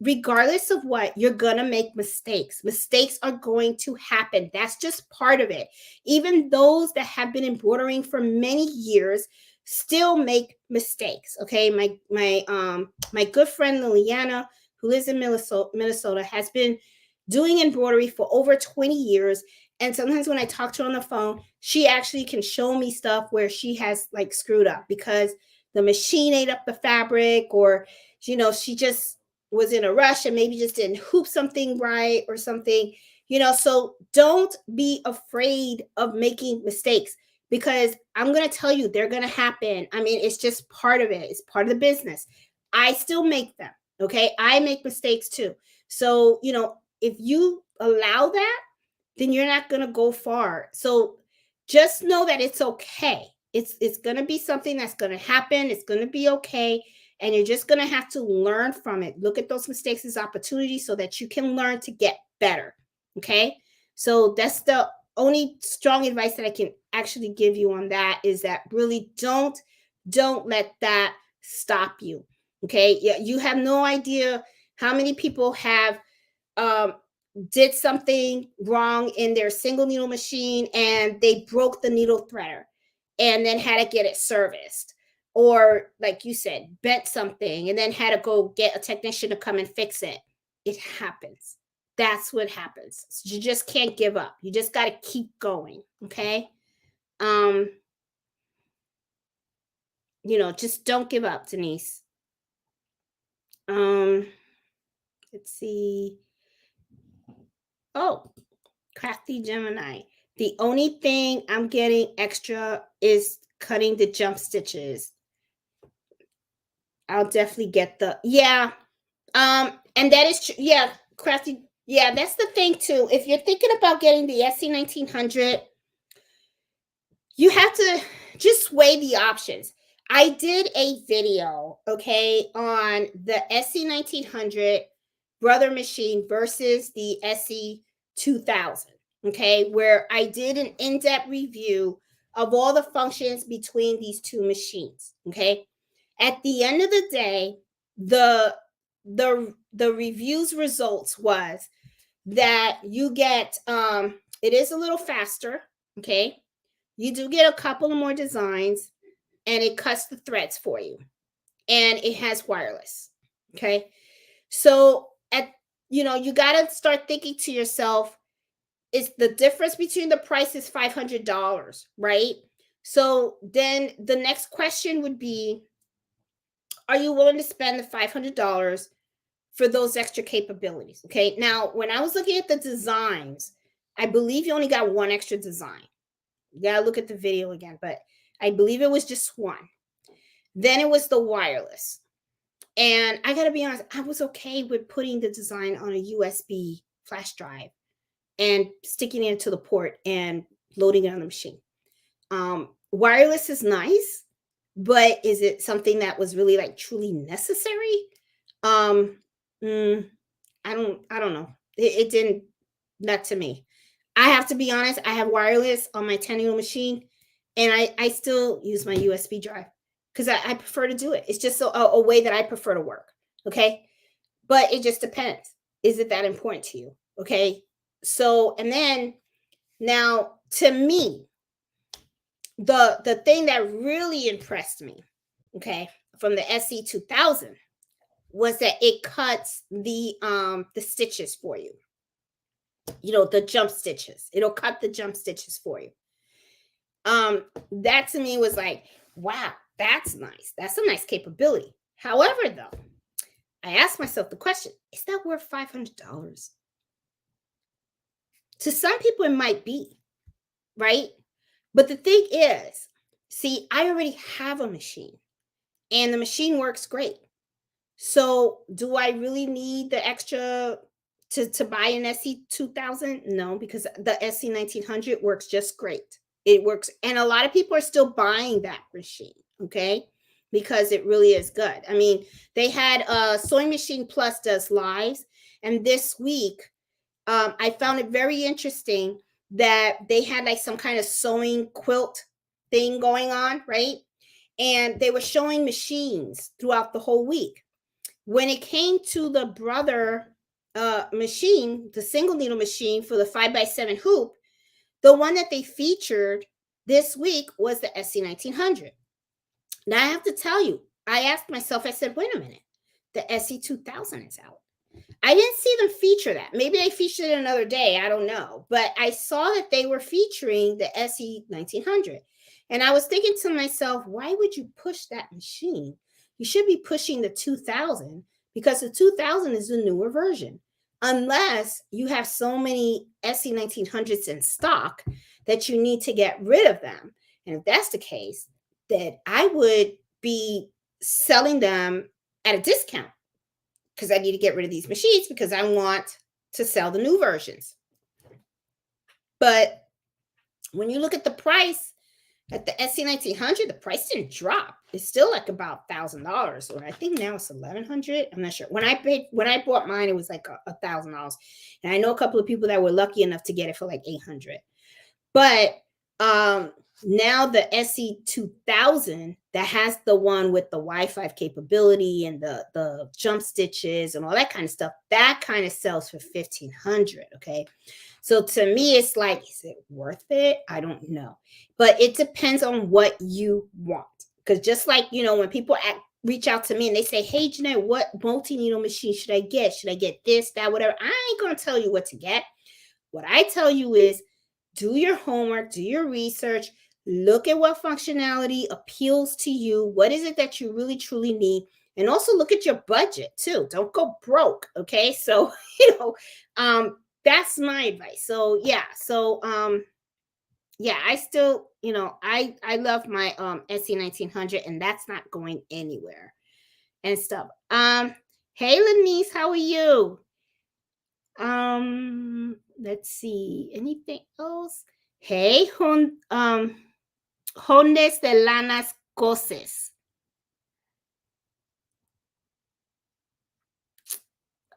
regardless of what, you're going to make mistakes. Mistakes are going to happen. That's just part of it. Even those that have been embroidering for many years still make mistakes. Okay. My good friend Liliana, who lives in Minnesota, has been doing embroidery for over 20 years. And sometimes when I talk to her on the phone, she actually can show me stuff where she has like screwed up because the machine ate up the fabric, or she just was in a rush and maybe just didn't hoop something right or something. So don't be afraid of making mistakes, because I'm going to tell you, they're going to happen. I mean, it's just part of it. It's part of the business. I still make them. Okay. I make mistakes too. So, if you allow that, then you're not going to go far. So just know that it's okay. It's going to be something that's going to happen. It's going to be okay. And you're just going to have to learn from it. Look at those mistakes as opportunities so that you can learn to get better. Okay. So that's the only strong advice that I can actually give you on that, is that really don't let that stop you. Okay. Yeah. You have no idea how many people have, did something wrong in their single needle machine and they broke the needle threader and then had to get it serviced, or like you said, bent something and then had to go get a technician to come and fix it. It happens. That's what happens. You just can't give up. You just got to keep going. Okay. Just don't give up, Denise. Let's see. Oh, Crafty Gemini. The only thing I'm getting extra is cutting the jump stitches. I'll definitely get yeah. And that is true. Yeah, Crafty. Yeah, that's the thing too. If you're thinking about getting the SC 1900, you have to just weigh the options. I did a video, okay, on the SC 1900 brother machine versus the SC 2000, okay, where I did an in-depth review of all the functions between these two machines. Okay. At the end of the day, the reviews results was that you get, it is a little faster. Okay. You do get a couple of more designs, and it cuts the threads for you, and it has wireless. Okay. So you got to start thinking to yourself, is the difference between the price is $500, right? So then the next question would be, are you willing to spend the $500 for those extra capabilities? Okay. Now, when I was looking at the designs, I believe you only got one extra design. You got to look at the video again, but I believe it was just one. Then it was the wireless. And I got to be honest, I was okay with putting the design on a USB flash drive and sticking it into the port and loading it on the machine. Wireless is nice, but is it something that was really like truly necessary? I don't know. It didn't, not to me. I have to be honest, I have wireless on my 10-needle machine, and I still use my USB drive because I prefer to do it. It's just a way that I prefer to work. Okay. But it just depends. Is it that important to you? Okay. So, and then now to me, the thing that really impressed me, okay, from the SC 2000 was that it cuts the stitches for you. The jump stitches. It'll cut the jump stitches for you. That to me was like, wow, that's nice. That's a nice capability. However, though, I asked myself the question, is that worth $500? To some people, it might be, right? But the thing is, see, I already have a machine and the machine works great. So do I really need the extra to buy an SC2000? No, because the SC1900 works just great. It works, and a lot of people are still buying that machine, okay? Because it really is good. I mean, they had Sewing Machine Plus does lives, and this week I found it very interesting that they had like some kind of sewing quilt thing going on, right? And they were showing machines throughout the whole week. When it came to the brother machine, the single needle machine for the 5x7 hoop, the one that they featured this week was the SC1900. Now I have to tell you, I asked myself, I said, wait a minute, the SC2000 is out. I didn't see them feature that. Maybe they featured it another day. I don't know. But I saw that they were featuring the SE1900. And I was thinking to myself, why would you push that machine? You should be pushing the 2000 because the 2000 is the newer version. Unless you have so many SE1900s in stock that you need to get rid of them. And if that's the case, then I would be selling them at a discount because I need to get rid of these machines because I want to sell the new versions. But when you look at the price at the SC1900, the price didn't drop. It's still like about $1,000, or I think now it's $1,100. I'm not sure. When I bought mine, it was like $1,000, and I know a couple of people that were lucky enough to get it for like $800. But now the SC2000 that has the one with the Wi-Fi capability and the jump stitches and all that kind of stuff, that kind of sells for $1,500. Okay. So to me, it's like, is it worth it? I don't know. But it depends on what you want. Because just like, when people reach out to me and they say, hey, Jeanette, what multi-needle machine should I get? Should I get this, that, whatever? I ain't going to tell you what to get. What I tell you is do your homework, do your research, look at what functionality appeals to you. What is it that you really, truly need? And also look at your budget too. Don't go broke. Okay. So, that's my advice. So yeah. So yeah, I still, I love my SC1900 and that's not going anywhere and stuff. Hey Lenise, how are you? Let's see. Anything else? Hey, Hondes de Lanas Coses.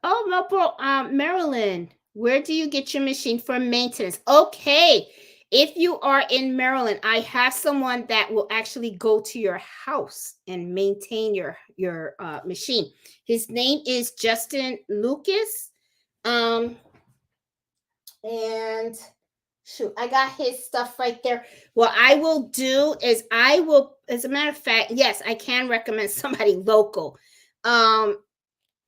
Oh, Maryland. Where do you get your machine for maintenance? Okay. If you are in Maryland, I have someone that will actually go to your house and maintain your machine. His name is Justin Lucas. And shoot, I got his stuff right there. What I will do is as a matter of fact, yes, I can recommend somebody local.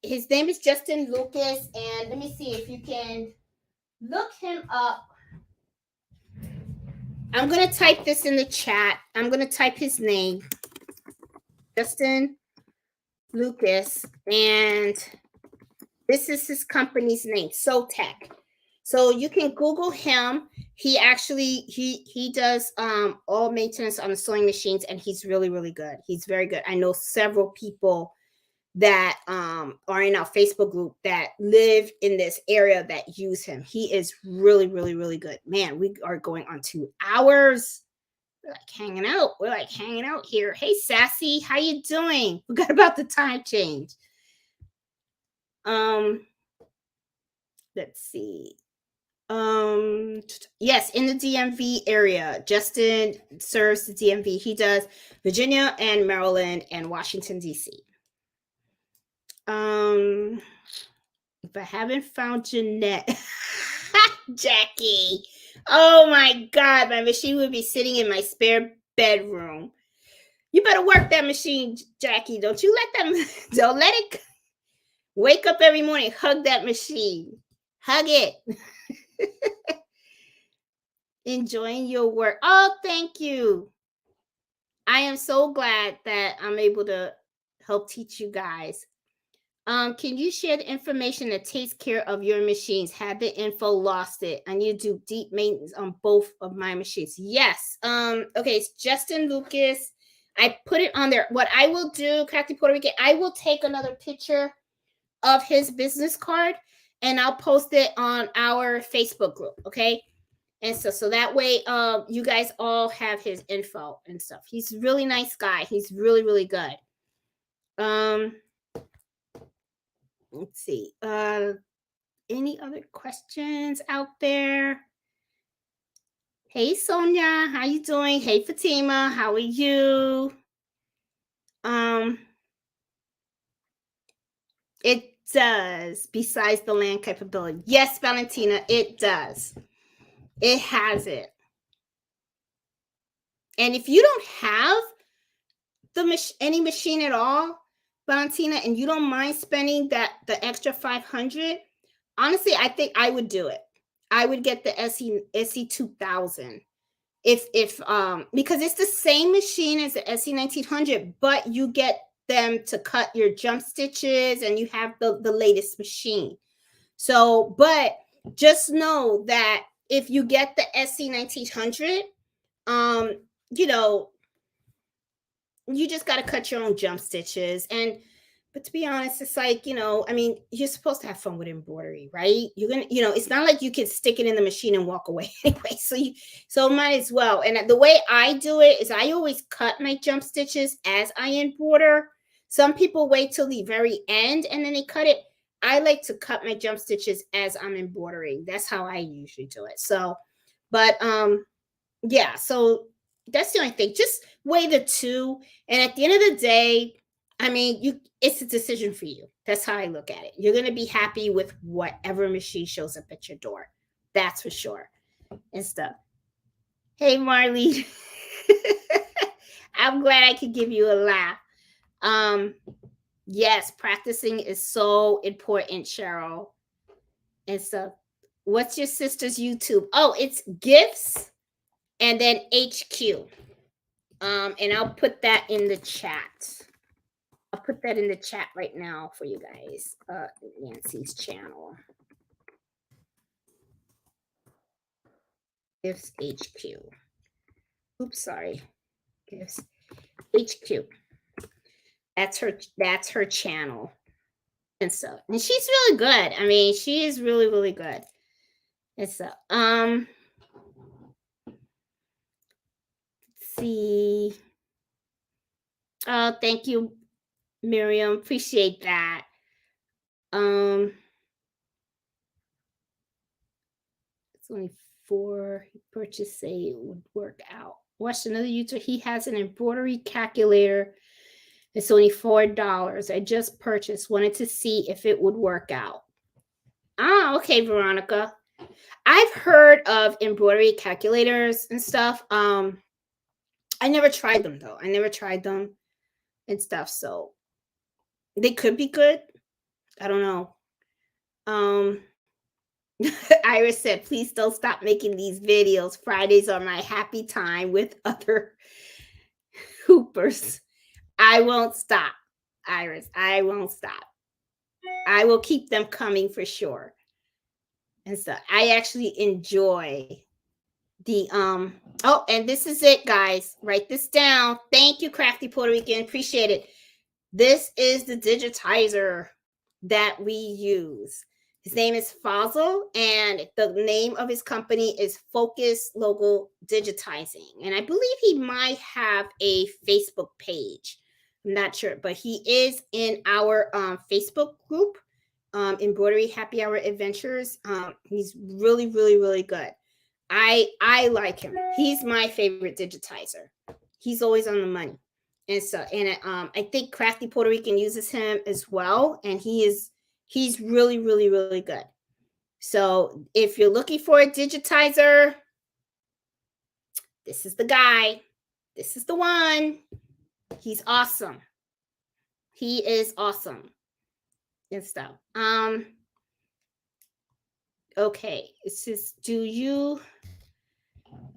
His name is Justin Lucas, and let me see if you can look him up. I'm going to type this in the chat. I'm going to type his name, Justin Lucas, and this is his company's name, SoTech. So you can Google him. He actually he does all maintenance on the sewing machines, and he's really, really good. He's very good. I know several people that are in our Facebook group that live in this area that use him. He is really, really, really good. Man, we are going on 2 hours. We're like hanging out. We're like hanging out here. Hey, Sassy, how you doing? Forgot about the time change. Let's see. Yes, in the DMV area. Justin serves the DMV. He does Virginia and Maryland and Washington, DC. If I haven't found Jeanette, Jackie, oh my God, my machine would be sitting in my spare bedroom. You better work that machine, Jackie. Don't let it wake up every morning, hug that machine. Hug it. Enjoying your work. Oh, thank you. I am so glad that I'm able to help teach you guys. Can you share the information that takes care of your machines? Had the info, lost it. I need to do deep maintenance on both of my machines. Yes. Okay, it's Justin Lucas. I put it on there. What I will do, Crafty Puerto Rican, I will take another picture of his business card and I'll post it on our Facebook group. Okay. And so that way, you guys all have his info and stuff. He's a really nice guy. He's really, really good. Let's see. Any other questions out there? Hey Sonia, how you doing? Hey Fatima, how are you? It does, besides the land capability. Yes, Valentina, it does. It has it. And if you don't have any machine at all, Valentina, and you don't mind spending the extra 500, honestly, I think I would do it. I would get the SE 2000 if because it's the same machine as the SE 1900, but you get them to cut your jump stitches and you have the latest machine. So, but just know that if you get the SE 1900, you know, you just got to cut your own jump stitches. But to be honest, it's like, I mean, you're supposed to have fun with embroidery, right? You're gonna, it's not like you can stick it in the machine and walk away anyway. So might as well. And the way I do it is I always cut my jump stitches as I embroider. Some people wait till the very end and then they cut it. I like to cut my jump stitches as I'm embroidering. That's how I usually do it. So, but yeah, so that's the only thing. Just weigh the two. And at the end of the day, I mean, it's a decision for you. That's how I look at it. You're going to be happy with whatever machine shows up at your door. That's for sure. And stuff. Hey, Marlene. I'm glad I could give you a laugh. Yes, practicing is so important, Cheryl. And stuff. What's your sister's YouTube? Oh, it's Gifts and then HQ. And I'll put that in the chat. I'll put that in the chat right now for you guys. Nancy's channel. Gifts HQ. Oops, sorry. Gifts HQ. That's her channel. And so, and she's really good. I mean, she is really, really good. And so, let's see. Oh, thank you, Miriam. Appreciate that. It's only 4 purchase say it would work out. Watched another YouTuber. He has an embroidery calculator. It's only $4. I just purchased. Wanted to see if it would work out. Ah, okay, Veronica. I've heard of embroidery calculators and stuff. I never tried them though. I never tried them and stuff. So they could be good. I don't know. Iris said, please don't stop making these videos. Fridays are my happy time with other hoopers. I won't stop, Iris. I won't stop. I will keep them coming for sure. And so I actually enjoy the oh, and this is it, guys. Write this down. Thank you, Crafty Puerto Rican. Appreciate it. This is the digitizer that we use. His name is Fazil, and the name of his company is Focus Logo Digitizing. And I believe he might have a Facebook page. I'm not sure, but he is in our Facebook group, Embroidery Happy Hour Adventures. He's really, really, really good. I like him. He's my favorite digitizer. He's always on the money. And so, and I think Crafty Puerto Rican uses him as well, and he's really, really, really good. So if you're looking for a digitizer, this is the guy. This is the one. He's awesome. He is awesome and stuff. Okay, it says,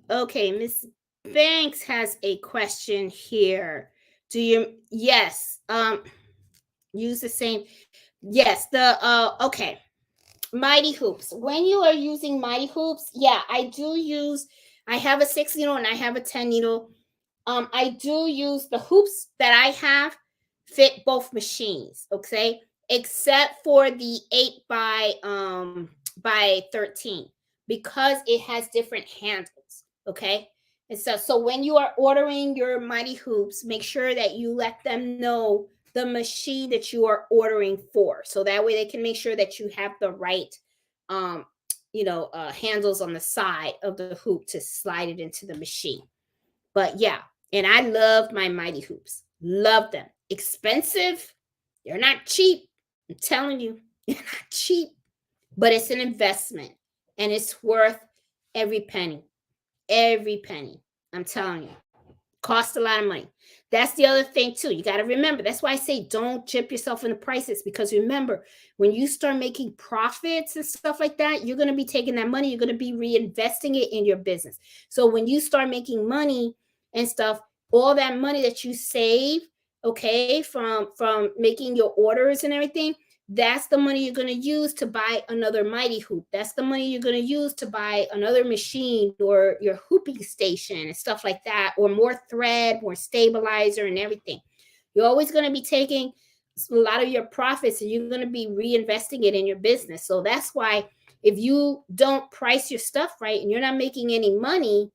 okay, Miss Banks has a question here. Yes, use the same. Yes, okay. Mighty Hoops. When you are using Mighty Hoops, yeah, I have a 6 needle and I have a 10 needle. I do use the hoops that I have fit both machines, okay? except for the 8 by 13, because it has different handles. Okay. And so when you are ordering your mighty hoops, make sure that you let them know the machine that you are ordering for, so that way they can make sure that you have the right um handles on the side of the hoop to slide it into the machine. But yeah, and I love my mighty hoops. Love them. Expensive. They're not cheap. I'm telling you, they're not cheap, but it's an investment and it's worth every penny. Every penny. I'm telling you. Cost a lot of money. That's the other thing too. You got to remember. That's why I say don't jip yourself in the prices, because remember, when you start making profits and stuff like that, you're going to be taking that money, you're going to be reinvesting it in your business. So when you start making money and stuff, all that money that you save, okay, from making your orders and everything, that's the money you're going to use to buy another mighty hoop. That's the money you're going to use to buy another machine or your hooping station and stuff like that, or more thread, more stabilizer and everything. You're always going to be taking a lot of your profits and you're going to be reinvesting it in your business. So that's why if you don't price your stuff right and you're not making any money,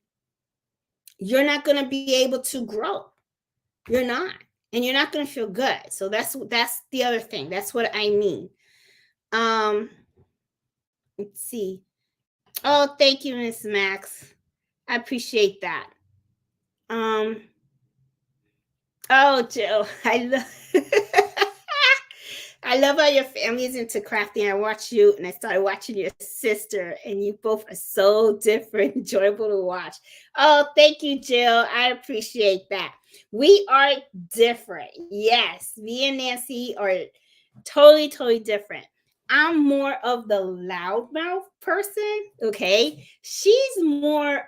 you're not going to be able to grow. You're not. And you're not going to feel good. So that's the other thing. That's what I mean. Let's see. Oh, thank you, Miss Max. I appreciate that. Oh, Jill, I love I love how your family is into crafting. I watch you and I started watching your sister, and you both are so different, enjoyable to watch. Oh, thank you, Jill. I appreciate that. We are different. Yes, me and Nancy are totally, totally different. I'm more of the loudmouth person. Okay. She's more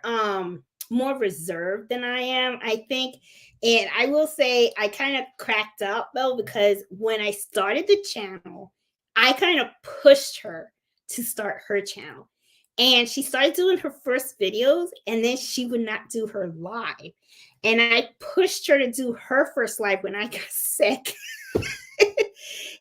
reserved than I am, I think. And I will say I kind of cracked up though, because when I started the channel, I kind of pushed her to start her channel. And she started doing her first videos, and then she would not do her live. And I pushed her to do her first live when I got sick.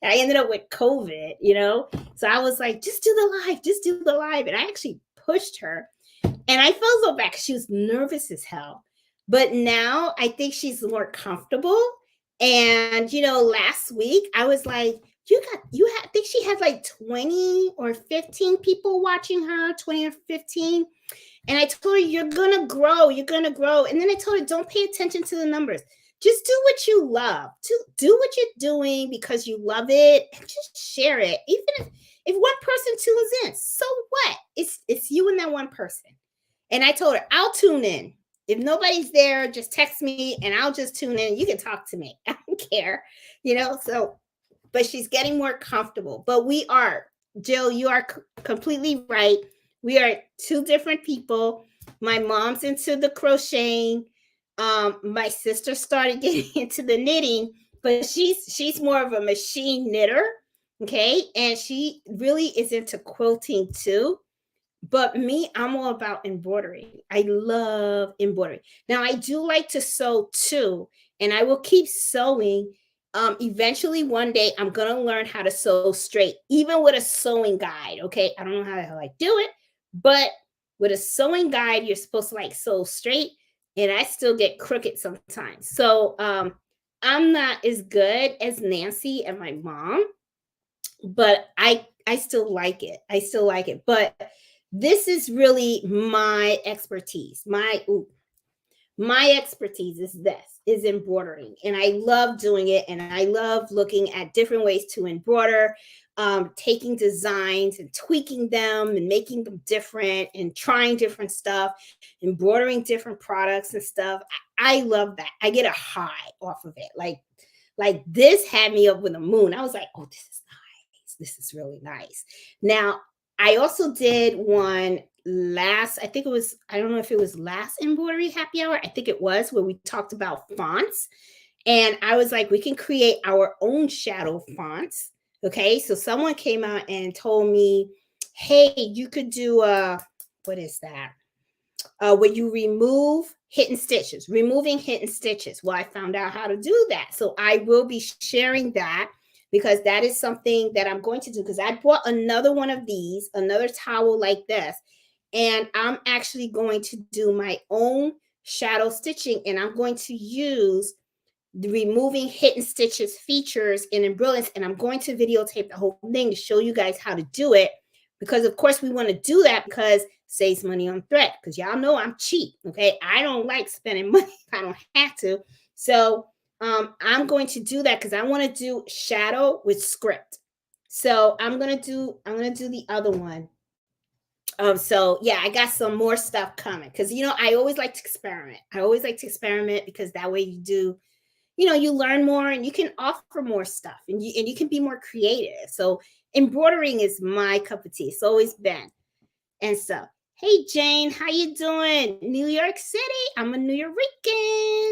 I ended up with COVID, you know? So I was like, just do the live, just do the live. And I actually pushed her. And I felt so bad because she was nervous as hell. But now I think she's more comfortable. And, last week I was like, I think she had like 20 or 15 people watching her, 20 or 15. And I told her, you're going to grow. You're going to grow. And then I told her, don't pay attention to the numbers. Just do what you love. Do what you're doing because you love it, and just share it. Even if one person tunes in, so what? It's you and that one person. And I told her, I'll tune in. If nobody's there, just text me and I'll just tune in. You can talk to me. I don't care. So, but she's getting more comfortable. But we are, Jill, you are completely right. We are two different people. My mom's into the crocheting. My sister started getting into the knitting, but she's more of a machine knitter. Okay. And she really is into quilting too. But me, I'm all about embroidery. I love embroidery. Now, I do like to sew too, and I will keep sewing. Eventually, one day, I'm going to learn how to sew straight, even with a sewing guide. Okay. I don't know how the hell I do it, but with a sewing guide, you're supposed to like sew straight, and I still get crooked sometimes. So, I'm not as good as Nancy and my mom, but I still like it. I still like it. But this is really my expertise. My expertise is embroidering, and I love doing it, and I love looking at different ways to embroider, taking designs and tweaking them and making them different and trying different stuff, embroidering different products and stuff. I love that. I get a high off of it. Like this had me up with the moon. I was like, oh, this is nice. This is really nice. Now, I also did one I don't know if it was last embroidery happy hour. I think it was, where we talked about fonts. And I was like, we can create our own shadow fonts. Okay. So someone came out and told me, hey, you could do what is that? Where you remove removing hidden stitches. Well, I found out how to do that. So I will be sharing that because that is something that I'm going to do, because I bought another one of these, another towel like this, and I'm actually going to do my own shadow stitching, and I'm going to use the removing hidden stitches features in Embrilliance, and I'm going to videotape the whole thing to show you guys how to do it, because of course we want to do that because it saves money on thread, because y'all know I'm cheap. Okay, I don't like spending money if I don't have to. So I'm going to do that because I want to do shadow with script. So I'm gonna do the other one. So yeah, I got some more stuff coming, because I always like to experiment. I always like to experiment because that way you do, you learn more and you can offer more stuff, and you can be more creative. So embroidering is my cup of tea. It's always been. And so, hey Jane, how you doing? New York City. I'm a New Yorican,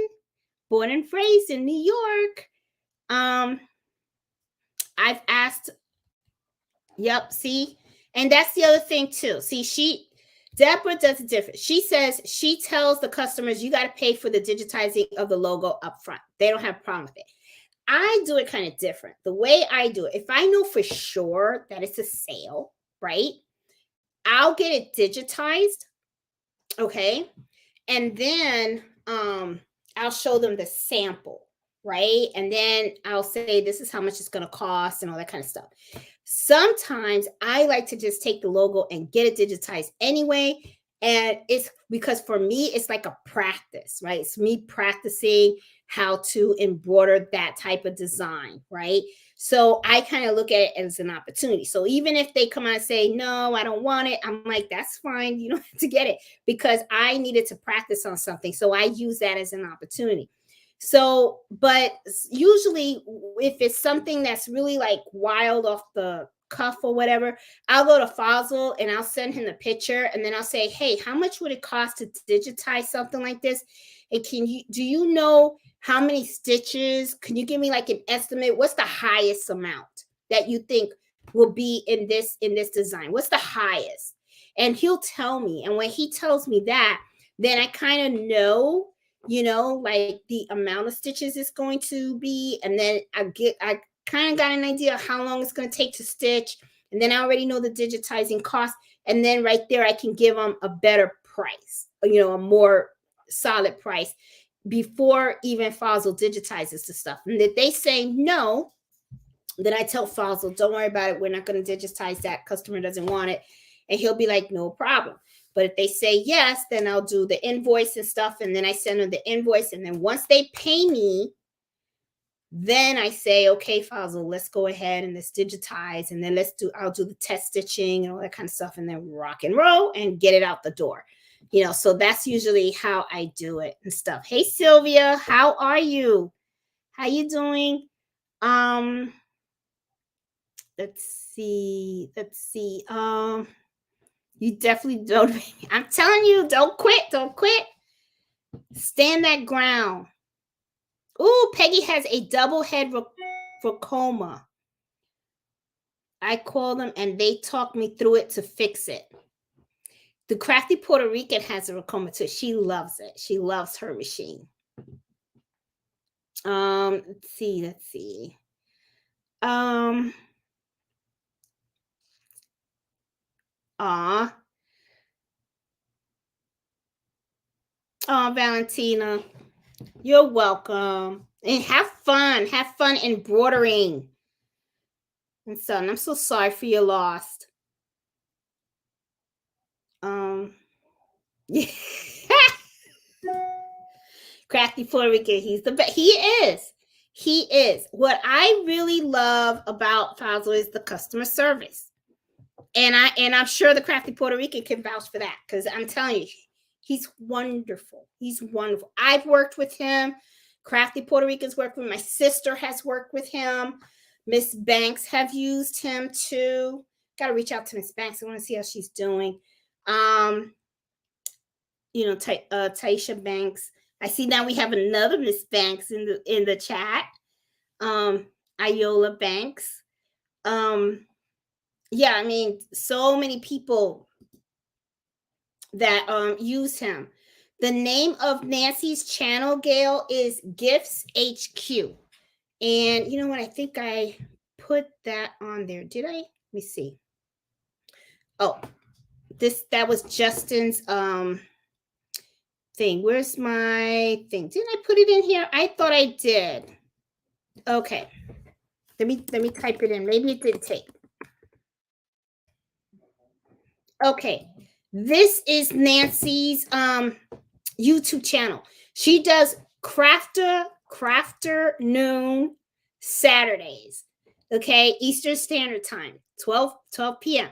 born and raised in New York. I've asked. Yep, see? And that's the other thing too. See, Deborah does it different. She says she tells the customers you got to pay for the digitizing of the logo up front. They don't have a problem with it. I do it kind of different. The way I do it, if I know for sure that it's a sale, right? I'll get it digitized, okay? And then I'll show them the sample, right? And then I'll say this is how much it's going to cost and all that kind of stuff. Sometimes I like to just take the logo and get it digitized anyway. And it's because for me, it's like a practice, right? It's me practicing how to embroider that type of design, right? So I kind of look at it as an opportunity. So even if they come out and say, no, I don't want it, I'm like, that's fine. You don't have to get it, because I needed to practice on something. So I use that as an opportunity. So, but usually if it's something that's really like wild off the cuff or whatever, I'll go to Fossil and I'll send him the picture, and then I'll say, hey, how much would it cost to digitize something like this? And do you know how many stitches? Can you give me like an estimate? What's the highest amount that you think will be in this design? What's the highest? And he'll tell me. And when he tells me that, then I kind of know, like the amount of stitches it's going to be. And then I kind of got an idea of how long it's going to take to stitch. And then I already know the digitizing cost. And then right there, I can give them a better price, a more solid price before even Fossil digitizes the stuff. And if they say no, then I tell Fossil, don't worry about it. We're not going to digitize that. Customer doesn't want it. And he'll be like, no problem. But if they say yes, then I'll do the invoice and stuff. And then I send them the invoice. And then once they pay me, then I say, okay, Fossil, let's go ahead and let's digitize. And then I'll do the test stitching and all that kind of stuff. And then rock and roll and get it out the door. So that's usually how I do it and stuff. Hey, Sylvia, how are you? How you doing? Let's see. You definitely don't. I'm telling you, don't quit. Don't quit. Stand that ground. Ooh, Peggy has a double head racoma. I call them and they talk me through it to fix it. The crafty Puerto Rican has a racoma too. She loves it. She loves her machine. Let's see. Valentina, you're welcome. And have fun. Have fun embroidering. And son, I'm so sorry for your loss. Yeah. Crafty Puerto Rican, he's the best. He is. What I really love about Fossil is the customer service. And I'm sure the Crafty Puerto Rican can vouch for that, because I'm telling you, he's wonderful. He's wonderful. I've worked with him. Crafty Puerto Ricans worked with. My sister has worked with him. Miss Banks have used him too. Got to reach out to Miss Banks. I want to see how she's doing. Taisha Banks. I see now we have another Miss Banks in the chat. Iola Banks. Yeah, I mean, so many people that use him. The name of Nancy's channel, Gail, is Gifts HQ. And you know what? I think I put that on there. Did I? Let me see. Oh, that was Justin's thing. Where's my thing? Didn't I put it in here? I thought I did. Okay. Let me type it in. Maybe it didn't take. Okay. This is Nancy's YouTube channel. She does crafter noon Saturdays. Okay, Eastern Standard Time, 12 p.m.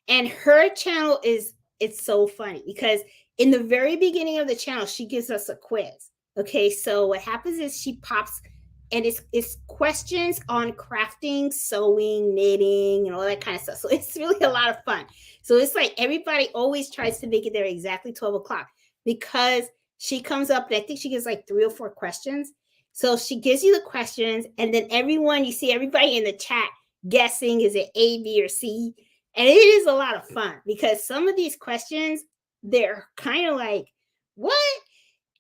And her channel it's so funny because in the very beginning of the channel, she gives us a quiz. Okay, so what happens is she pops and it's questions on crafting, sewing, knitting, and all that kind of stuff. So it's really a lot of fun. So it's like everybody always tries to make it there exactly 12 o'clock because she comes up and I think she gives like 3 or 4 questions. So she gives you the questions, and then you see everybody in the chat guessing is it A, B, or C. And it is a lot of fun because some of these questions, they're kind of like, what?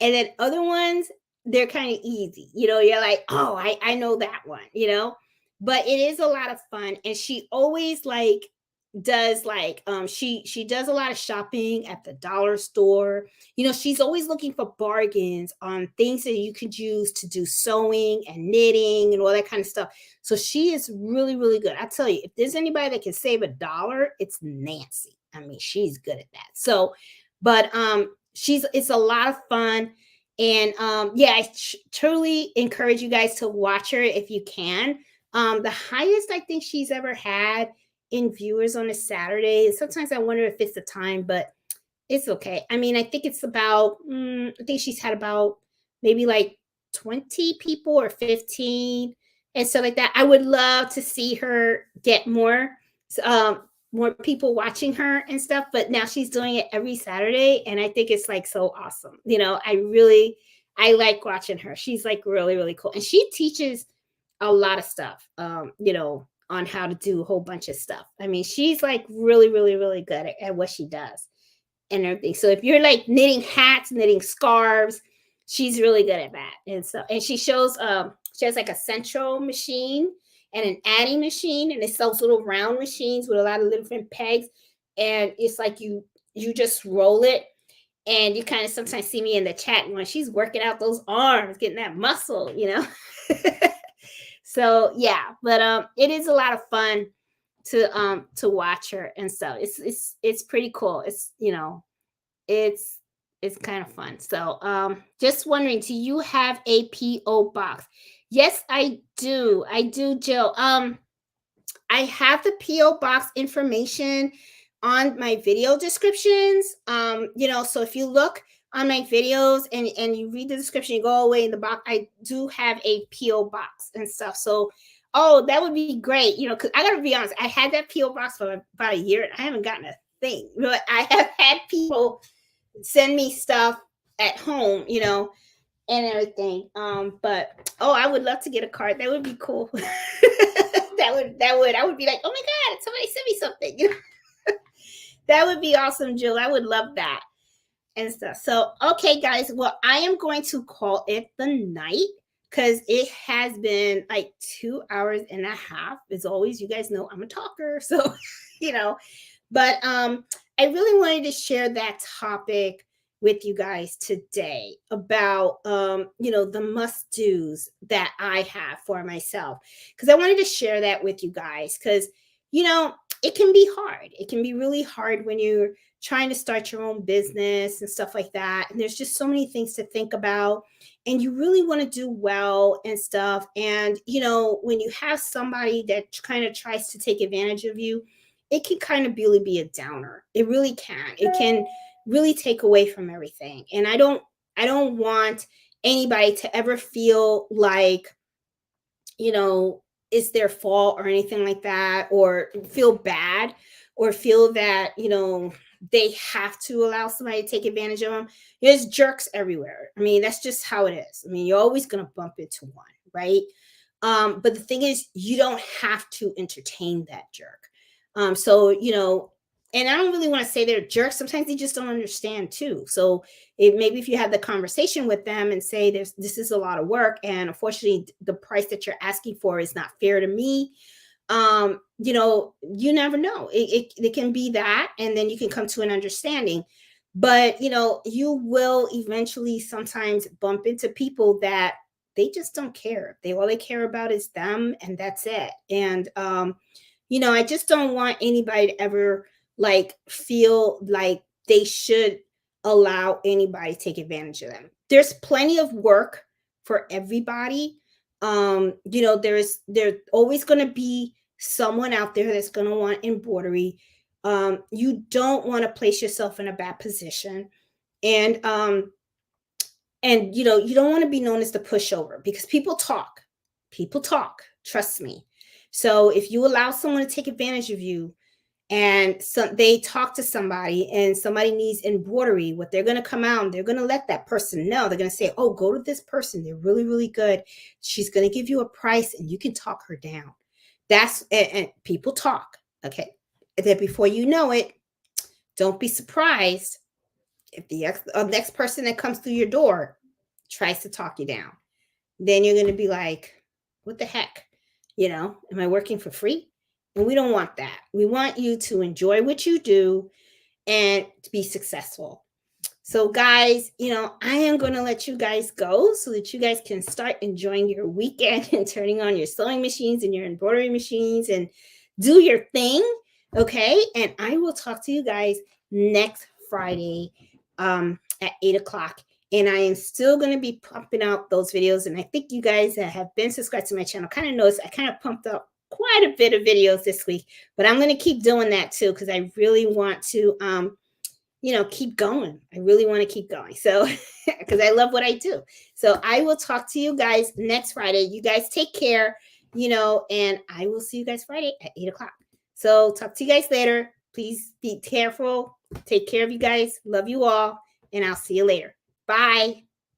And then other ones, they're kind of easy. You're like, oh, I know that one. But it is a lot of fun. And she always does she does a lot of shopping at the dollar store. She's always looking for bargains on things that you could use to do sewing and knitting and all that kind of stuff. So she is really, really good. I tell you, if there's anybody that can save $1, it's Nancy. I mean, she's good at that. So, but it's a lot of fun. And yeah, I truly encourage you guys to watch her if you can. The highest I think she's ever had in viewers on a Saturday. Sometimes I wonder if it's the time, but it's okay. I mean, I think it's about, I think she's had about maybe like 20 people or 15 and stuff like that. I would love to see her get more people watching her and stuff, but now she's doing it every Saturday. And I think it's like so awesome. I like watching her. She's like really, really cool. And she teaches a lot of stuff, on how to do a whole bunch of stuff. I mean, she's like really, really, really good at what she does and everything. So if you're like knitting hats, knitting scarves, she's really good at that. And she shows, she has like a central machine and an adding machine, and it's those little round machines with a lot of different pegs. And it's like you just roll it. And you kind of sometimes see me in the chat when she's working out those arms, getting that muscle. So yeah, but it is a lot of fun to watch her and stuff. It's pretty cool. It's kind of fun. So just wondering, do you have a PO box? Yes, I do. I do, Jill. I have the PO box information on my video descriptions. So if you look on my videos and you read the description, you go away in the box, I do have a PO box and stuff. So, oh, that would be great. Because I gotta be honest, I had that PO box for about a year and I haven't gotten a thing. But I have had people send me stuff at home, and everything. But I would love to get a card. That would be cool. I would be like, oh my God, somebody sent me something. That would be awesome, Jill. I would love that and stuff. So, okay, guys. Well, I am going to call it the night because it has been like 2.5 hours. As always, you guys know I'm a talker. So, but I really wanted to share that topic with you guys today about, the must-dos that I have for myself. Because I wanted to share that with you guys because, it can be hard. It can be really hard when you're trying to start your own business and stuff like that. And there's just so many things to think about. And you really want to do well and stuff. And, when you have somebody that kind of tries to take advantage of you, it can kind of really be a downer. It really can. It can really take away from everything. And I don't want anybody to ever feel like, it's their fault or anything like that, or feel bad or feel that, they have to allow somebody to take advantage of them. There's jerks everywhere. I mean, that's just how it is. I mean, you're always going to bump into one, right? But the thing is, you don't have to entertain that jerk. And I don't really want to say they're jerks. Sometimes they just don't understand too. So maybe if you have the conversation with them and say, this is a lot of work, and unfortunately the price that you're asking for is not fair to me. you never know. It can be that, and then you can come to an understanding. But you will eventually sometimes bump into people that they just don't care. All they care about is them, and that's it. And I just don't want anybody to ever like feel like they should allow anybody to take advantage of them. There's plenty of work for everybody. There's always going to be someone out there that's going to want embroidery. You don't want to place yourself in a bad position. And you don't want to be known as the pushover, because people talk, trust me. So if you allow someone to take advantage of you, and so they talk to somebody and somebody needs embroidery, what they're going to come out and they're going to let that person know. They're going to say, oh, go to this person, they're really, really good, she's going to give you a price and you can talk her down. And people talk. Okay. And then before you know it, don't be surprised if the next person that comes through your door tries to talk you down. Then you're going to be like, what the heck? Am I working for free? And we don't want that. We want you to enjoy what you do and to be successful. So guys, I am going to let you guys go so that you guys can start enjoying your weekend and turning on your sewing machines and your embroidery machines and do your thing. Okay. And I will talk to you guys next Friday at 8 o'clock. And I am still going to be pumping out those videos. And I think you guys that have been subscribed to my channel kind of noticed I kind of pumped up quite a bit of videos this week. But I'm going to keep doing that too, because I really want to, keep going. I really want to keep going. So, because I love what I do. So I will talk to you guys next Friday. You guys take care, and I will see you guys Friday at 8 o'clock. So talk to you guys later. Please be careful. Take care of you guys. Love you all. And I'll see you later. Bye.